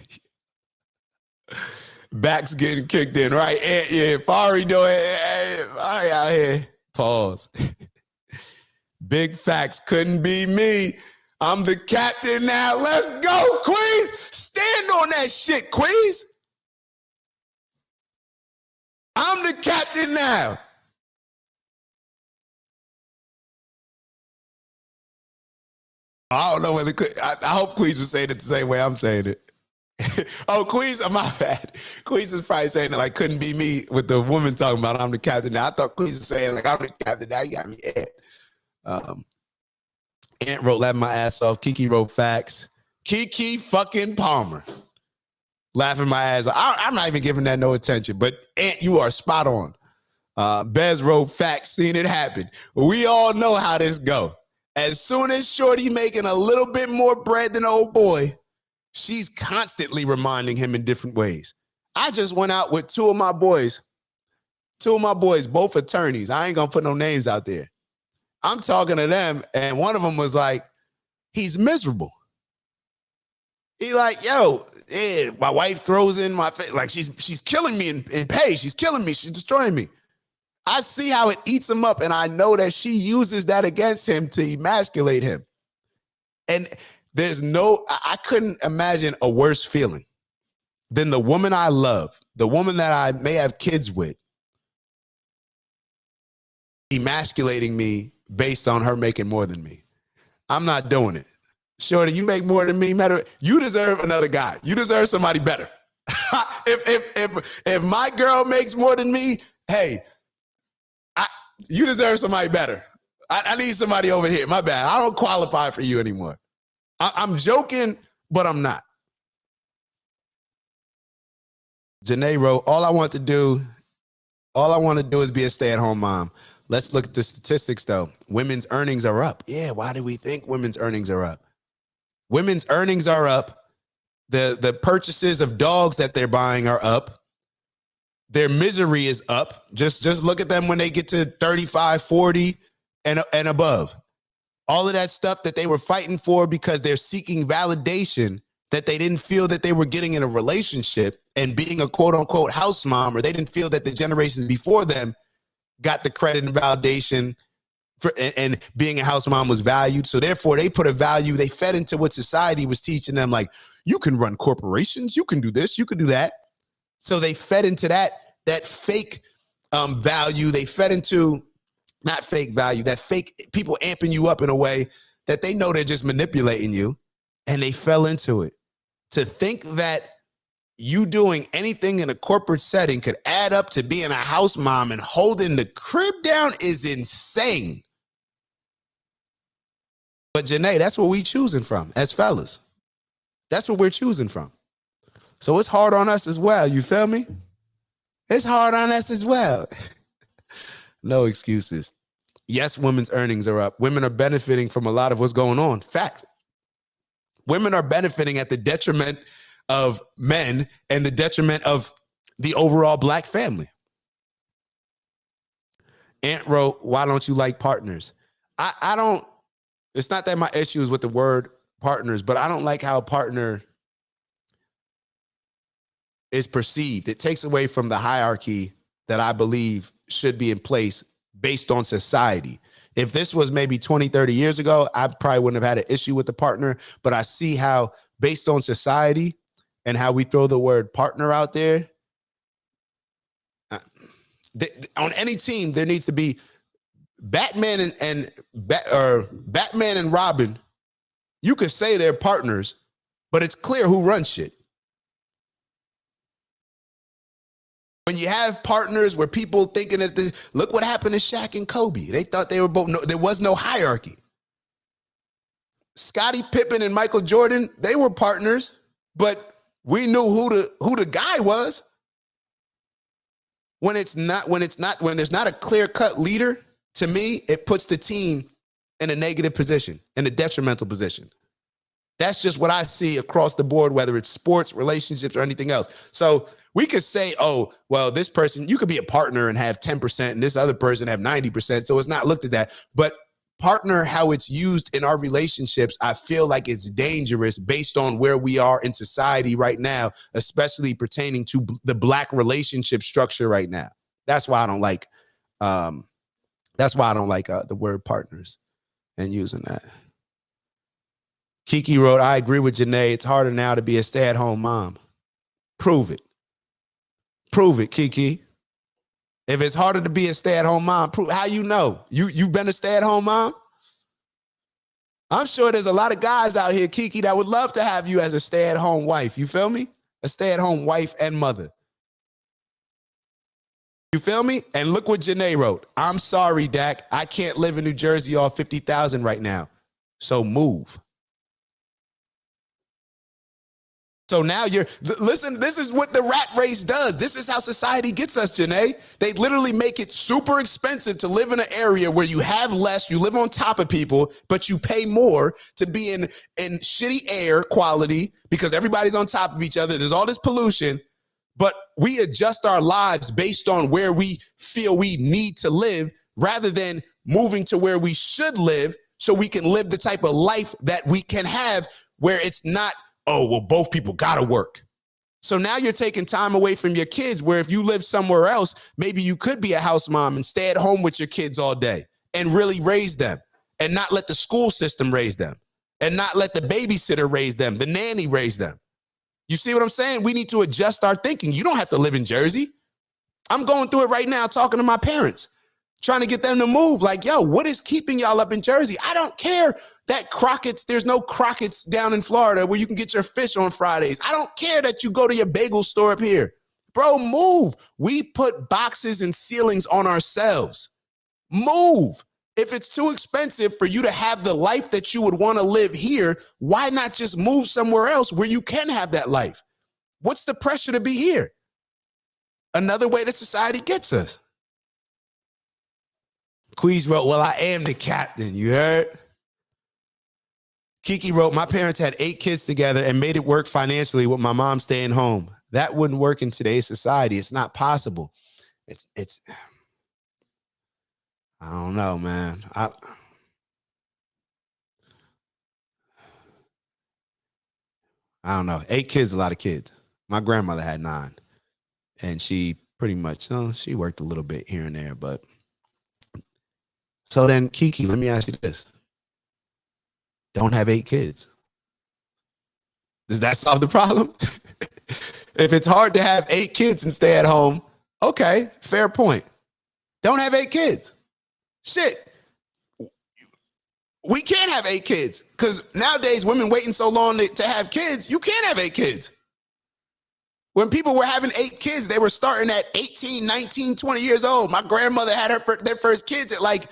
Backs getting kicked in, right? Yeah, Fari doing it. Fari out here. Pause. Big facts. Couldn't be me. I'm the captain now. Let's go, Queens. Stand on that shit, Queens. I'm the captain now. I don't know whether I hope Queens was saying it the same way I'm saying it. Oh, Queens, my bad. Queens is probably saying it like couldn't be me with the woman talking about I'm the captain now. I thought Queens was saying like I'm the captain now. You got me. Ant wrote laughing my ass off. Kiki wrote facts. Kiki fucking Palmer. Laughing my ass off. I'm not even giving that no attention, but Ant, you are spot on. Bez wrote facts, seen it happen. We all know how this go. As soon as Shorty making a little bit more bread than old boy, she's constantly reminding him in different ways. I just went out with two of my boys, both attorneys. I ain't gonna put no names out there. I'm talking to them, and one of them was like, he's miserable. He like, yo, Yeah, my wife throws in my face like she's killing me in pay. She's killing me. She's destroying me. I see how it eats him up, and I know that she uses that against him to emasculate him. And I couldn't imagine a worse feeling than the woman I love, the woman that I may have kids with, emasculating me based on her making more than me. I'm not doing it. Shorty, you make more than me. You deserve another guy. You deserve somebody better. if my girl makes more than me, hey, you deserve somebody better. I need somebody over here. My bad. I don't qualify for you anymore. I'm joking, but I'm not. Janae wrote, all I want to do is be a stay-at-home mom. Let's look at the statistics, though. Women's earnings are up. Yeah, why do we think women's earnings are up? Women's earnings are up. The purchases of dogs that they're buying are up. Their misery is up. Just look at them when they get to 35, 40 and above. All of that stuff that they were fighting for because they're seeking validation that they didn't feel that they were getting in a relationship and being a quote unquote house mom, or they didn't feel that the generations before them got the credit and validation for, and being a house mom was valued. So therefore they put a value, they fed into what society was teaching them. Like, you can run corporations, you can do this, you can do that. So they fed into that fake value. They fed into not fake value, that fake people amping you up in a way that they know they're just manipulating you, and they fell into it. To think that you doing anything in a corporate setting could add up to being a house mom and holding the crib down is insane. But Janae, that's what we choosing from as fellas. That's what we're choosing from. So it's hard on us as well. You feel me? It's hard on us as well. No excuses. Yes, women's earnings are up. Women are benefiting from a lot of what's going on. Fact. Women are benefiting at the detriment of men and the detriment of the overall black family. Aunt wrote, why don't you like partners? I don't, it's not that my issue is with the word partners, but I don't like how partner is perceived. It takes away from the hierarchy that I believe should be in place based on society. If this was maybe 20, 30 years ago, I probably wouldn't have had an issue with the partner, but I see how based on society and how we throw the word partner out there, on any team, there needs to be Batman and Robin. You could say they're partners, but it's clear who runs shit. When you have partners where people thinking that look what happened to Shaq and Kobe. They thought they were both, there was no hierarchy. Scottie Pippen and Michael Jordan, they were partners, but we knew who the guy was. When there's not a clear-cut leader, to me, it puts the team in a negative position, in a detrimental position. That's just what I see across the board, whether it's sports, relationships, or anything else. So we could say, oh, well, this person, you could be a partner and have 10% and this other person have 90%. So it's not looked at that. But partner, how it's used in our relationships, I feel like it's dangerous based on where we are in society right now, especially pertaining to the black relationship structure right now. That's why I don't like the word partners and using that. Kiki wrote, I agree with Janae. It's harder now to be a stay-at-home mom. Prove it. Prove it, Kiki. If it's harder to be a stay-at-home mom, prove how you know. You've been a stay-at-home mom? I'm sure there's a lot of guys out here, Kiki, that would love to have you as a stay-at-home wife. You feel me? A stay-at-home wife and mother. You feel me? And look what Janae wrote. I'm sorry, Dak. I can't live in New Jersey off $50,000 right now. So move. So now listen, this is what the rat race does. This is how society gets us, Janae. They literally make it super expensive to live in an area where you have less, you live on top of people, but you pay more to be in shitty air quality because everybody's on top of each other. There's all this pollution, but we adjust our lives based on where we feel we need to live rather than moving to where we should live so we can live the type of life that we can have where it's not oh, well, both people got to work. So now you're taking time away from your kids, where if you live somewhere else, maybe you could be a house mom and stay at home with your kids all day and really raise them and not let the school system raise them and not let the babysitter raise them, the nanny raise them. You see what I'm saying? We need to adjust our thinking. You don't have to live in Jersey. I'm going through it right now, talking to my parents, trying to get them to move. Like, yo, what is keeping y'all up in Jersey? I don't care that Crockett's, there's no Crockett's down in Florida where you can get your fish on Fridays. I don't care that you go to your bagel store up here. Bro, move. We put boxes and ceilings on ourselves. Move. If it's too expensive for you to have the life that you would want to live here, why not just move somewhere else where you can have that life? What's the pressure to be here? Another way that society gets us. Queez wrote, well, I am the captain. You heard? Kiki wrote, my parents had 8 kids together and made it work financially with my mom staying home. That wouldn't work in today's society. It's not possible. It's I don't know, man. I don't know. 8 kids, a lot of kids. My grandmother had 9. And she pretty much, she worked a little bit here and there. But so then, Kiki, let me ask you this. Don't have 8 kids. Does that solve the problem? If it's hard to have 8 kids and stay at home, okay, fair point. Don't have 8 kids. Shit. We can't have 8 kids because nowadays women waiting so long to have kids, you can't have 8 kids. When people were having 8 kids, they were starting at 18, 19, 20 years old. My grandmother had their first kids at like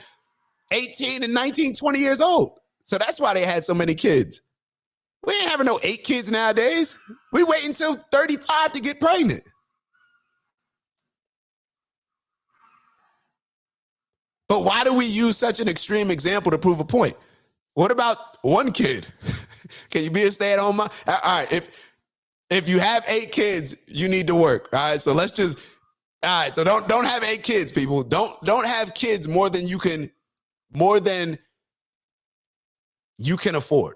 18 and 19, 20 years old. So that's why they had so many kids. We ain't having no 8 kids nowadays. We wait until 35 to get pregnant. But why do we use such an extreme example to prove a point? What about 1 kid? Can you be a stay-at-home mom? All right, if you have 8 kids, you need to work. All right, so so don't have 8 kids, people. Don't have kids more than you can afford.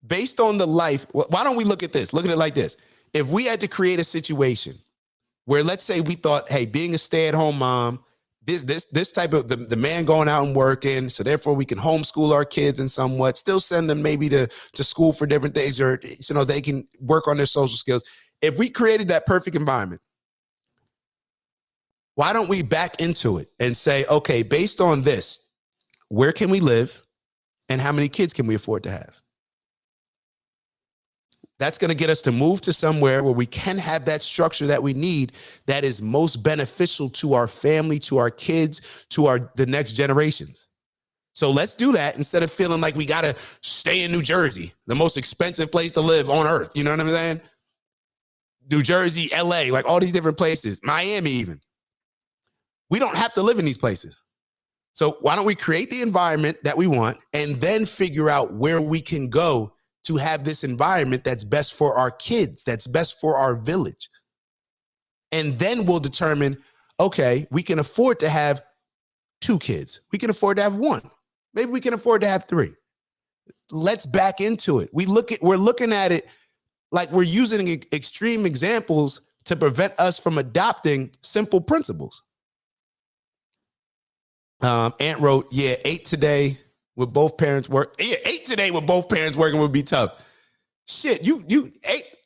Based on the life, why don't we look at this? Look at it like this. If we had to create a situation where, let's say we thought, hey, being a stay-at-home mom, this type of the man going out and working, so therefore we can homeschool our kids and somewhat, still send them maybe to school for different days, or they can work on their social skills. If we created that perfect environment, why don't we back into it and say, okay, based on this, where can we live and how many kids can we afford to have? That's going to get us to move to somewhere where we can have that structure that we need that is most beneficial to our family, to our kids, to the next generations. So let's do that instead of feeling like we got to stay in New Jersey, the most expensive place to live on earth. You know what I'm saying? New Jersey, LA, like all these different places, Miami even. We don't have to live in these places. So why don't we create the environment that we want and then figure out where we can go to have this environment that's best for our kids, that's best for our village. And then we'll determine, okay, we can afford to have 2 kids. We can afford to have 1. Maybe we can afford to have 3. Let's back into it. We're looking at it like we're using extreme examples to prevent us from adopting simple principles. Ant wrote, yeah, 8 today with both parents work. Yeah, 8 today with both parents working would be tough. Shit, you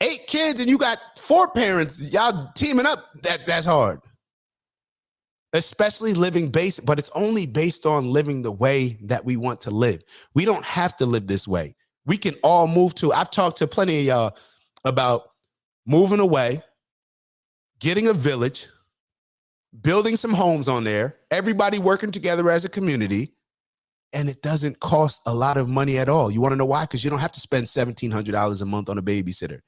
8 kids and you got 4 parents. Y'all teaming up. That's hard. Especially living but it's only based on living the way that we want to live. We don't have to live this way. We can all move to. I've talked to plenty of y'all about moving away, getting a village, building some homes on there, everybody working together as a community. And it doesn't cost a lot of money at all. You want to know why? Because you don't have to spend $1,700 a month on a babysitter.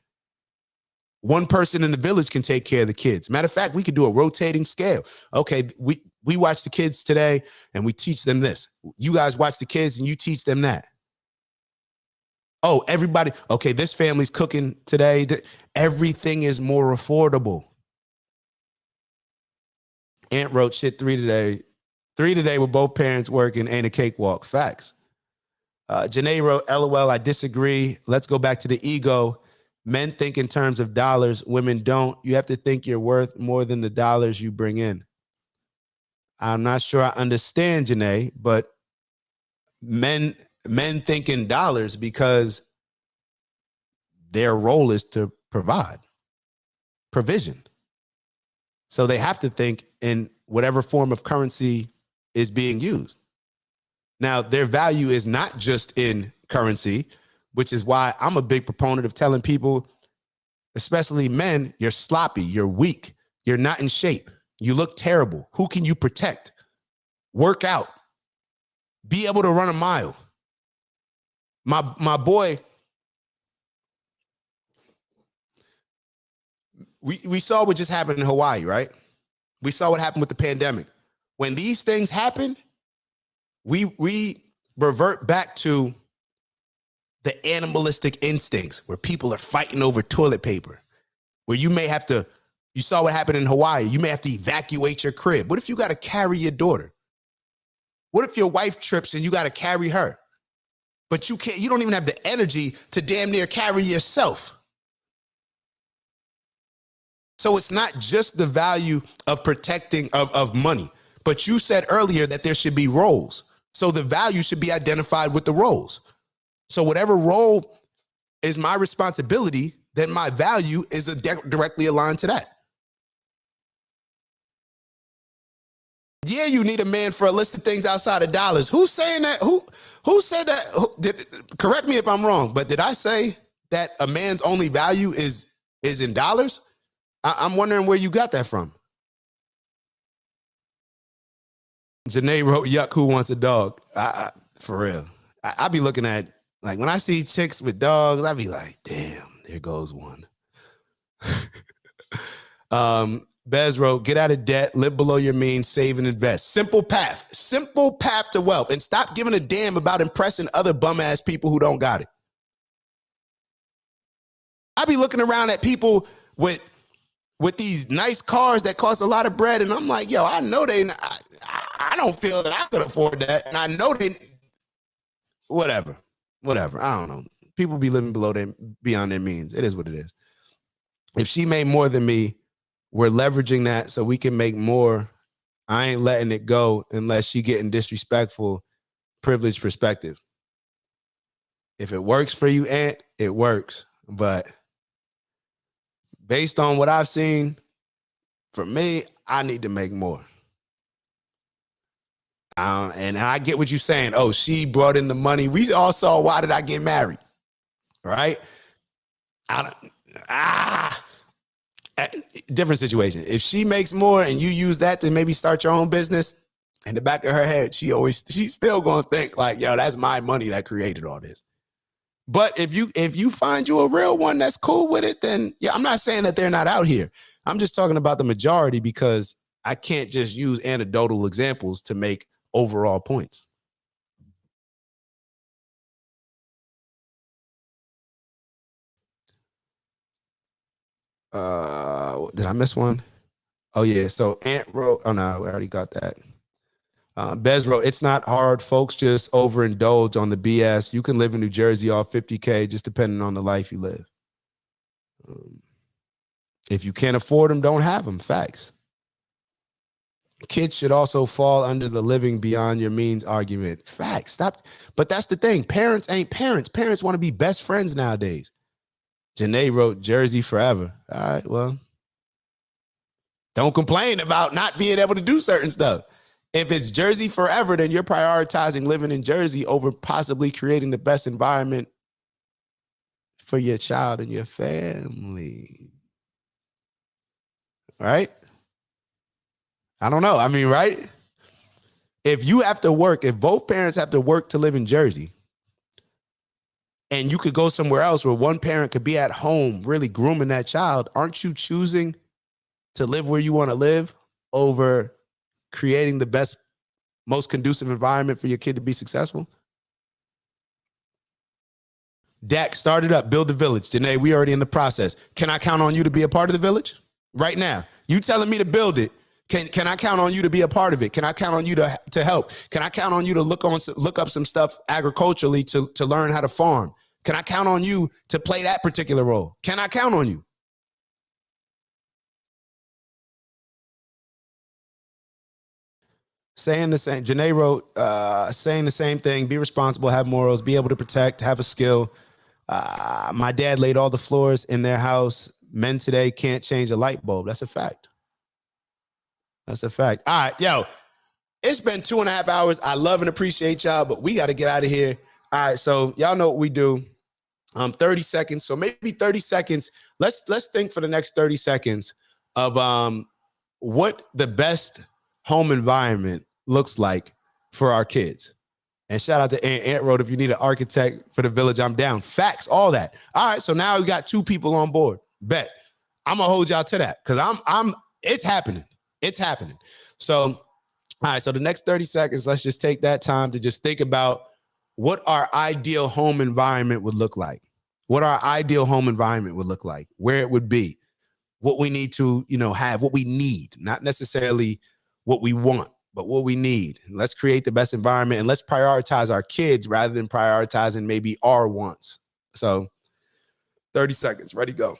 1 person in the village can take care of the kids. Matter of fact, we could do a rotating scale. Okay, we watch the kids today and we teach them this. You guys watch the kids and you teach them that. Oh, everybody. Okay, this family's cooking today. Everything is more affordable. Ant wrote, shit, 3 today. 3 today with both parents working ain't a cakewalk. Facts. Janae wrote, LOL, I disagree. Let's go back to the ego. Men think in terms of dollars. Women don't. You have to think you're worth more than the dollars you bring in. I'm not sure I understand, Janae, but men think in dollars because their role is to provide provision. So they have to think in whatever form of currency is being used. Now, their value is not just in currency, which is why I'm a big proponent of telling people, especially men, you're sloppy, you're weak, you're not in shape, you look terrible. Who can you protect? Work out, be able to run a mile. My boy, we saw what just happened in Hawaii, right? We saw what happened with the pandemic. When these things happen, we revert back to the animalistic instincts where people are fighting over toilet paper, where you saw what happened in Hawaii. You may have to evacuate your crib. What if you got to carry your daughter? What if your wife trips and you got to carry her? But you don't even have the energy to damn near carry yourself. So it's not just the value of protecting of money, but you said earlier that there should be roles. So the value should be identified with the roles. So whatever role is my responsibility, then my value is directly aligned to that. Yeah, you need a man for a list of things outside of dollars. Who's saying that? Who said that? Correct me if I'm wrong, but did I say that a man's only value is in dollars? I'm wondering where you got that from. Janae wrote, yuck, who wants a dog? For real. I be looking at, like, when I see chicks with dogs, I be like, damn, there goes one. Bez wrote, get out of debt, live below your means, save and invest. Simple path to wealth. And stop giving a damn about impressing other bum ass people who don't got it. I be looking around at people with these nice cars that cost a lot of bread, and I'm like, yo, I know I don't feel that I could afford that, and I know whatever. I don't know. People be living beyond their means. It is what it is. If she made more than me, we're leveraging that so we can make more. I ain't letting it go unless she getting disrespectful, privileged perspective. If it works for you, Aunt, it works. But based on what I've seen, for me, I need to make more. And I get what you're saying. Oh, she brought in the money. We all saw Why Did I Get Married? Right? Different situation. If she makes more and you use that to maybe start your own business, in the back of her head, she's still gonna think like, yo, that's my money that created all this. But if you find you a real one that's cool with it, then yeah, I'm not saying that they're not out here. I'm just talking about the majority because I can't just use anecdotal examples to make overall points. Did I miss one? Oh yeah. So Ant wrote, oh no, we already got that. Bez wrote, it's not hard. Folks just overindulge on the BS. You can live in New Jersey off 50K, just depending on the life you live. If you can't afford them, don't have them. Facts. Kids should also fall under the living beyond your means argument. Facts. Stop. But that's the thing. Parents ain't parents. Parents want to be best friends nowadays. Janae wrote, Jersey forever. All right, well, don't complain about not being able to do certain stuff. If it's Jersey forever, then you're prioritizing living in Jersey over possibly creating the best environment for your child and your family. Right? I don't know. I mean, right? If you have to work, if both parents have to work to live in Jersey, and you could go somewhere else where one parent could be at home really grooming that child, aren't you choosing to live where you want to live over creating the best, most conducive environment for your kid to be successful? Dak, start it up, build the village. Janae, we already in the process. Can I count on you to be a part of the village? Right now. You telling me to build it. Can I count on you to be a part of it? Can I count on you to help? Can I count on you to look up some stuff agriculturally to learn how to farm? Can I count on you to play that particular role? Can I count on you? Saying the same. Janae wrote, saying the same thing. Be responsible, have morals, be able to protect, have a skill. My dad laid all the floors in their house. Men today can't change a light bulb. That's a fact. That's a fact. All right, yo, it's been 2.5 hours. I love and appreciate y'all, but we got to get out of here. All right, so y'all know what we do. 30 seconds. So maybe 30 seconds. Let's think for the next 30 seconds of what the best home environment looks like for our kids. And shout out to Ant Road. If you need an architect for the village, I'm down. Facts, all that. All right, so now we got 2 people on board. Bet. I'm gonna hold y'all to that because it's happening. It's happening. So, all right, so the next 30 seconds, let's just take that time to just think about what our ideal home environment would look like. What our ideal home environment would look like, where it would be, what we need to, have, what we need, not necessarily what we want, but what we need. Let's create the best environment and let's prioritize our kids rather than prioritizing maybe our wants. So 30 seconds, ready, go.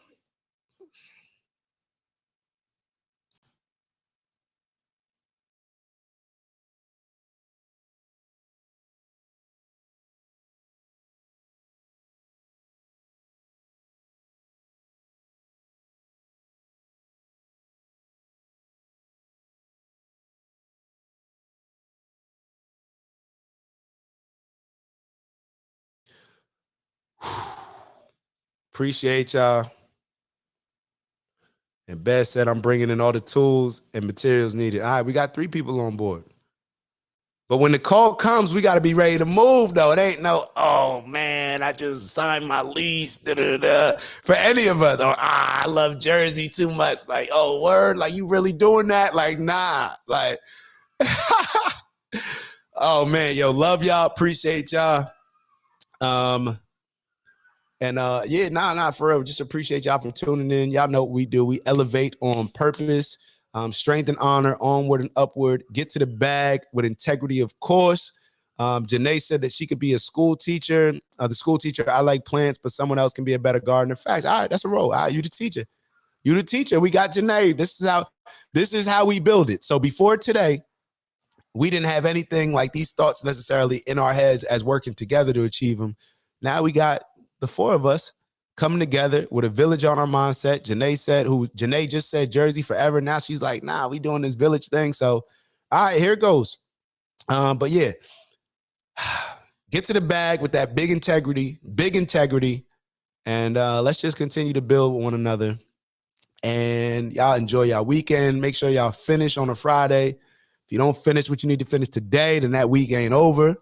Appreciate y'all. And Beth said, I'm bringing in all the tools and materials needed. All right, we got 3 people on board. But when the call comes, we got to be ready to move, though. It ain't no, oh, man, I just signed my lease, for any of us. Or, I love Jersey too much. Like, oh, word? Like, you really doing that? Like, nah. Like, oh, man, yo, love y'all. Appreciate y'all. For real, just appreciate y'all for tuning in. Y'all know what we do. We elevate on purpose, strength and honor, onward and upward. Get to the bag with integrity, of course. Janae said that she could be a school teacher. The school teacher, I like plants, but someone else can be a better gardener. Facts. All right, that's a role. All right, you the teacher. You the teacher. We got Janae. This is how we build it. So before today, we didn't have anything like these thoughts necessarily in our heads as working together to achieve them. Now we got the 4 of us coming together with a village on our mindset. Janae just said Jersey forever. Now she's like, nah, we doing this village thing. So, all right, here it goes. But yeah, get to the bag with that big integrity. And let's just continue to build with one another. And y'all enjoy y'all weekend. Make sure y'all finish on a Friday. If you don't finish what you need to finish today, then that week ain't over.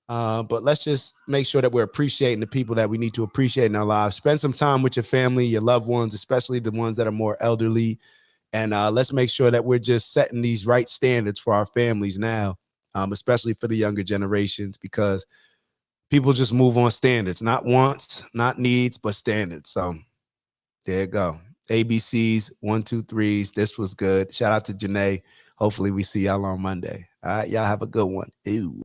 But let's just make sure that we're appreciating the people that we need to appreciate in our lives. Spend some time with your family, your loved ones, especially the ones that are more elderly. And let's make sure that we're just setting these right standards for our families now, especially for the younger generations, because people just move on standards, not wants, not needs, but standards. So there you go. ABCs, 1, 2, 3s. This was good. Shout out to Janae. Hopefully we see y'all on Monday. All right, y'all have a good one. Ew.